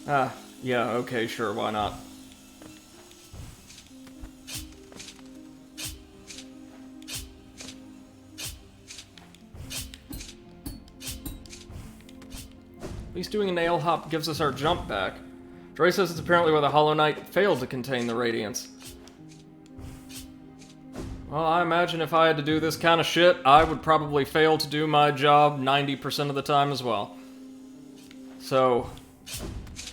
A: Ah, yeah, okay, sure, why not? At least doing a nail hop gives us our jump back. Dre says it's apparently where the Hollow Knight failed to contain the Radiance. Well, I imagine if I had to do this kind of shit, I would probably fail to do my job 90% of the time as well. So,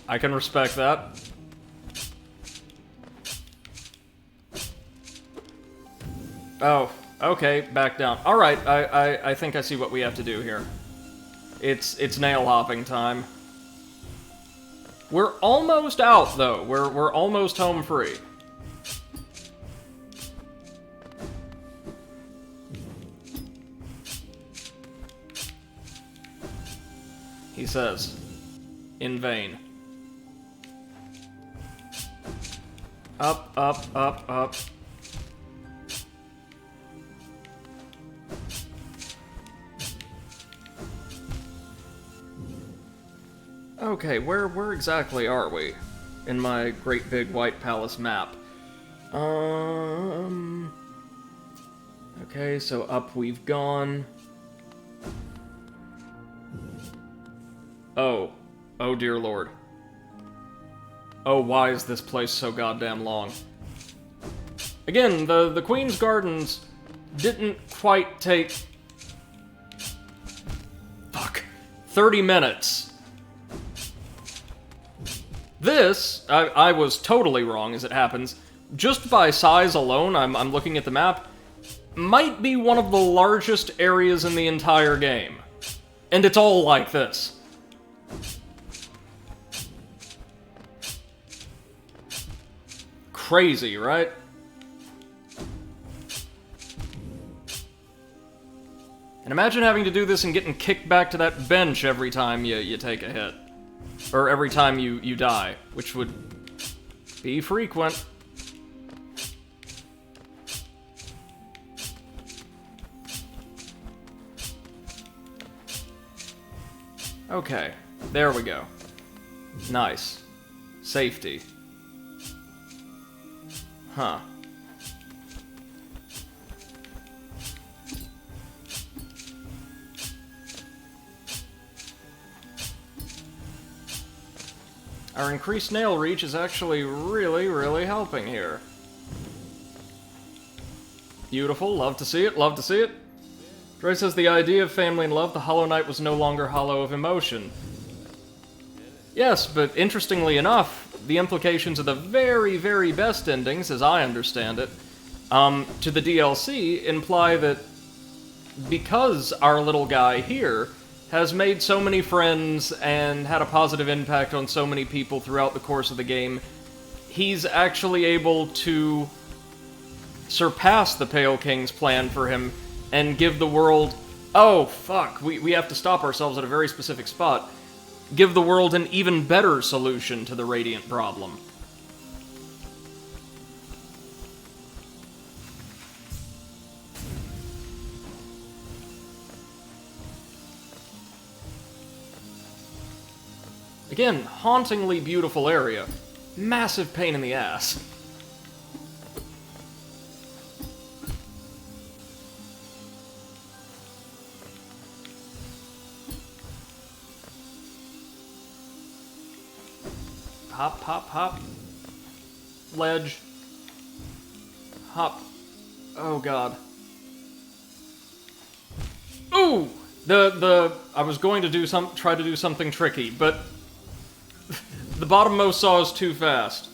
A: I can respect that. Oh, Okay, back down. Alright, I think I see what we have to do here. It's nail hopping time. We're almost out, though. We're almost home free. He says, in vain. Up, up, up, up. Okay, where exactly are we in my great big white palace map? Okay, so up we've gone. Oh. Oh dear lord. Oh, why is this place so goddamn long? Again, the Queen's Gardens didn't quite take... Fuck. 30 minutes. This, I was totally wrong as it happens. Just by size alone, I'm looking at the map, might be one of the largest areas in the entire game. And it's all like this. Crazy, right? And imagine having to do this and getting kicked back to that bench every time you take a hit. Or every time you die, which would be frequent. Okay, there we go. Nice. Safety. Huh. Our increased nail reach is actually really, really helping here. Beautiful, love to see it, love to see it. Dre says the idea of family and love, the Hollow Knight was no longer hollow of emotion. Yes, but interestingly enough, the implications of the very, very best endings, as I understand it, to the DLC imply that because our little guy here has made so many friends and had a positive impact on so many people throughout the course of the game, he's actually able to surpass the Pale King's plan for him and give the world... Oh, fuck, we have to stop ourselves at a very specific spot. Give the world an even better solution to the Radiant problem. Again, hauntingly beautiful area. Massive pain in the ass. Hop, hop, hop. Ledge. Hop. Oh god. Ooh! I was going to try to do something tricky, but the bottommost saw is too fast.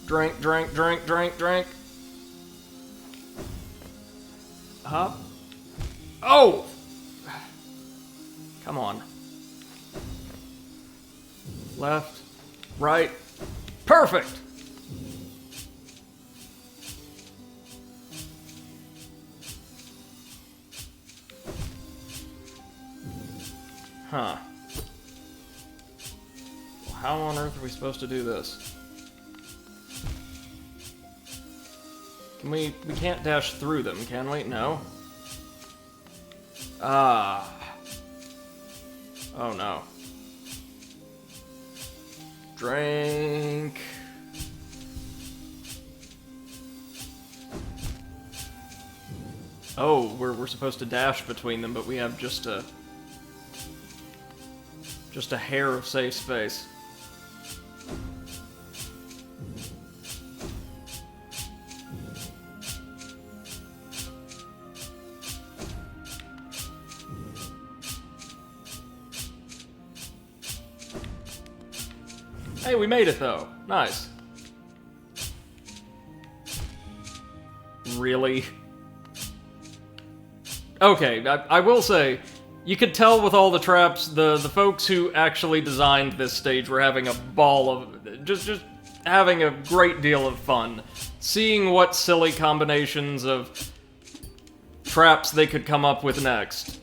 A: Drink, drink, drink, drink, drink. Hop. Oh! Come on. Left. Right. Perfect! Huh. Well, how on earth are we supposed to do this? We can't dash through them, can we? No. Ah. Oh no. Drink. Oh, we're supposed to dash between them, but we have just a hair of safe space. Hey, we made it though. Nice. Really? Okay, I will say, you could tell with all the traps, the folks who actually designed this stage were having a ball of... just having a great deal of fun. Seeing what silly combinations of traps they could come up with next.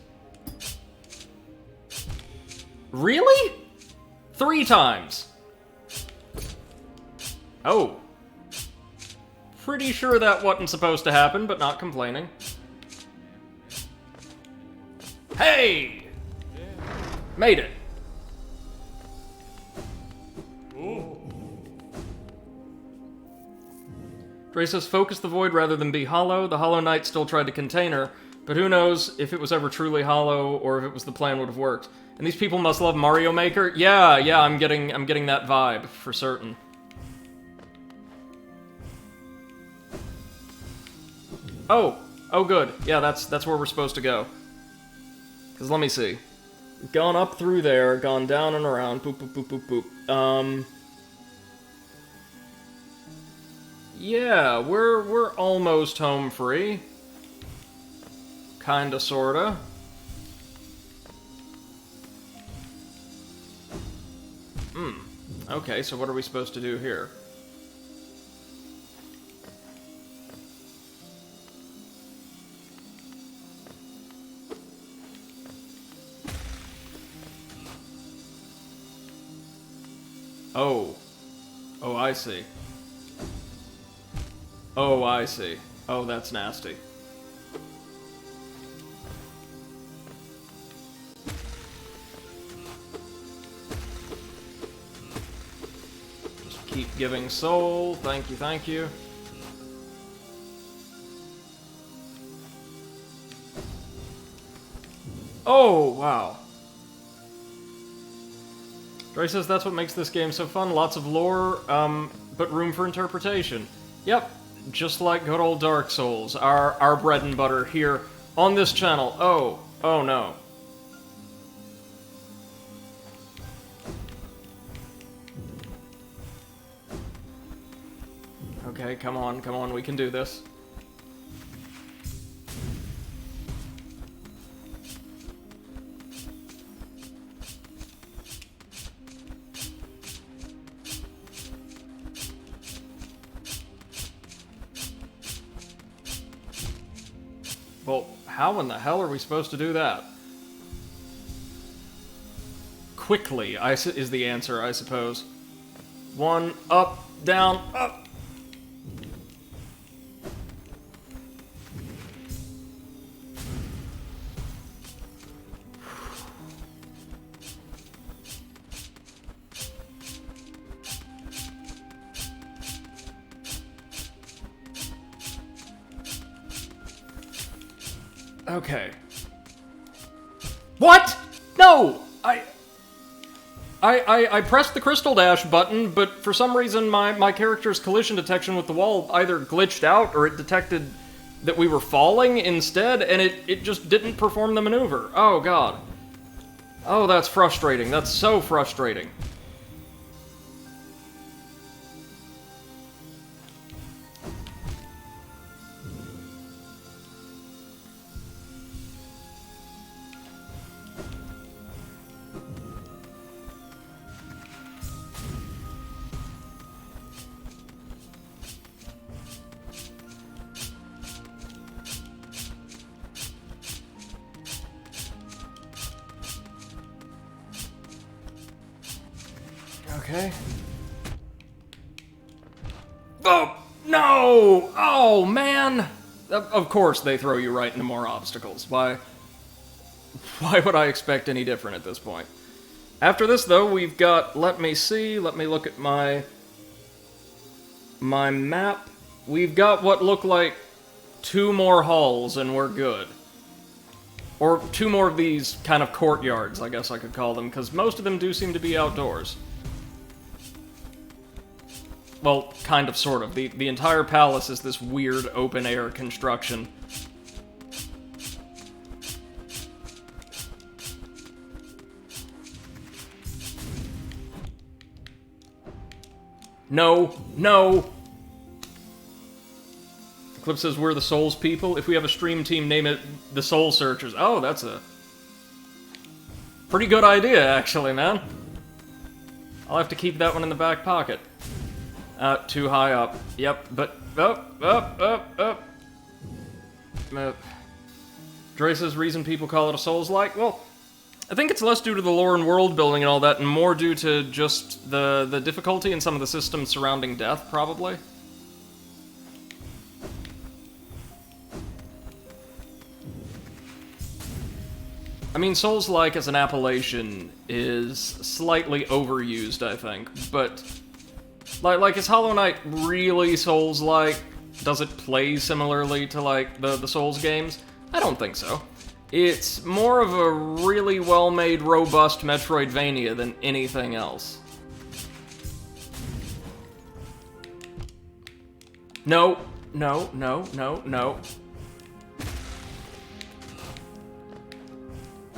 A: Really? 3 times. Oh. Pretty sure that wasn't supposed to happen, but not complaining. Hey! Made it. Dre says, focus the void rather than be hollow. The Hollow Knight still tried to contain her, but who knows if it was ever truly hollow or if it was the plan would have worked. And these people must love Mario Maker? Yeah, I'm getting that vibe, for certain. Oh, good. Yeah, that's where we're supposed to go. Because let me see. We've gone up through there, gone down and around, boop, boop, boop, boop, boop. Yeah, we're almost home free. Kinda, sorta. Okay, so what are we supposed to do here? Oh, I see. Oh, I see. Oh, that's nasty. Just keep giving soul. Thank you, thank you. Oh, wow. Dre says that's what makes this game so fun. Lots of lore, but room for interpretation. Yep, just like good old Dark Souls, our bread and butter here on this channel. Oh no. Okay, come on, we can do this. Well, how in the hell are we supposed to do that? Quickly, is the answer, I suppose. 1, up, down, up! Okay. What? No! I pressed the crystal dash button, but for some reason my character's collision detection with the wall either glitched out or it detected that we were falling instead, and it just didn't perform the maneuver. Oh, God. Oh, that's frustrating. That's so frustrating. Okay. Oh, no! Oh, man! Of course they throw you right into more obstacles. Why would I expect any different at this point? After this, though, we've got, let me look at my map. We've got what look like 2 more halls, and we're good. Or 2 more of these kind of courtyards, I guess I could call them, because most of them do seem to be outdoors. Well, kind of, sort of. The entire palace is this weird open-air construction. No, no! Clip says, we're the Souls people. If we have a stream team, name it the Soul Searchers. Oh, that's a pretty good idea, actually, man. I'll have to keep that one in the back pocket. Too high up. Yep, but... Up. Dre says, reason people call it a Souls-like? Well, I think it's less due to the lore and world building and all that, and more due to just the difficulty and some of the systems surrounding death, probably. I mean, Souls-like as an appellation is slightly overused, I think, but... Like, is Hollow Knight really Souls-like? Does it play similarly to, like, the Souls games? I don't think so. It's more of a really well-made, robust Metroidvania than anything else. No.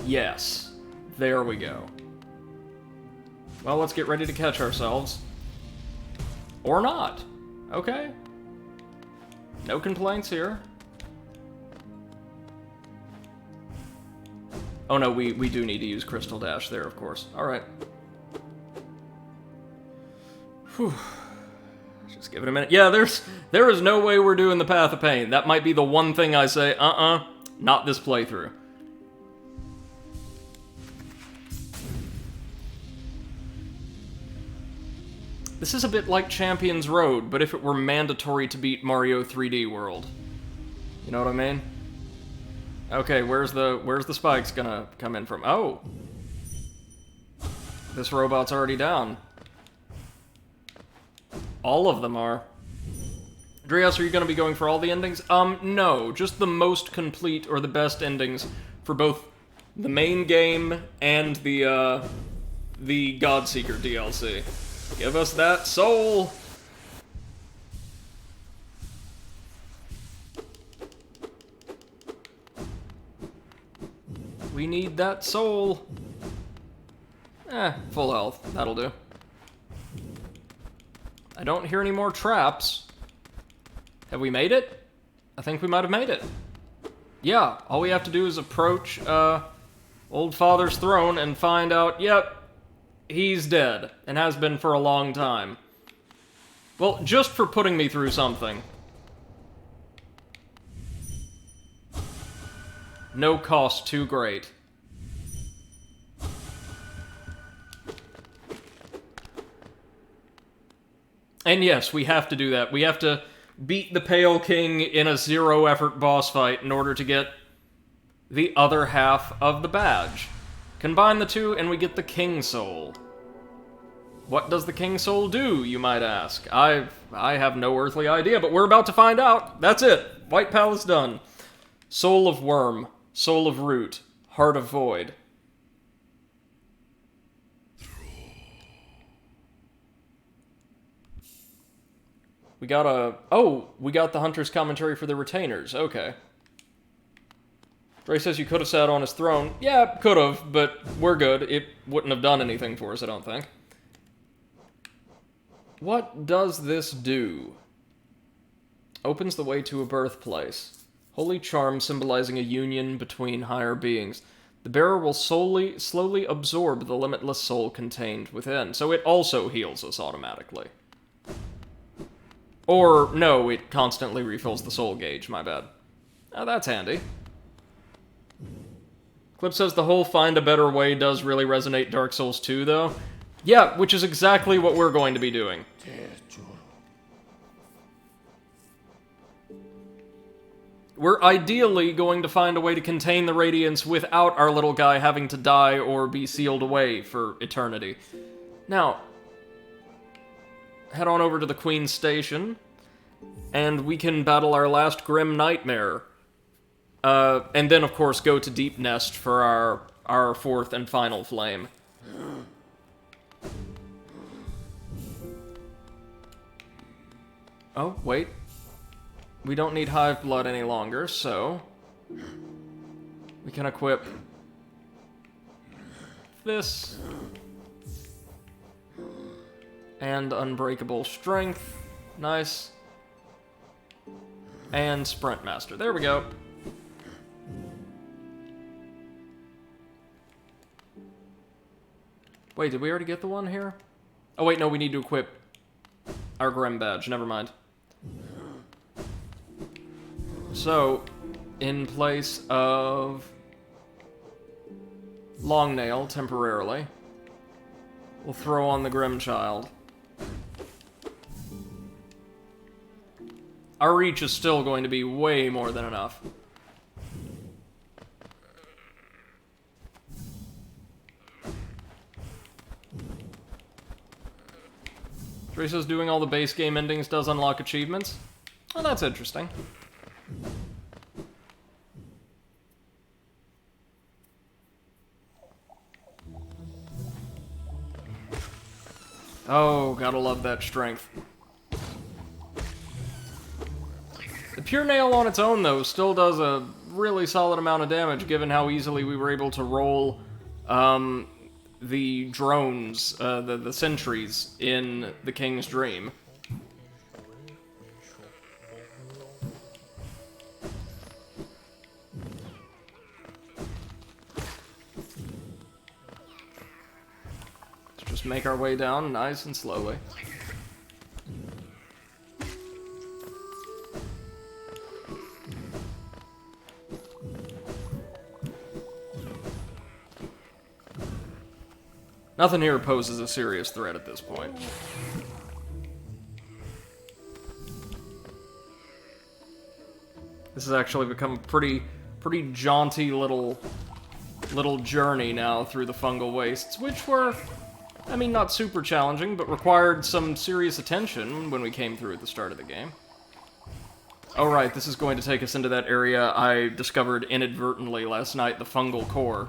A: Yes. There we go. Well, let's get ready to catch ourselves. Or not. Okay. No complaints here. Oh no, we do need to use Crystal Dash there, of course. Alright. Whew. Just give it a minute. Yeah, there is no way we're doing the Path of Pain. That might be the one thing I say, not this playthrough. This is a bit like Champions Road, but if it were mandatory to beat Mario 3D World. You know what I mean? Okay, where's the spikes gonna come in from? Oh! This robot's already down. All of them are. Dreas, are you gonna be going for all the endings? No. Just the most complete or the best endings for both the main game and the Godseeker DLC. Give us that soul! We need that soul! Full health. That'll do. I don't hear any more traps. Have we made it? I think we might have made it. Yeah, all we have to do is approach, Old Father's throne and find out, yep, he's dead, and has been for a long time. Well, just for putting me through something. No cost too great. And yes, we have to do that. We have to beat the Pale King in a zero-effort boss fight in order to get the other half of the badge. Combine the two, and we get the King Soul. What does the King Soul do, you might ask? I have no earthly idea, but we're about to find out. That's it. White Palace done. Soul of Worm. Soul of Root. Heart of Void. We got a... Oh, we got the Hunter's Commentary for the Retainers. Okay. Dre says you could have sat on his throne. Yeah, could have, but we're good. It wouldn't have done anything for us, I don't think. What does this do? Opens the way to a birthplace. Holy charm symbolizing a union between higher beings. The bearer will slowly absorb the limitless soul contained within, so it also heals us automatically. Or, no, it constantly refills the soul gauge, my bad. Oh, that's handy. Clip says the whole find a better way does really resonate Dark Souls 2, though. Yeah, which is exactly what we're going to be doing. We're ideally going to find a way to contain the Radiance without our little guy having to die or be sealed away for eternity. Now, head on over to the Queen's Station, and we can battle our last Grim Nightmare. And then, of course, go to Deep Nest for our fourth and final flame. Oh, wait. We don't need Hive Blood any longer, so... we can equip... this... and Unbreakable Strength. Nice. And Sprint Master. There we go. Wait, did we already get the one here? Oh wait, no, we need to equip our Grim badge. Never mind. So, in place of Longnail, temporarily, we'll throw on the Grim Child. Our reach is still going to be way more than enough. Dre says doing all the base game endings does unlock achievements. Well, that's interesting. Oh, gotta love that strength. The Pure Nail on its own, though, still does a really solid amount of damage, given how easily we were able to roll the drones, the sentries, in the King's Dream. Let's just make our way down nice and slowly. Nothing here poses a serious threat at this point. This has actually become a pretty jaunty little journey now through the fungal wastes, which were, I mean, not super challenging, but required some serious attention when we came through at the start of the game. Oh right, this is going to take us into that area I discovered inadvertently last night, the fungal core.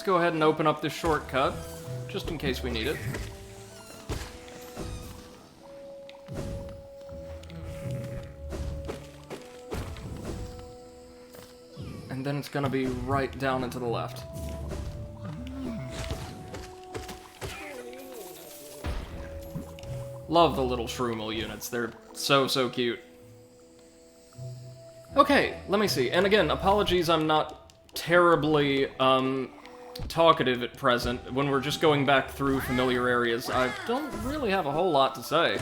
A: Go ahead and open up this shortcut, just in case we need it. And then it's gonna be right down and to the left. Love the little Shroomal units, they're so cute. Okay, let me see, and again, apologies I'm not terribly, talkative at present. When we're just going back through familiar areas, I don't really have a whole lot to say.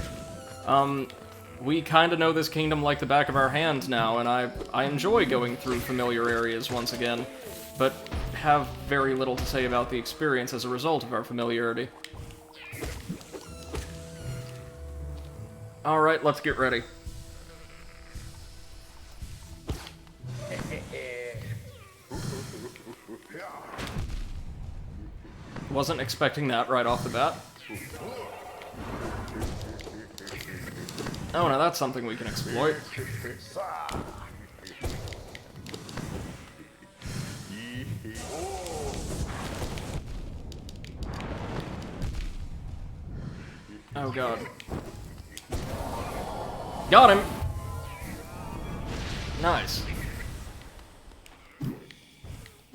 A: We kind of know this kingdom like the back of our hands now, and I enjoy going through familiar areas once again, but have very little to say about the experience as a result of our familiarity. Alright, let's get ready. Wasn't expecting that right off the bat. Oh, now that's something we can exploit. Oh god. Got him! Nice.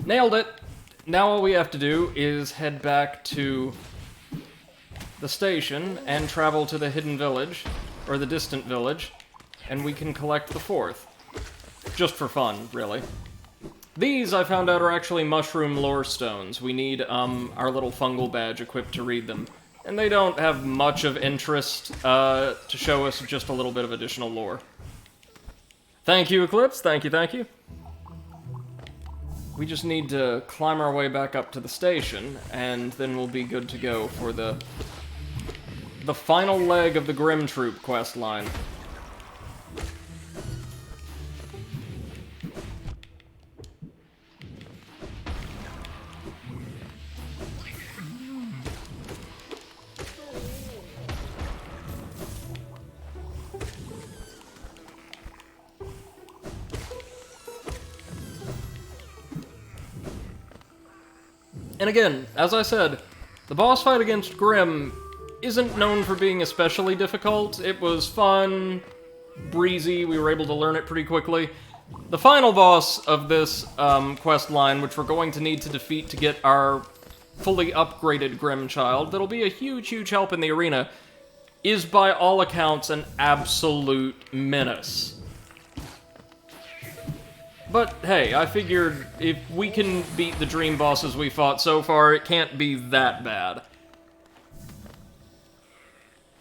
A: Nailed it! Now all we have to do is head back to the station and travel to the hidden village, or the distant village, and we can collect the fourth. Just for fun, really. These, I found out, are actually mushroom lore stones. We need, our little fungal badge equipped to read them. And they don't have much of interest, to show us just a little bit of additional lore. Thank you, Eclipse. Thank you, thank you. We just need to climb our way back up to the station, and then we'll be good to go for the final leg of the Grim Troop quest line. And again, as I said, the boss fight against Grim isn't known for being especially difficult. It was fun, breezy, we were able to learn it pretty quickly. The final boss of this quest line, which we're going to need to defeat to get our fully upgraded Grimchild that'll be a huge, huge help in the arena, is by all accounts an absolute menace. But hey, I figured if we can beat the dream bosses we fought so far, it can't be that bad.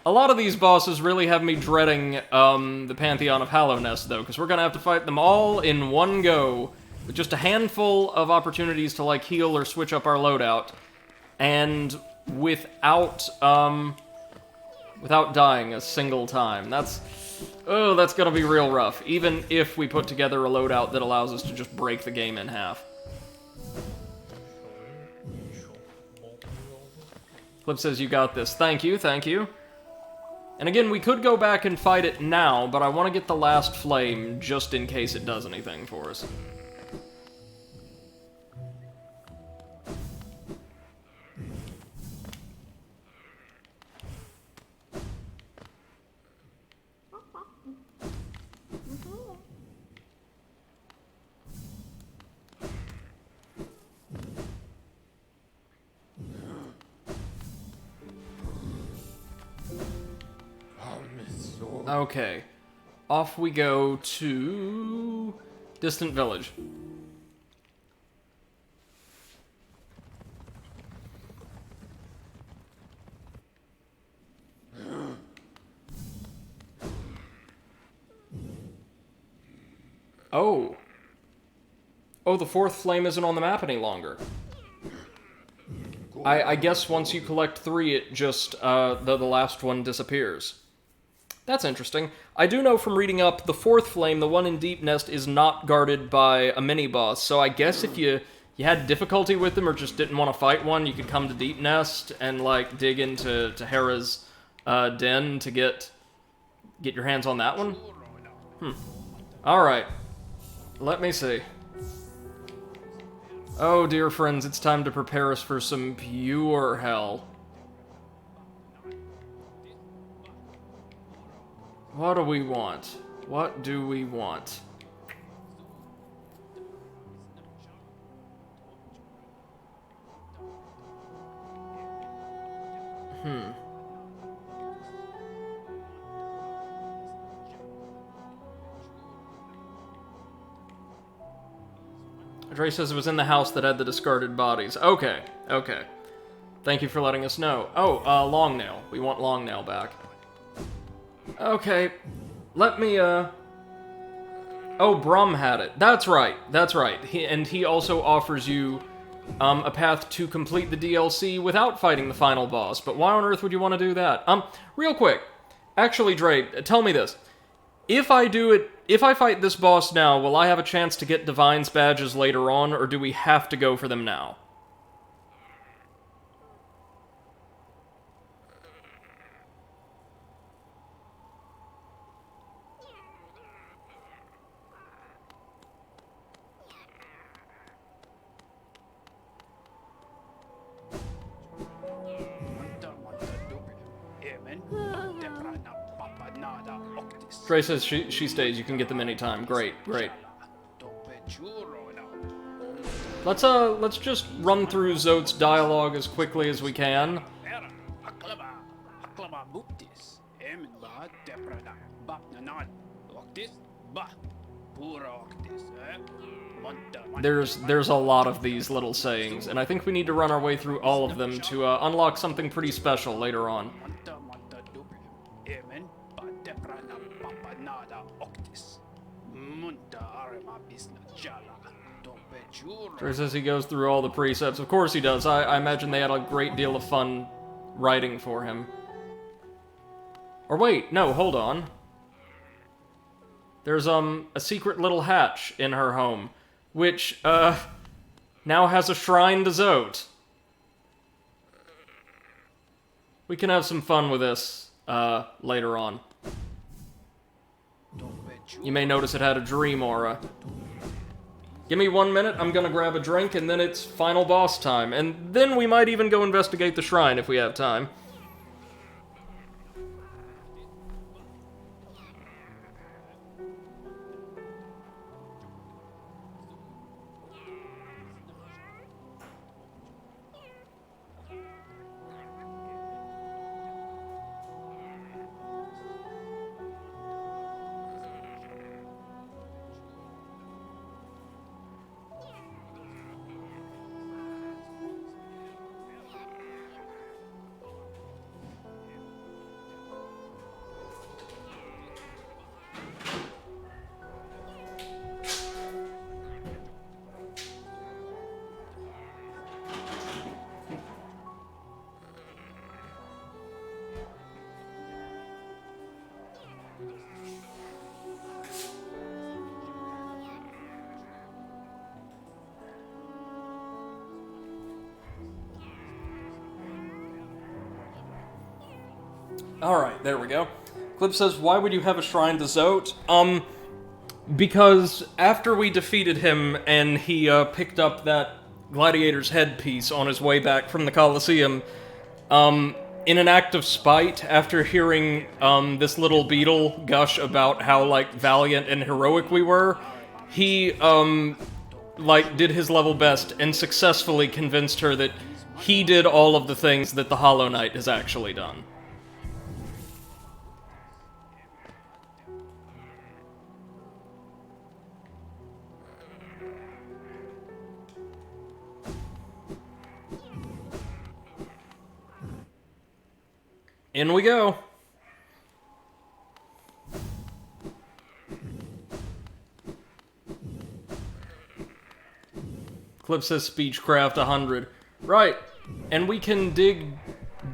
A: A lot of these bosses really have me dreading the Pantheon of Hallownest, though, because we're gonna have to fight them all in one go, with just a handful of opportunities to, like, heal or switch up our loadout, and without dying a single time. That's gonna be real rough, even if we put together a loadout that allows us to just break the game in half. Clip says you got this. Thank you, thank you. And again, we could go back and fight it now, but I want to get the last flame just in case it does anything for us. Okay, off we go to Distant Village. Oh. Oh, the fourth flame isn't on the map any longer. I guess once you collect 3, it just, the last one disappears. That's interesting. I do know from reading up, the fourth flame, the one in Deep Nest, is not guarded by a mini-boss, so I guess if you had difficulty with them or just didn't want to fight one, you could come to Deep Nest and, like, dig into Hera's den to get your hands on that one? Alright. Let me see. Oh, dear friends, it's time to prepare us for some pure hell. What do we want? What do we want? Dre says it was in the house that had the discarded bodies. Okay, okay. Thank you for letting us know. Oh, Longnail. We want Longnail back. Okay, let me, Oh, Brum had it. That's right, that's right. He also offers you, a path to complete the DLC without fighting the final boss, but why on earth would you want to do that? Real quick. Actually, Dre, tell me this. If I fight this boss now, will I have a chance to get Divine's badges later on, or do we have to go for them now? Dre says she stays. You can get them anytime. Great, great. Let's just run through Zote's dialogue as quickly as we can. There's a lot of these little sayings, and I think we need to run our way through all of them to unlock something pretty special later on. Dre says he goes through all the precepts. Of course he does. I imagine they had a great deal of fun writing for him. Or wait, no, hold on. There's, a secret little hatch in her home, which, now has a shrine to Zote. We can have some fun with this, later on. You may notice it had a dream aura. Give me 1 minute, I'm gonna grab a drink, and then it's final boss time. And then we might even go investigate the shrine if we have time. Alright, there we go. Clip says, why would you have a shrine to Zote? Because after we defeated him and he picked up that gladiator's headpiece on his way back from the Colosseum, in an act of spite, after hearing this little beetle gush about how, like, valiant and heroic we were, he, did his level best and successfully convinced her that he did all of the things that the Hollow Knight has actually done. In we go. Clip says Speechcraft 100. Right, and we can dig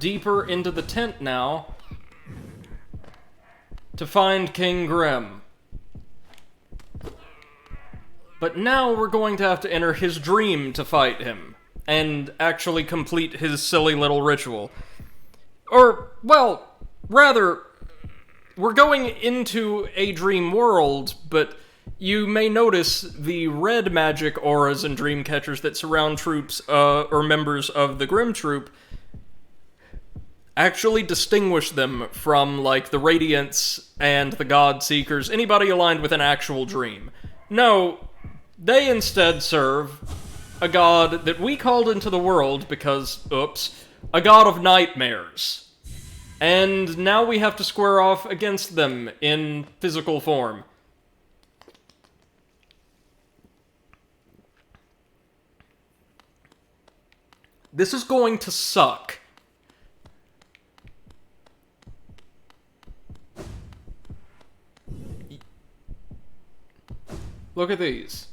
A: deeper into the tent now to find King Grim. But now we're going to have to enter his dream to fight him, and actually complete his silly little ritual. Or, well, rather, we're going into a dream world, but you may notice the red magic auras and dream catchers that surround troops, or members of the Grim Troop, actually distinguish them from, like, the Radiants and the God Seekers, anybody aligned with an actual dream. No, they instead serve a god that we called into the world because, oops, a god of nightmares. And now we have to square off against them in physical form. This is going to suck. Look at these.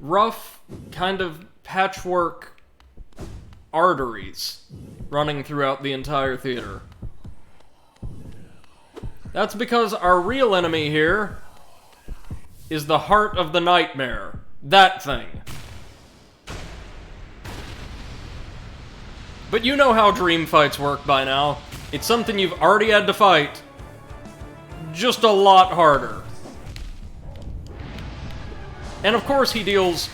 A: Rough, kind of patchwork arteries running throughout the entire theater. That's because our real enemy here is the heart of the nightmare. That thing. But you know how dream fights work by now. It's something you've already had to fight, just a lot harder. And of course he deals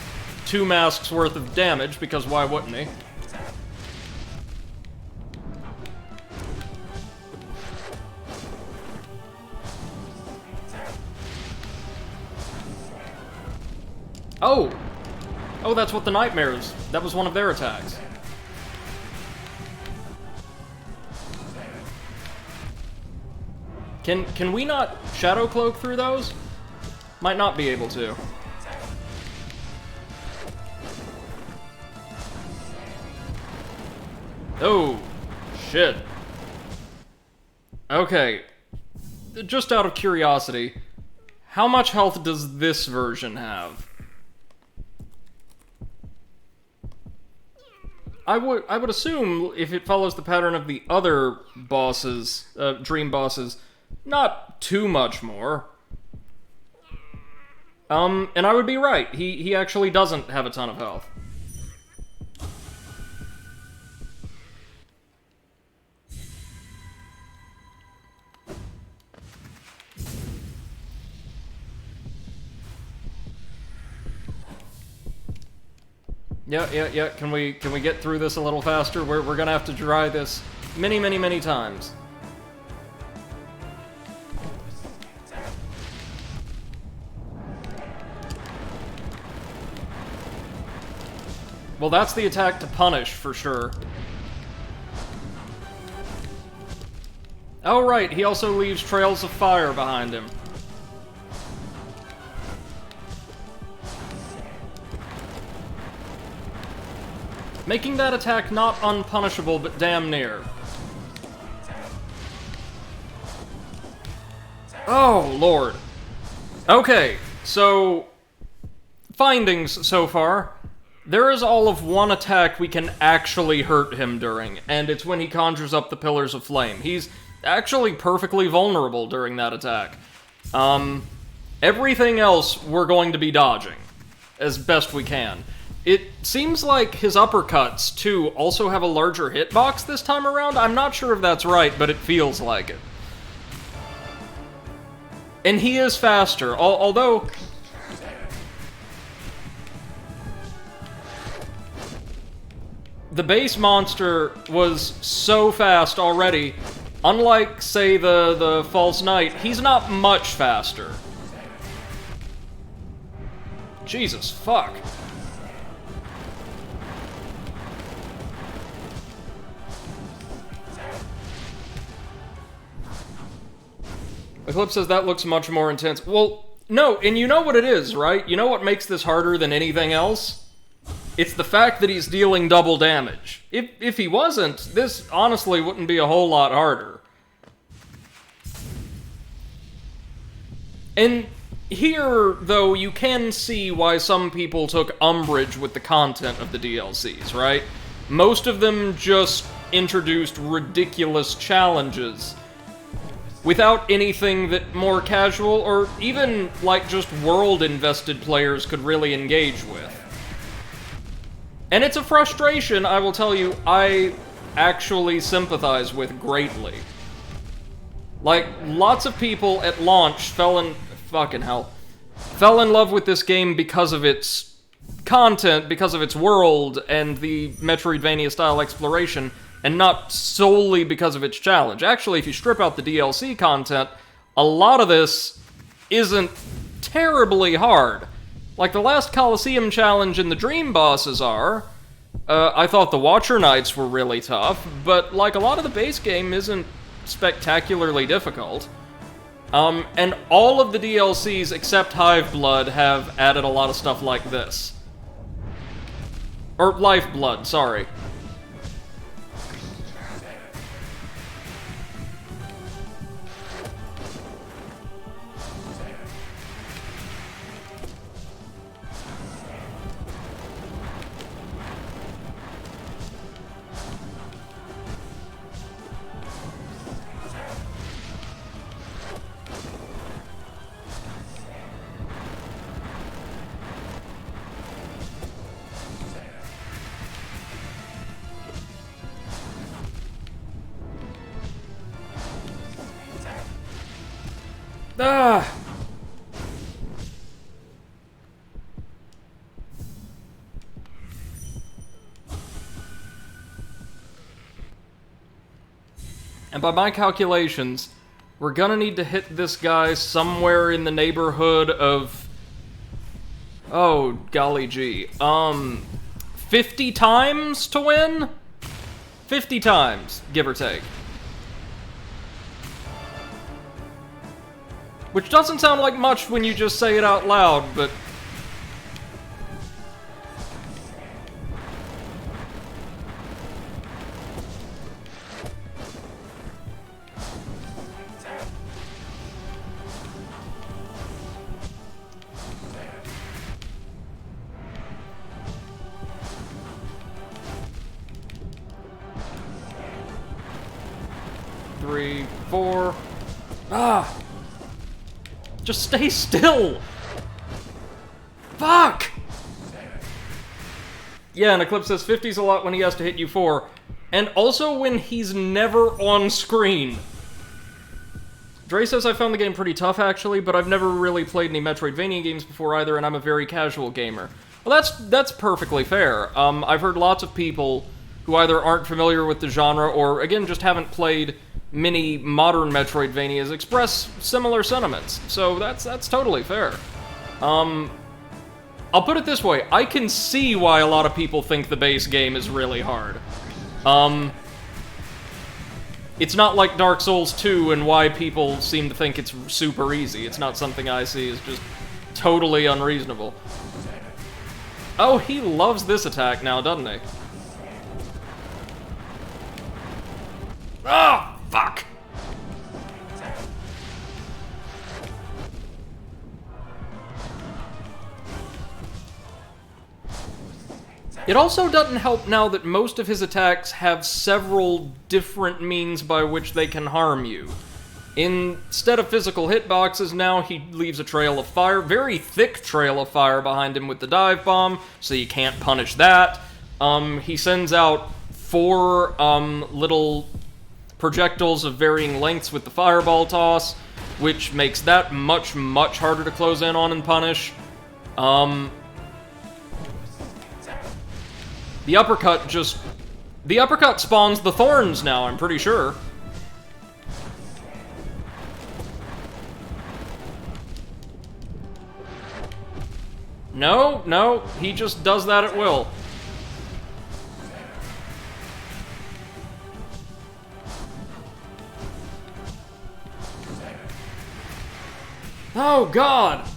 A: 2 masks worth of damage, because why wouldn't he? Oh! Oh, that's what the nightmares... That was one of their attacks. Can we not Shadow Cloak through those? Might not be able to. Oh, shit. Okay. Just out of curiosity, how much health does this version have? I would assume, if it follows the pattern of the other bosses, dream bosses, not too much more. And I would be right. He actually doesn't have a ton of health. Yeah. Can we get through this a little faster? We're gonna have to try this many times. Well, that's the attack to punish, for sure. Oh, right, he also leaves trails of fire behind him. Making that attack not unpunishable, but damn near. Oh, Lord. Okay, so... findings so far. There is all of one attack we can actually hurt him during, and it's when he conjures up the Pillars of Flame. He's actually perfectly vulnerable during that attack. Everything else we're going to be dodging as best we can. It seems like his uppercuts, too, also have a larger hitbox this time around. I'm not sure if that's right, but it feels like it. And he is faster, although... the base monster was so fast already. Unlike, say, the False Knight, he's not much faster. Jesus, fuck. Eclipse says that looks much more intense. Well, no, and you know what it is, right? You know what makes this harder than anything else? It's the fact that he's dealing double damage. If he wasn't, this honestly wouldn't be a whole lot harder. And here, though, you can see why some people took umbrage with the content of the DLCs, right? Most of them just introduced ridiculous challenges without anything that more casual or even, like, just world-invested players could really engage with. And it's a frustration, I will tell you, I actually sympathize with greatly. Like, lots of people at launch fell in love with this game because of its content, because of its world, and the Metroidvania-style exploration, and not solely because of its challenge. Actually, if you strip out the DLC content, a lot of this isn't terribly hard. Like the last Coliseum challenge and the Dream bosses are. I thought the Watcher Knights were really tough, but like a lot of the base game isn't spectacularly difficult. And all of the DLCs except Hiveblood have added a lot of stuff like this. Or Lifeblood, sorry. Ah! And by my calculations, we're gonna need to hit this guy somewhere in the neighborhood of... oh, golly gee. 50 times to win? 50 times, give or take. Which doesn't sound like much when you just say it out loud, but... Three, four... ah! Just stay still! Fuck! Yeah, and Eclipse says 50's a lot when he has to hit you 4. And also when he's never on screen. Dre says I found the game pretty tough, actually, but I've never really played any Metroidvania games before either, and I'm a very casual gamer. Well, that's perfectly fair. I've heard lots of people who either aren't familiar with the genre or, again, just haven't played many modern Metroidvanias express similar sentiments, so that's totally fair. I'll put it this way, I can see why a lot of people think the base game is really hard. It's not like Dark Souls 2 and why people seem to think it's super easy. It's not something I see as just totally unreasonable. Oh, he loves this attack now, doesn't he? Ah! Fuck! It also doesn't help now that most of his attacks have several different means by which they can harm you. Instead of physical hitboxes, now he leaves a trail of fire, very thick trail of fire behind him with the dive bomb, so you can't punish that. He sends out 4 little projectiles of varying lengths with the fireball toss, which makes that much, much harder to close in on and punish. The uppercut spawns the thorns now, I'm pretty sure. No, he just does that at will. Oh, God!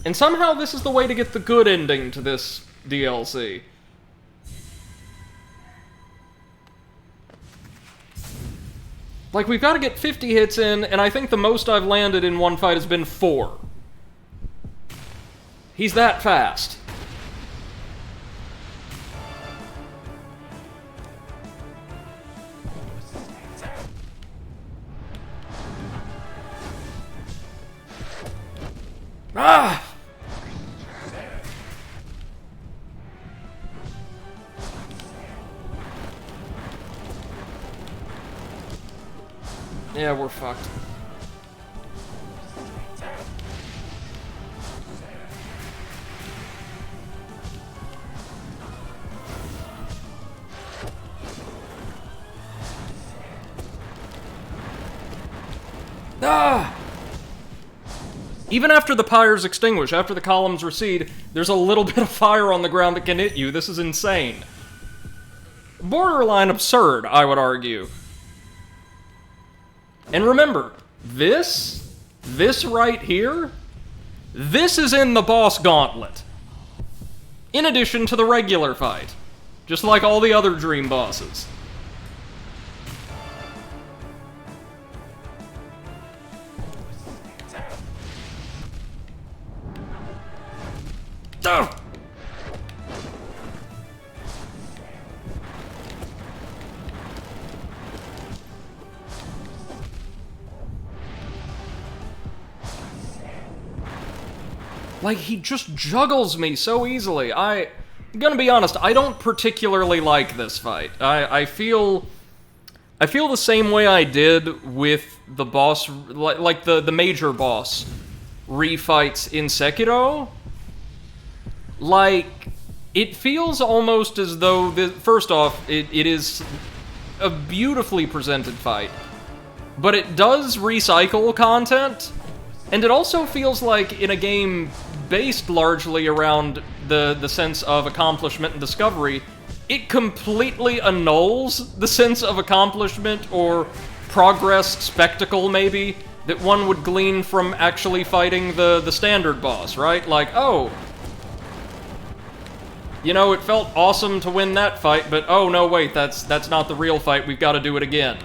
A: And somehow this is the way to get the good ending to this DLC. Like, we've got to get 50 hits in, and I think the most I've landed in one fight has been 4. He's that fast. Ah! Yeah, we're fucked. Ah! Even after the pyres extinguish, after the columns recede, there's a little bit of fire on the ground that can hit you. This is insane. Borderline absurd, I would argue. And remember, this right here, this is in the boss gauntlet. In addition to the regular fight. Just like all the other dream bosses. Oh! Like, he just juggles me so easily. I'm gonna be honest, I don't particularly like this fight. I feel the same way I did with the boss, like the major boss refights in Sekiro. Like, it feels almost as though, first off, it is a beautifully presented fight, but it does recycle content, and it also feels like in a game based largely around the sense of accomplishment and discovery, it completely annuls the sense of accomplishment or progress, spectacle maybe, that one would glean from actually fighting the standard boss, right? Like, oh, you know, it felt awesome to win that fight, but oh no, wait, that's not the real fight, we've got to do it again.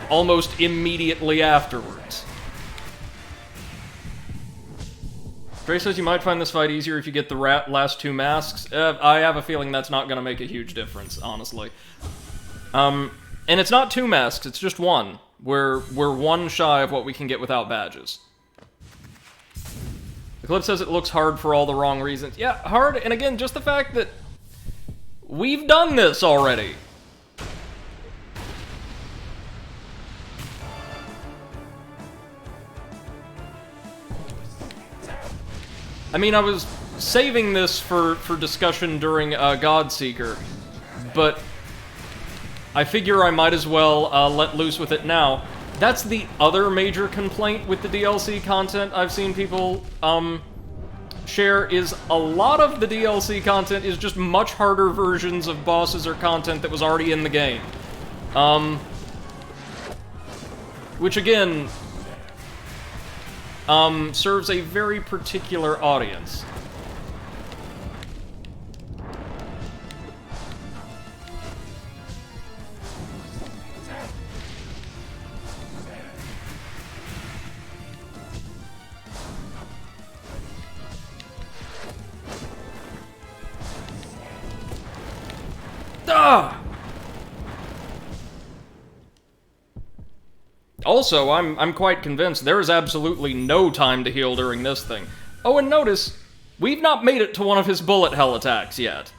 A: Almost immediately afterwards. Dre says you might find this fight easier if you get the last 2 masks. I have a feeling that's not going to make a huge difference, honestly. And it's not 2 masks, it's just 1. We're 1 shy of what we can get without badges. The clip says it looks hard for all the wrong reasons. Yeah, hard, and again, just the fact that we've done this already. I mean, I was saving this for discussion during Godseeker, but I figure I might as well let loose with it now. That's the other major complaint with the DLC content I've seen people share, is a lot of the DLC content is just much harder versions of bosses or content that was already in the game. Which again, serves a very particular audience. Ah! Also, I'm quite convinced there is absolutely no time to heal during this thing. Oh, and notice, we've not made it to one of his bullet hell attacks yet.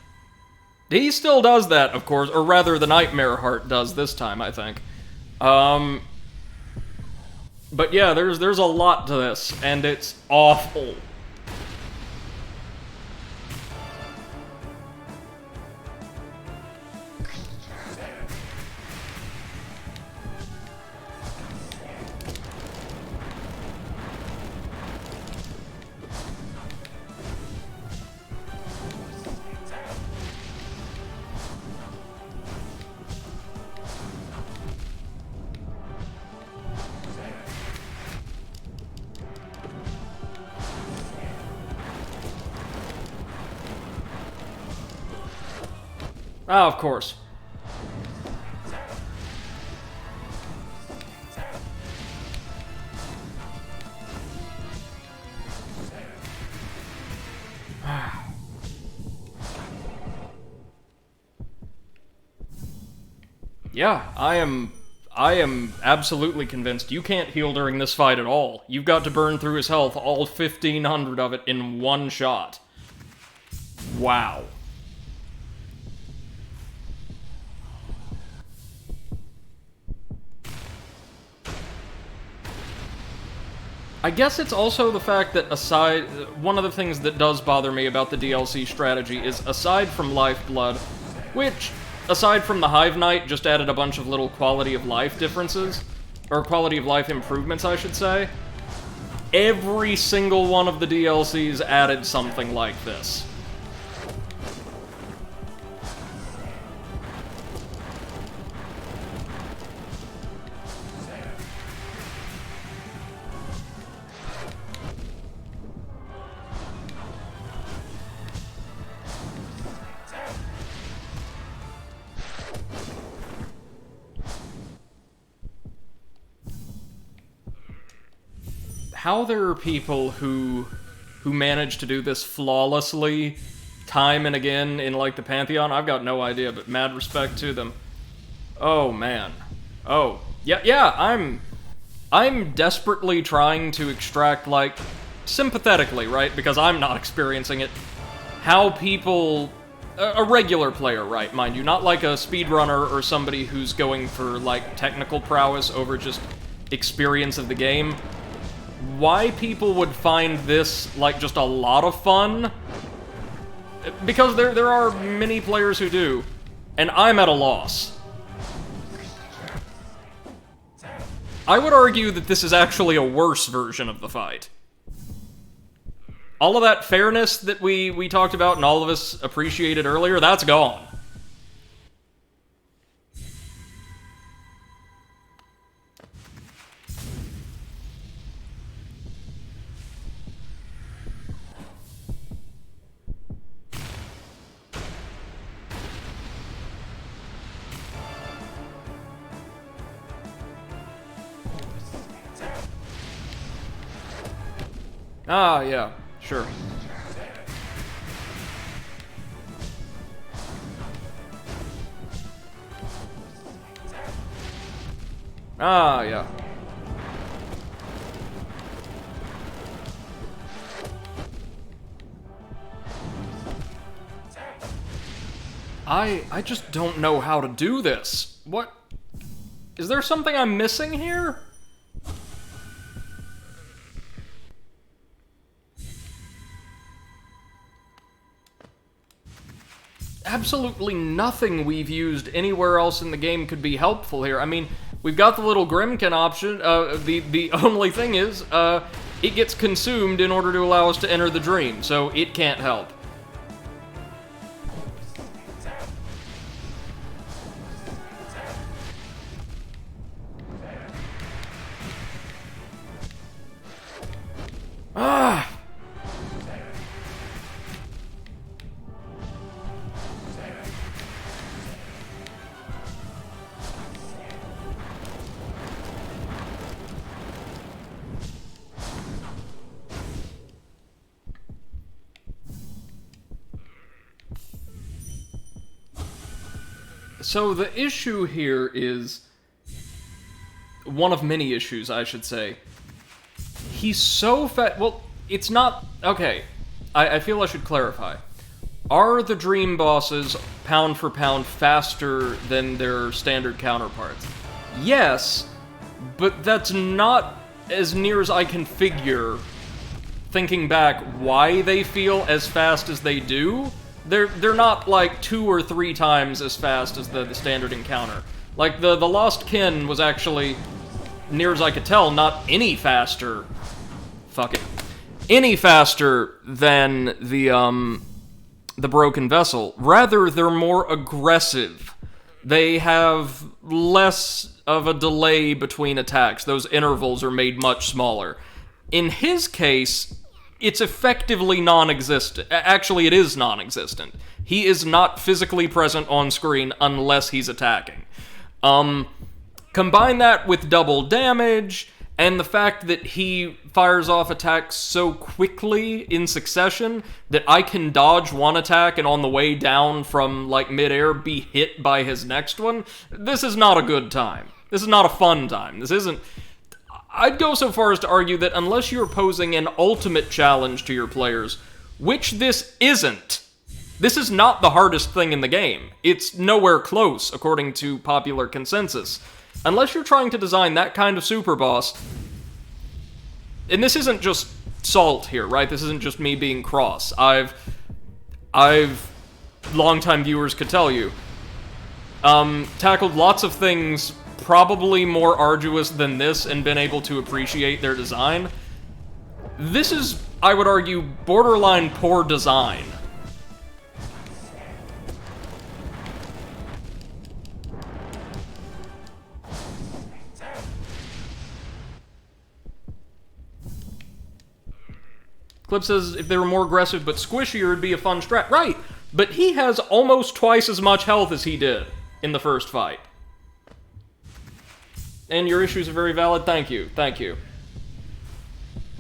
A: He still does that, of course, or rather the Nightmare Heart does this time, I think. But yeah, there's a lot to this, and it's awful. Ah, of course. Yeah, I am absolutely convinced you can't heal during this fight at all. You've got to burn through his health, all 1,500 of it, in one shot. Wow. I guess it's also the fact that one of the things that does bother me about the DLC strategy is, aside from Lifeblood, which, aside from the Hive Knight, just added a bunch of little quality of life differences, or quality of life improvements, I should say, every single one of the DLCs added something like this. How there are people who manage to do this flawlessly time and again in, like, the Pantheon, I've got no idea, but mad respect to them. Oh, man. Oh. Yeah, I'm desperately trying to extract, like, sympathetically, right, because I'm not experiencing it, how people, a regular player, right, mind you, not like a speedrunner or somebody who's going for, like, technical prowess over just experience of the game, why people would find this, like, just a lot of fun. Because there are many players who do, and I'm at a loss. I would argue that this is actually a worse version of the fight. All of that fairness that we talked about and all of us appreciated earlier, that's gone. Ah, yeah, sure. Ah, yeah. I just don't know how to do this. What? Is there something I'm missing here? Absolutely nothing we've used anywhere else in the game could be helpful here. I mean, we've got the little Grimkin option. The only thing is, it gets consumed in order to allow us to enter the dream, so it can't help. Ah! So the issue here is one of many issues, I should say. He's so fat. Well, it's not. Okay, I feel I should clarify. Are the Dream bosses, pound for pound, faster than their standard counterparts? Yes, but that's not as near as I can figure, thinking back, why they feel as fast as they do. They're not like 2 or 3 times as fast as the standard encounter. Like, the Lost Kin was actually, near as I could tell, not any faster. Fuck it. Any faster than the Broken Vessel. Rather, they're more aggressive. They have less of a delay between attacks. Those intervals are made much smaller. In his case, it's effectively non-existent. Actually, it is non-existent. He is not physically present on screen unless he's attacking. Combine that with double damage, and the fact that he fires off attacks so quickly in succession that I can dodge one attack and on the way down from, like, midair be hit by his next one. This is not a good time. This is not a fun time. This isn't... I'd go so far as to argue that unless you're posing an ultimate challenge to your players, which this isn't, this is not the hardest thing in the game. It's nowhere close, according to popular consensus. Unless you're trying to design that kind of super boss, and this isn't just salt here, right? This isn't just me being cross. I've longtime viewers could tell you, tackled lots of things probably more arduous than this and been able to appreciate their design. This is, I would argue, borderline poor design. Clip says, if they were more aggressive but squishier, it'd be a fun strat. Right, but he has almost twice as much health as he did in the first fight. And your issues are very valid, thank you, thank you.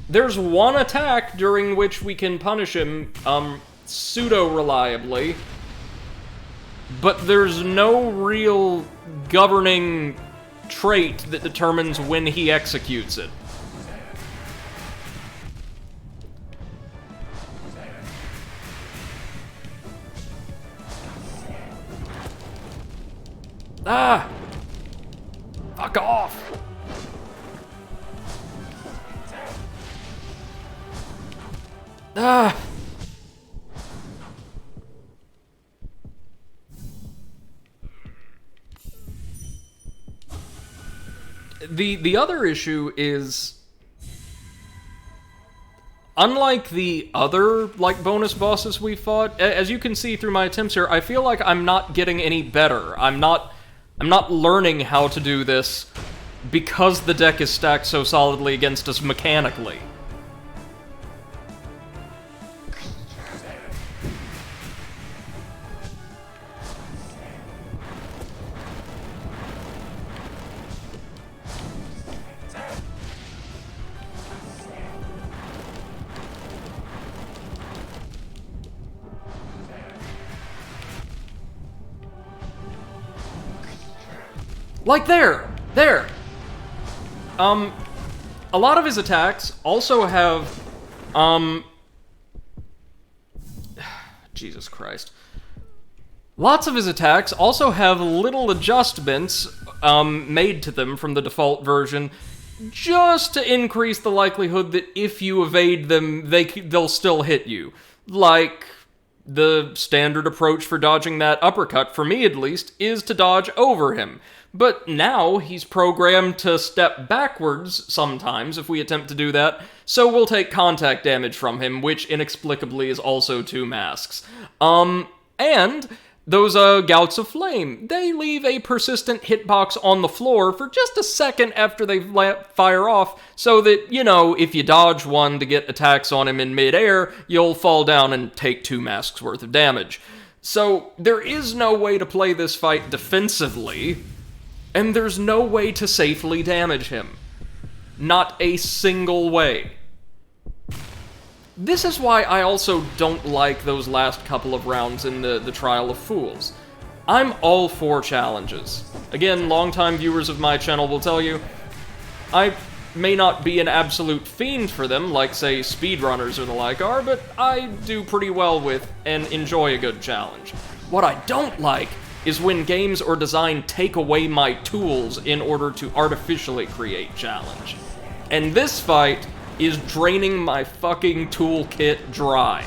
A: There's one attack during which we can punish him, pseudo-reliably, but there's no real governing trait that determines when he executes it. Ah! Fuck off! Ah! The other issue is, unlike the other, like, bonus bosses we fought, as you can see through my attempts here, I feel like I'm not getting any better. I'm not learning how to do this because the deck is stacked so solidly against us mechanically. Like there! A lot of his attacks also have, Jesus Christ. Lots of his attacks also have little adjustments, made to them from the default version, just to increase the likelihood that if you evade them, they'll still hit you. Like, the standard approach for dodging that uppercut, for me at least, is to dodge over him. But now he's programmed to step backwards sometimes if we attempt to do that, so we'll take contact damage from him, which inexplicably is also 2 masks. And those gouts of flame, they leave a persistent hitbox on the floor for just a second after they fire off, so that, you know, if you dodge one to get attacks on him in midair, you'll fall down and take 2 masks worth of damage. So there is no way to play this fight defensively, and there's no way to safely damage him. Not a single way. This is why I also don't like those last couple of rounds in the Trial of Fools. I'm all for challenges. Again, longtime viewers of my channel will tell you, I may not be an absolute fiend for them, like, say, speedrunners or the like are, but I do pretty well with and enjoy a good challenge. What I don't like is when games or design take away my tools in order to artificially create challenge. And this fight is draining my fucking toolkit dry.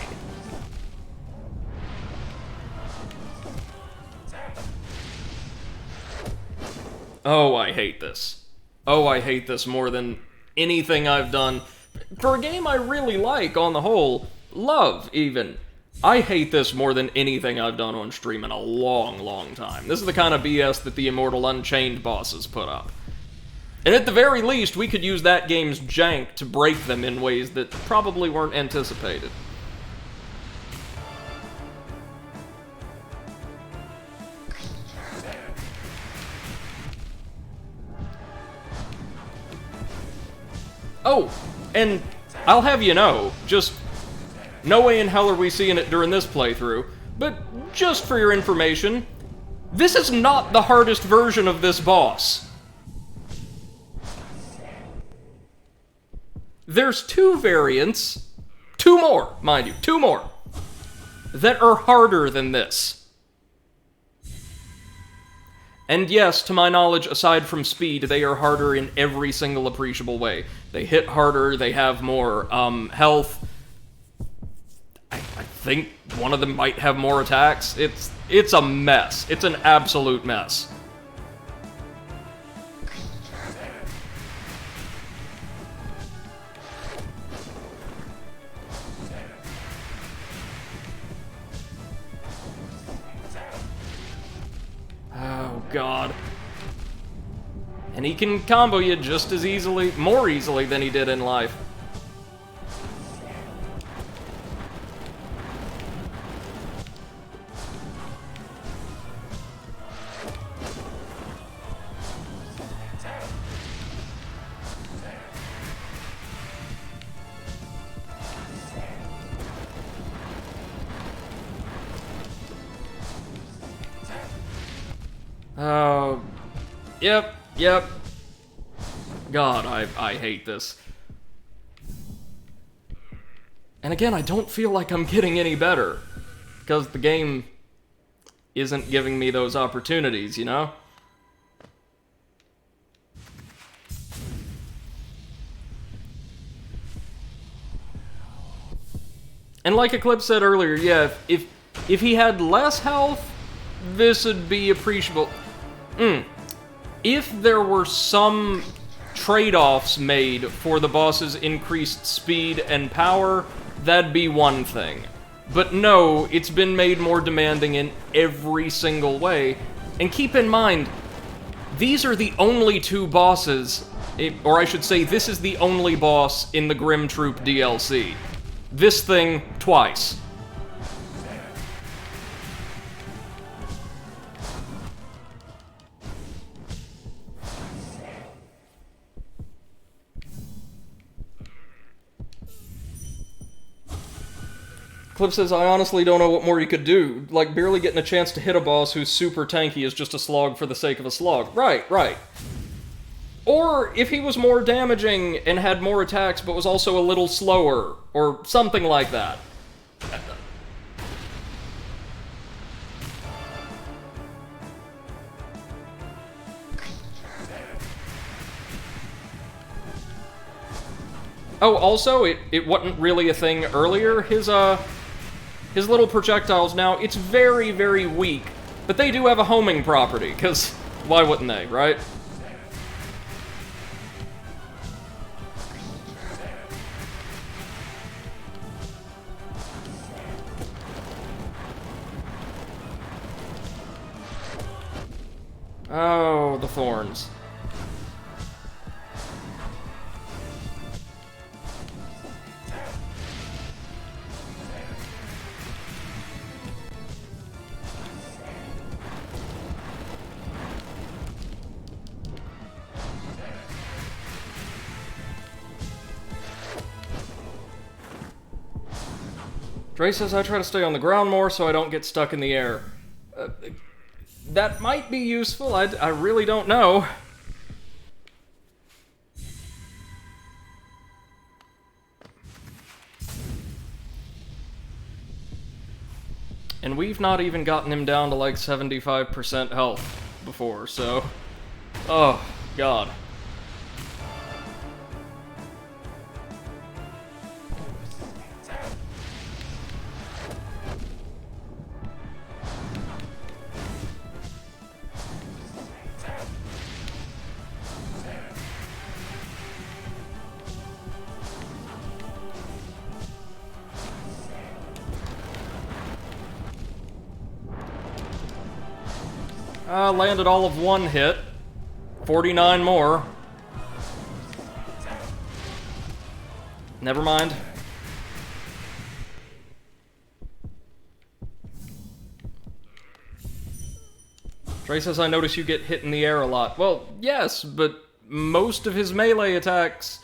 A: Oh, I hate this. Oh, I hate this more than anything I've done. For a game I really like, on the whole, love, even. I hate this more than anything I've done on stream in a long, long time. This is the kind of BS that the Immortal Unchained bosses put up. And at the very least, we could use that game's jank to break them in ways that probably weren't anticipated. Oh, and I'll have you know, just no way in hell are we seeing it during this playthrough, but just for your information, this is not the hardest version of this boss. There's two variants, two more, mind you, two more, that are harder than this. And yes, to my knowledge, aside from speed, they are harder in every single appreciable way. They hit harder, they have more health. I think one of them might have more attacks. It's a mess. It's an absolute mess. Oh, God. And he can combo you just as easily, more easily than he did in life. Oh, yep. God, I hate this. And again, I don't feel like I'm getting any better, because the game isn't giving me those opportunities, you know? And like Eclipse said earlier, yeah, if he had less health, this would be appreciable. If there were some trade-offs made for the boss's increased speed and power, that'd be one thing. But no, it's been made more demanding in every single way. And keep in mind, these are the only two bosses, or I should say, this is the only boss in the Grim Troop DLC. This thing, twice. Clip says, I honestly don't know what more you could do. Like, barely getting a chance to hit a boss who's super tanky is just a slog for the sake of a slog. Right. Or if he was more damaging and had more attacks but was also a little slower, or something like that. Oh, also, it wasn't really a thing earlier. His little projectiles now, it's very, very weak. But they do have a homing property, because why wouldn't they, right? Oh, the thorns. Dre says I try to stay on the ground more so I don't get stuck in the air. that might be useful. I really don't know. And we've not even gotten him down to like 75% health before, so... Oh, God. Landed all of one hit. 49 more. Never mind. Trey says, I notice you get hit in the air a lot. Well, yes, but most of his melee attacks,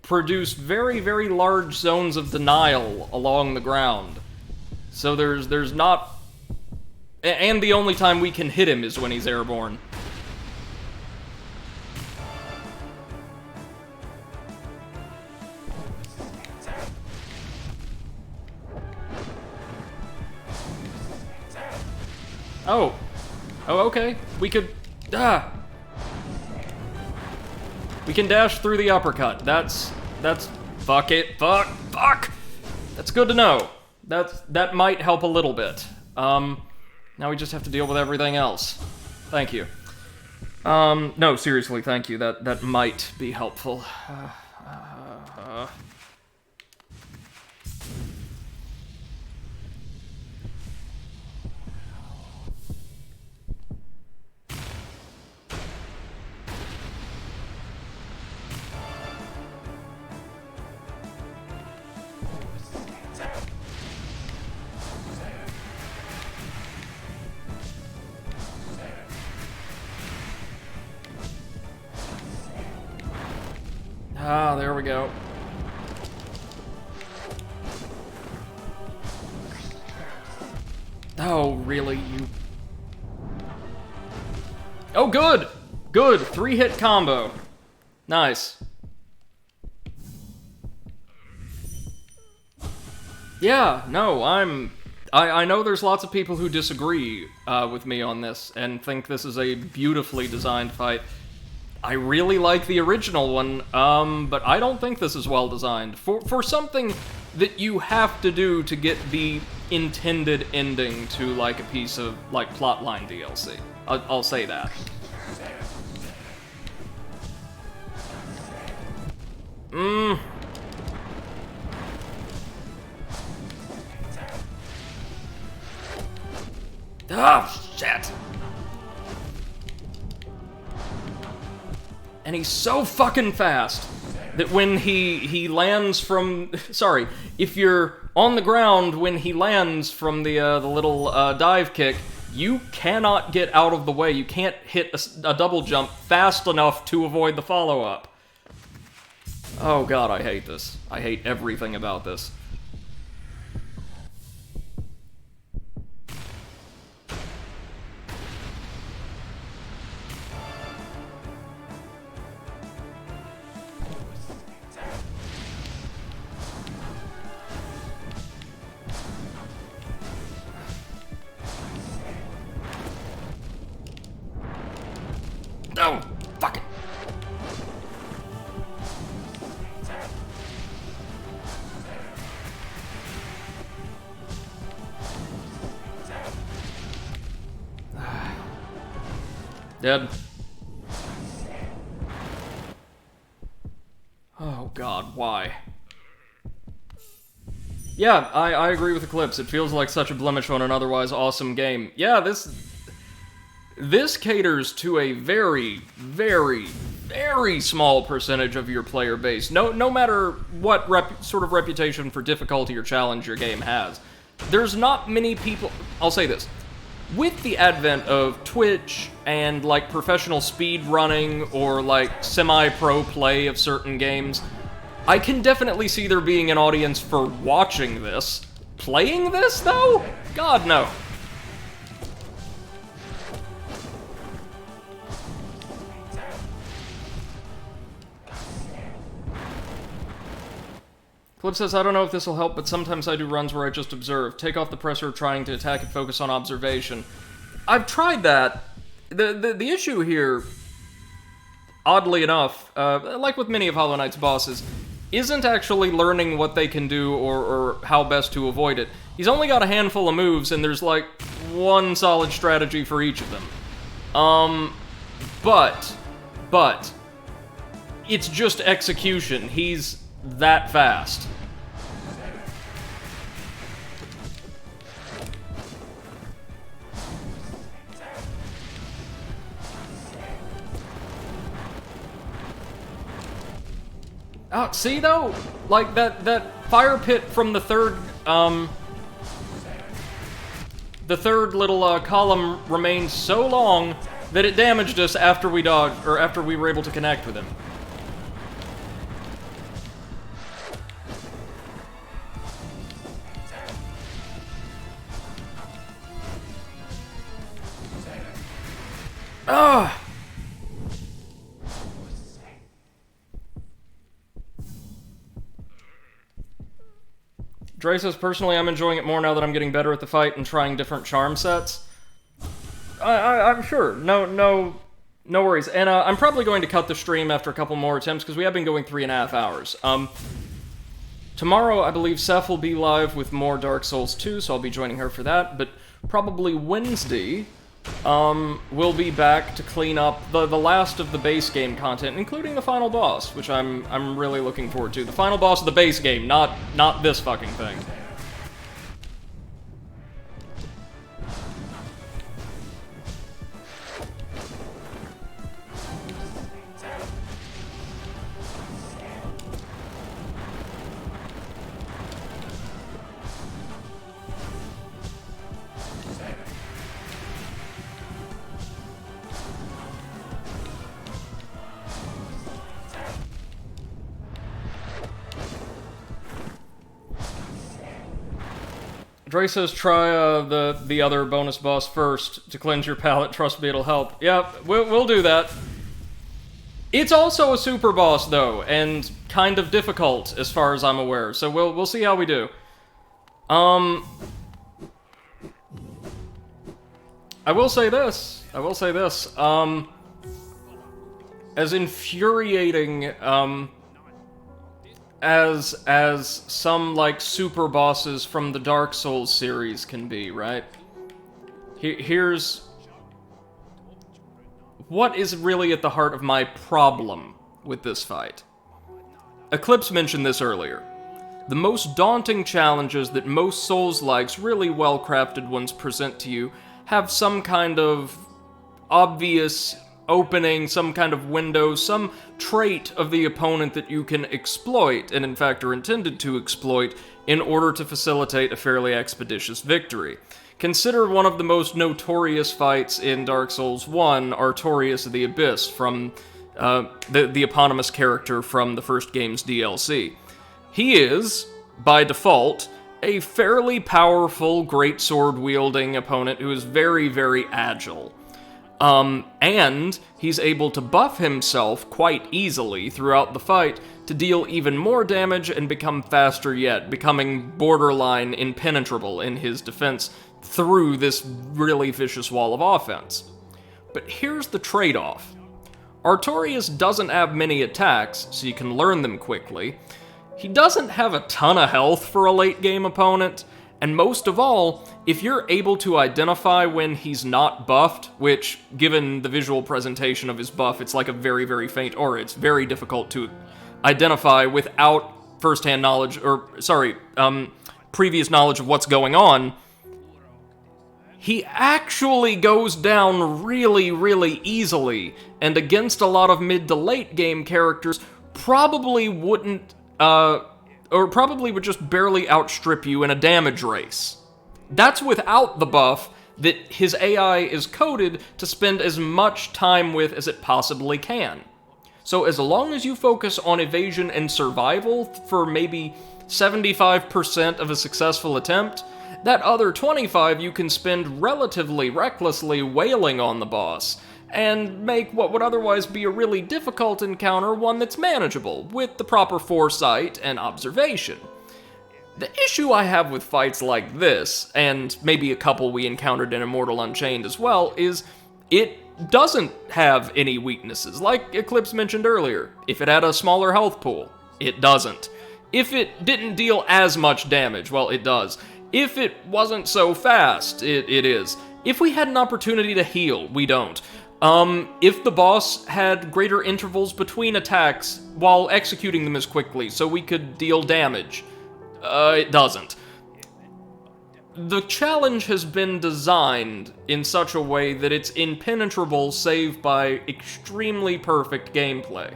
A: produce very, very large zones of denial along the ground. So there's not... And the only time we can hit him is when he's airborne. Oh. Oh, okay. We could... We can dash through the uppercut. That's... Fuck it. Fuck! That's good to know. That might help a little bit. Now we just have to deal with everything else. Thank you. No, seriously, thank you. That might be helpful. Ah, there we go. Oh, really, you... Oh, good! Good! 3-hit combo. Nice. Yeah, no, I know there's lots of people who disagree with me on this and think this is a beautifully designed fight. I really like the original one, but I don't think this is well designed. For something that you have to do to get the intended ending to, like, a piece of, like, plotline DLC. I'll say that. Ah, shit! And he's so fucking fast that when he lands from... Sorry, if you're on the ground when he lands from the little dive kick, you cannot get out of the way. You can't hit a double jump fast enough to avoid the follow-up. Oh god, I hate this. I hate everything about this. Oh, fuck it. Dead. Oh god, why? Yeah, I agree with Eclipse. It feels like such a blemish on an otherwise awesome game. Yeah, this caters to a very, very, very small percentage of your player base. No matter what sort of reputation for difficulty or challenge your game has. There's not many people... I'll say this. With the advent of Twitch and, like, professional speed running or, like, semi-pro play of certain games, I can definitely see there being an audience for watching this. Playing this, though? God, no. Flip says, I don't know if this will help, but sometimes I do runs where I just observe. Take off the pressure of trying to attack and focus on observation. I've tried that. The issue here, oddly enough, like with many of Hollow Knight's bosses, isn't actually learning what they can do or how best to avoid it. He's only got a handful of moves, and there's like one solid strategy for each of them. But it's just execution. He's that fast. Oh, see though? Like that fire pit from the third little column remained so long that it damaged us after we dodged, or after we were able to connect with him. Ah! Dre says, personally, I'm enjoying it more now that I'm getting better at the fight and trying different charm sets. I'm sure. No worries. And I'm probably going to cut the stream after a couple more attempts, because we have been going 3.5 hours. Tomorrow, I believe Seth will be live with more Dark Souls 2, so I'll be joining her for that. But probably Wednesday, we'll be back to clean up the last of the base game content, including the final boss, which I'm really looking forward to. The final boss of the base game, not this fucking thing. Dre says try the other bonus boss first to cleanse your palate. Trust me, it'll help. Yep, we'll do that. It's also a super boss though, and kind of difficult as far as I'm aware. So we'll see how we do. I will say this. As infuriating as some, like, super bosses from the Dark Souls series can be, right? Here's what is really at the heart of my problem with this fight. Eclipse mentioned this earlier. The most daunting challenges that most Souls-likes, really well-crafted ones, present to you have some kind of obvious opening, some kind of window, some trait of the opponent that you can exploit, and in fact are intended to exploit, in order to facilitate a fairly expeditious victory. Consider one of the most notorious fights in Dark Souls 1, Artorias of the Abyss, from the eponymous character from the first game's DLC. He is, by default, a fairly powerful greatsword-wielding opponent who is very, very agile. And he's able to buff himself quite easily throughout the fight to deal even more damage and become faster yet, becoming borderline impenetrable in his defense through this really vicious wall of offense. But here's the trade-off. Artorias doesn't have many attacks, so you can learn them quickly. He doesn't have a ton of health for a late-game opponent, and most of all, if you're able to identify when he's not buffed, which, given the visual presentation of his buff, it's like a very, very faint aura. It's very difficult to identify without first-hand knowledge, previous knowledge of what's going on. He actually goes down really, really easily, and against a lot of mid to late game characters, probably would just barely outstrip you in a damage race. That's without the buff that his AI is coded to spend as much time with as it possibly can. So as long as you focus on evasion and survival for maybe 75% of a successful attempt, that other 25 you can spend relatively recklessly wailing on the boss, and make what would otherwise be a really difficult encounter one that's manageable, with the proper foresight and observation. The issue I have with fights like this, and maybe a couple we encountered in Immortal Unchained as well, is it doesn't have any weaknesses, like Eclipse mentioned earlier. If it had a smaller health pool, it doesn't. If it didn't deal as much damage, well, it does. If it wasn't so fast, it is. If we had an opportunity to heal, we don't. If the boss had greater intervals between attacks while executing them as quickly so we could deal damage, it doesn't. The challenge has been designed in such a way that it's impenetrable save by extremely perfect gameplay.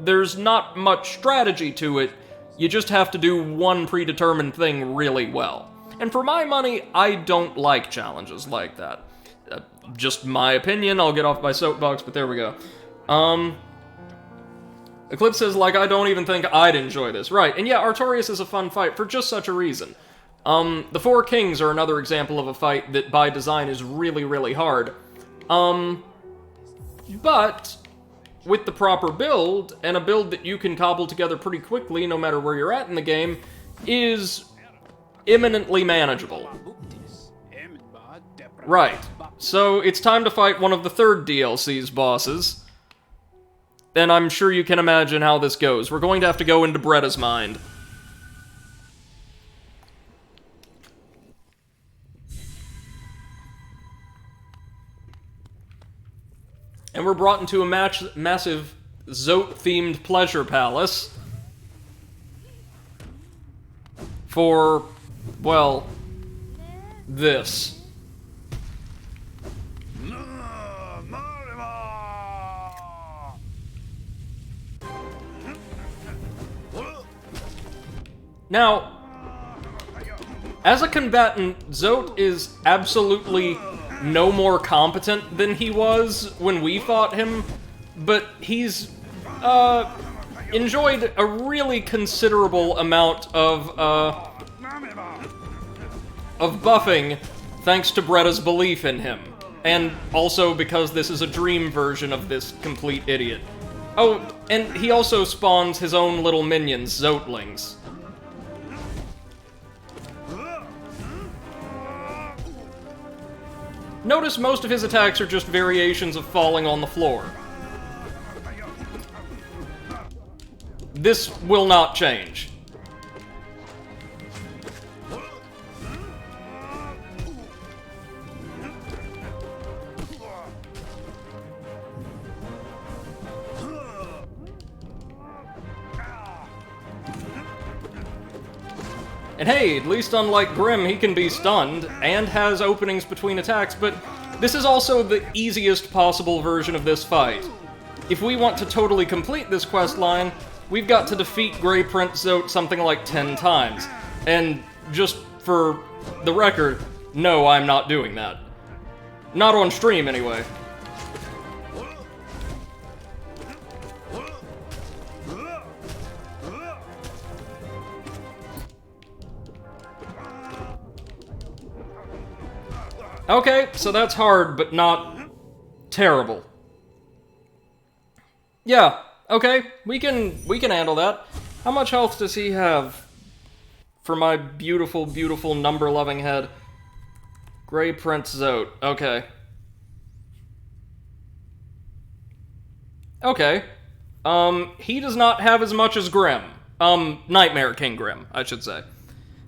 A: There's not much strategy to it, you just have to do one predetermined thing really well. And for my money, I don't like challenges like that. Just my opinion, I'll get off my soapbox, but there we go. Eclipse says, like, I don't even think I'd enjoy this. Right, and yeah, Artorias is a fun fight for just such a reason. The Four Kings are another example of a fight that by design is really, really hard. But with the proper build, and a build that you can cobble together pretty quickly no matter where you're at in the game, is eminently manageable. Right, so it's time to fight one of the third DLC's bosses. And I'm sure you can imagine how this goes. We're going to have to go into Bretta's mind. And we're brought into a massive Zote-themed pleasure palace. For, well, this. Now, as a combatant, Zote is absolutely no more competent than he was when we fought him, but he's, enjoyed a really considerable amount of buffing thanks to Bretta's belief in him. And also because this is a dream version of this complete idiot. Oh, and he also spawns his own little minions, Zotelings. Notice most of his attacks are just variations of falling on the floor. This will not change. And hey, at least unlike Grim, he can be stunned, and has openings between attacks, but this is also the easiest possible version of this fight. If we want to totally complete this quest line, we've got to defeat Grey Prince Zote something like 10 times. And just for the record, no, I'm not doing that. Not on stream, anyway. Okay, so that's hard, but not terrible. Yeah, okay, we can handle that. How much health does he have? For my beautiful, beautiful number-loving head. Grey Prince Zote, okay. Okay. He does not have as much as Grim. Nightmare King Grim, I should say.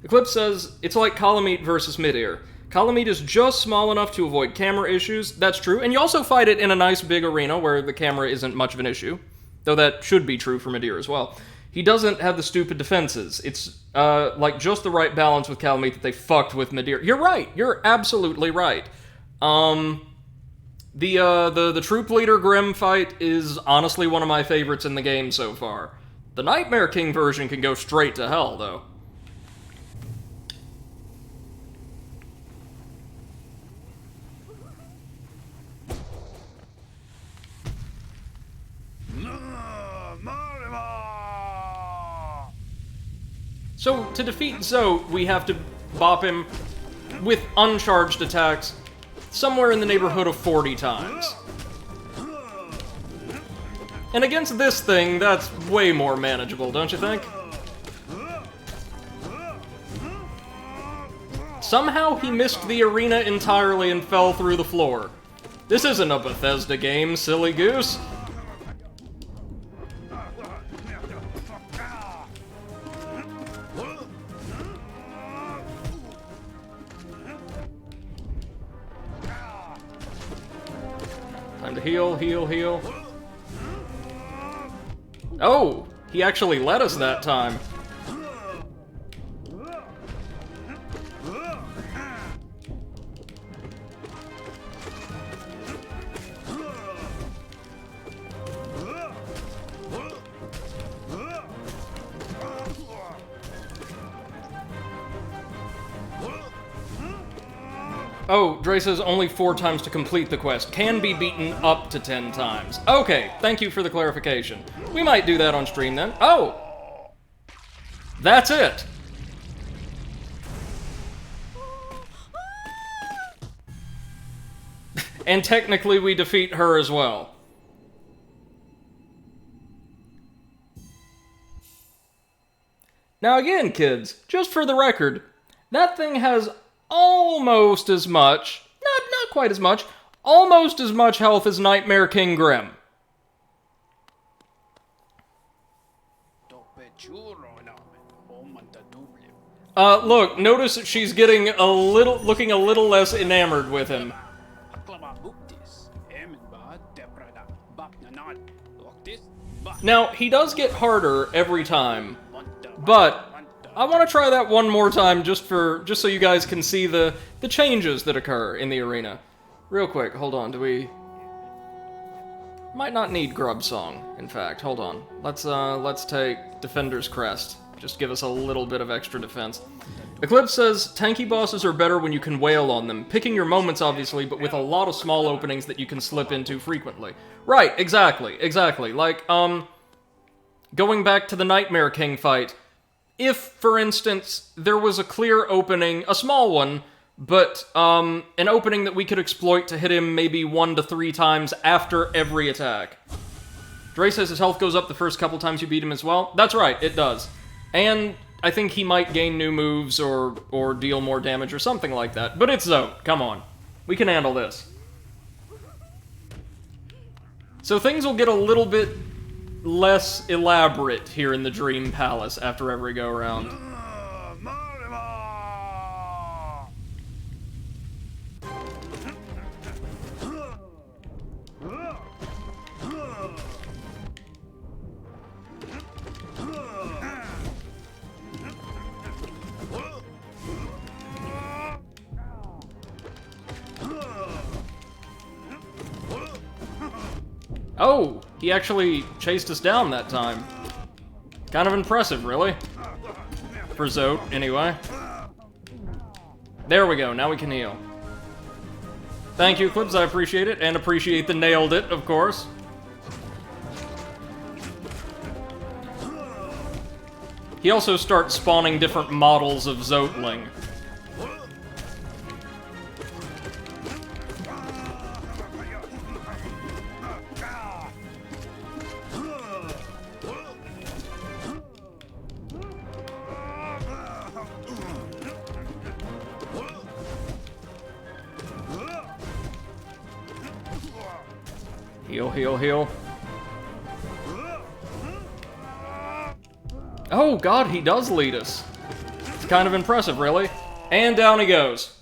A: Eclipse says, it's like Kalameet versus Midir. Kalameet is just small enough to avoid camera issues, that's true, and you also fight it in a nice big arena where the camera isn't much of an issue, though that should be true for Midir as well. He doesn't have the stupid defenses. It's, like, just the right balance with Kalameet that they fucked with Midir. You're right, you're absolutely right. The Troop Leader Grim fight is honestly one of my favorites in the game so far. The Nightmare King version can go straight to hell, though. So, to defeat Zote, we have to bop him with uncharged attacks somewhere in the neighborhood of 40 times. And against this thing, that's way more manageable, don't you think? Somehow he missed the arena entirely and fell through the floor. This isn't a Bethesda game, silly goose. Time to heal, heal, heal. Oh! He actually let us that time. Oh, Dre says only 4 times to complete the quest. Can be beaten up to 10 times. Okay, thank you for the clarification. We might do that on stream then. Oh! That's it! And technically we defeat her as well. Now again, kids, just for the record, that thing has almost as much, not quite as much, almost as much health as Nightmare King Grim. Look, notice that she's getting looking a little less enamored with him. Now, he does get harder every time, but I want to try that one more time just so you guys can see the changes that occur in the arena. Real quick, hold on, do we... Might not need Grub Song, in fact, hold on. Let's take Defender's Crest. Just give us a little bit of extra defense. Eclipse says, tanky bosses are better when you can wail on them. Picking your moments, obviously, but with a lot of small openings that you can slip into frequently. Right, exactly. Like, going back to the Nightmare King fight, if, for instance, there was a clear opening, a small one, but an opening that we could exploit to hit him maybe 1 to 3 times after every attack. Dre says his health goes up the first couple times you beat him as well. That's right, it does. And I think he might gain new moves or deal more damage or something like that. But it's Zote, come on. We can handle this. So things will get a little bit less elaborate here in the Dream Palace after every go-around. Oh, he actually chased us down that time. Kind of impressive, really. For Zote, anyway. There we go, now we can heal. Thank you, Eclipse, I appreciate it, and appreciate the nailed it, of course. He also starts spawning different models of Zoteling. Heal, heal, heal. Oh god, he does lead us. It's kind of impressive, really. And down he goes.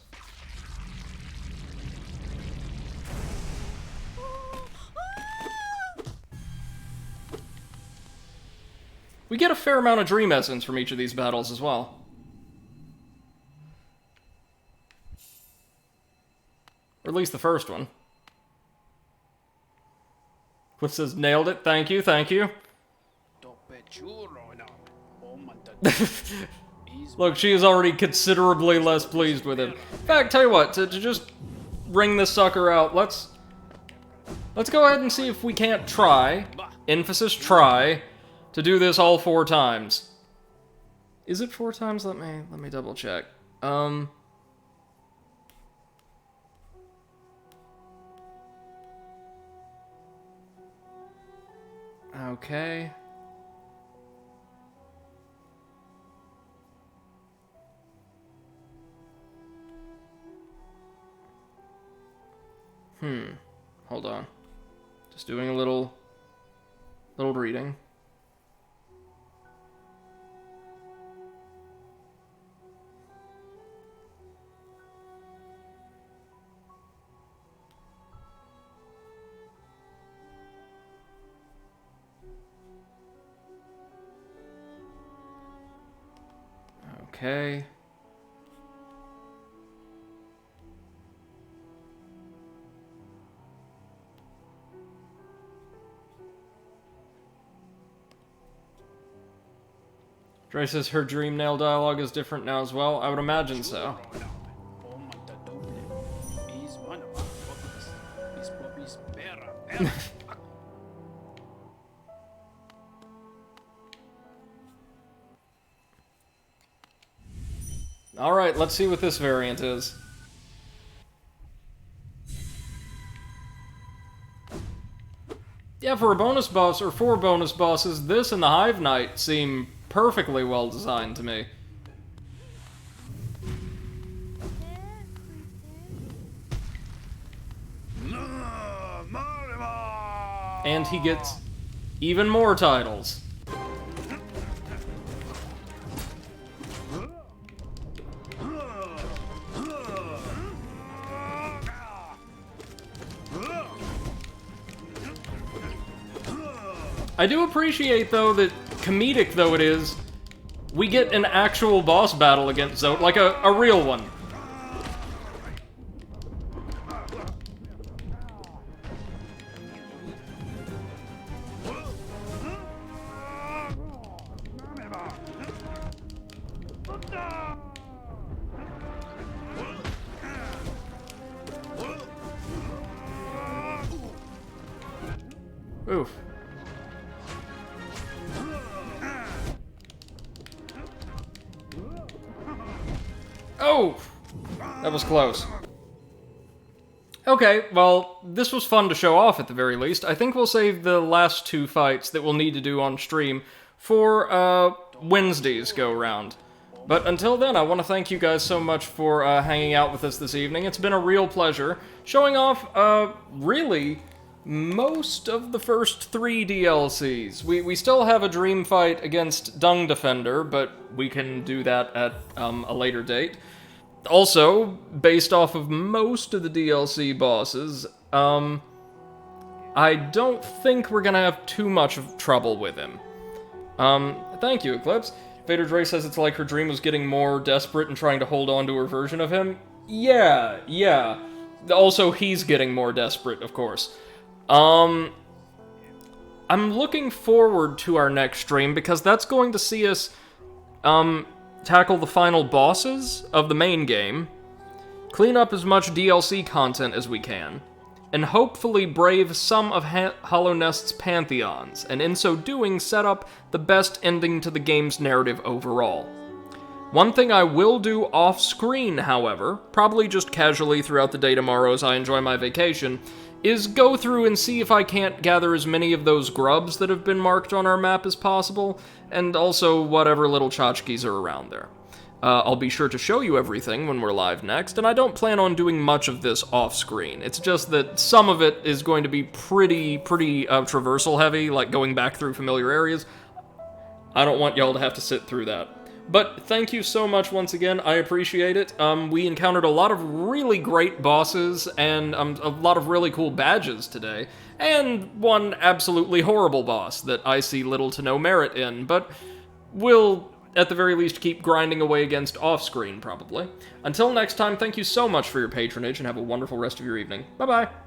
A: We get a fair amount of Dream Essence from each of these battles as well. Or at least the first one. Cliff says, nailed it. Thank you, thank you. Look, she is already considerably less pleased with him. In fact, tell you what, to just ring this sucker out, let's go ahead and see if we can't try, emphasis try, to do this all 4 times. Is it 4 times? Let me double check. Okay. Hold on. Just doing a little reading. Okay. Dre says her dream nail dialogue is different now as well. I would imagine so. Alright, let's see what this variant is. Yeah, for a bonus boss, or 4 bonus bosses, this and the Hive Knight seem perfectly well designed to me. And he gets even more titles. I do appreciate, though, that comedic though it is, we get an actual boss battle against Zote, like a real one. Oof. Oh! That was close. Okay, well, this was fun to show off at the very least. I think we'll save the last 2 fights that we'll need to do on stream for Wednesday's go-round. But until then, I want to thank you guys so much for hanging out with us this evening. It's been a real pleasure showing off, really, most of the first 3 DLCs. We still have a dream fight against Dung Defender, but we can do that at a later date. Also, based off of most of the DLC bosses, I don't think we're gonna have too much of trouble with him. Thank you, Eclipse. Vader Dre says it's like her dream was getting more desperate and trying to hold on to her version of him. Yeah. Also, he's getting more desperate, of course. I'm looking forward to our next stream because that's going to see us, tackle the final bosses of the main game, clean up as much DLC content as we can, and hopefully brave some of Hollow Nest's pantheons, and in so doing set up the best ending to the game's narrative overall. One thing I will do off-screen, however, probably just casually throughout the day tomorrow as I enjoy my vacation, is go through and see if I can't gather as many of those grubs that have been marked on our map as possible, and also whatever little tchotchkes are around there. I'll be sure to show you everything when we're live next, and I don't plan on doing much of this off-screen. It's just that some of it is going to be pretty traversal heavy, like going back through familiar areas. I don't want y'all to have to sit through that. But thank you so much once again, I appreciate it. We encountered a lot of really great bosses and a lot of really cool badges today, and one absolutely horrible boss that I see little to no merit in, but we'll, at the very least, keep grinding away against off-screen, probably. Until next time, thank you so much for your patronage, and have a wonderful rest of your evening. Bye-bye!